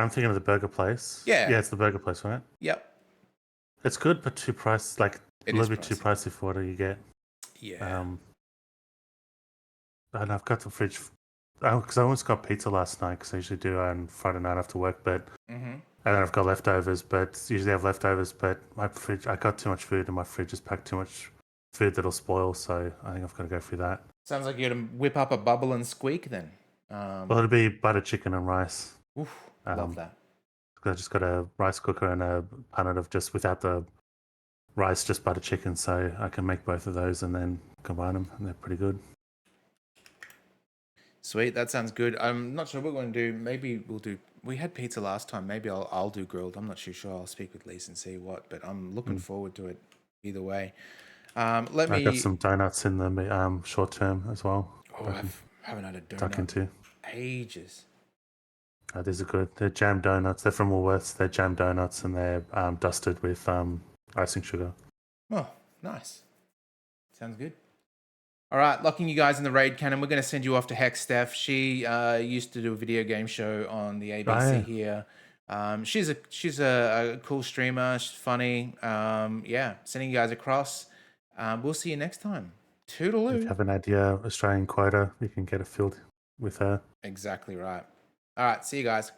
thinking of the burger place. Yeah. Yeah, it's the burger place, right? Yep. It's good, but too pricey. Like It a is little bit too pricey for what you get. Yeah. And I've got the fridge because I almost got pizza last night because I usually do on Friday night after work, but and then I've got leftovers, but usually I have leftovers, but my fridge, I got too much food and my fridge has packed too much food that'll spoil, so I think I've got to go through that. Sounds like you're going to whip up a bubble and squeak then. Well, it'll be butter chicken and rice. Oof, love that. I just got a rice cooker and a punnet of just without the rice, just butter chicken, so I can make both of those and then combine them, and they're pretty good. Sweet, that sounds good. I'm not sure what we're going to do. Maybe we'll do. We had pizza last time. Maybe I'll do grilled. I'm not too sure. I'll speak with Lisa and see what. But I'm looking forward to it either way. I got some donuts in the short term as well. Oh, I haven't had a Tuck into. donut in ages. These are good. They're jam donuts. They're from Woolworths. They're jam donuts and they're dusted with icing sugar. Oh, nice. Sounds good. All right, locking you guys in the raid cannon. We're going to send you off to Hex Steph. She used to do a video game show on the ABC here. She's a cool streamer. She's funny. Yeah, sending you guys across. We'll see you next time. Toodaloo. If you have an idea, Australian quota, you can get it filled with her. Exactly right. All right, see you guys.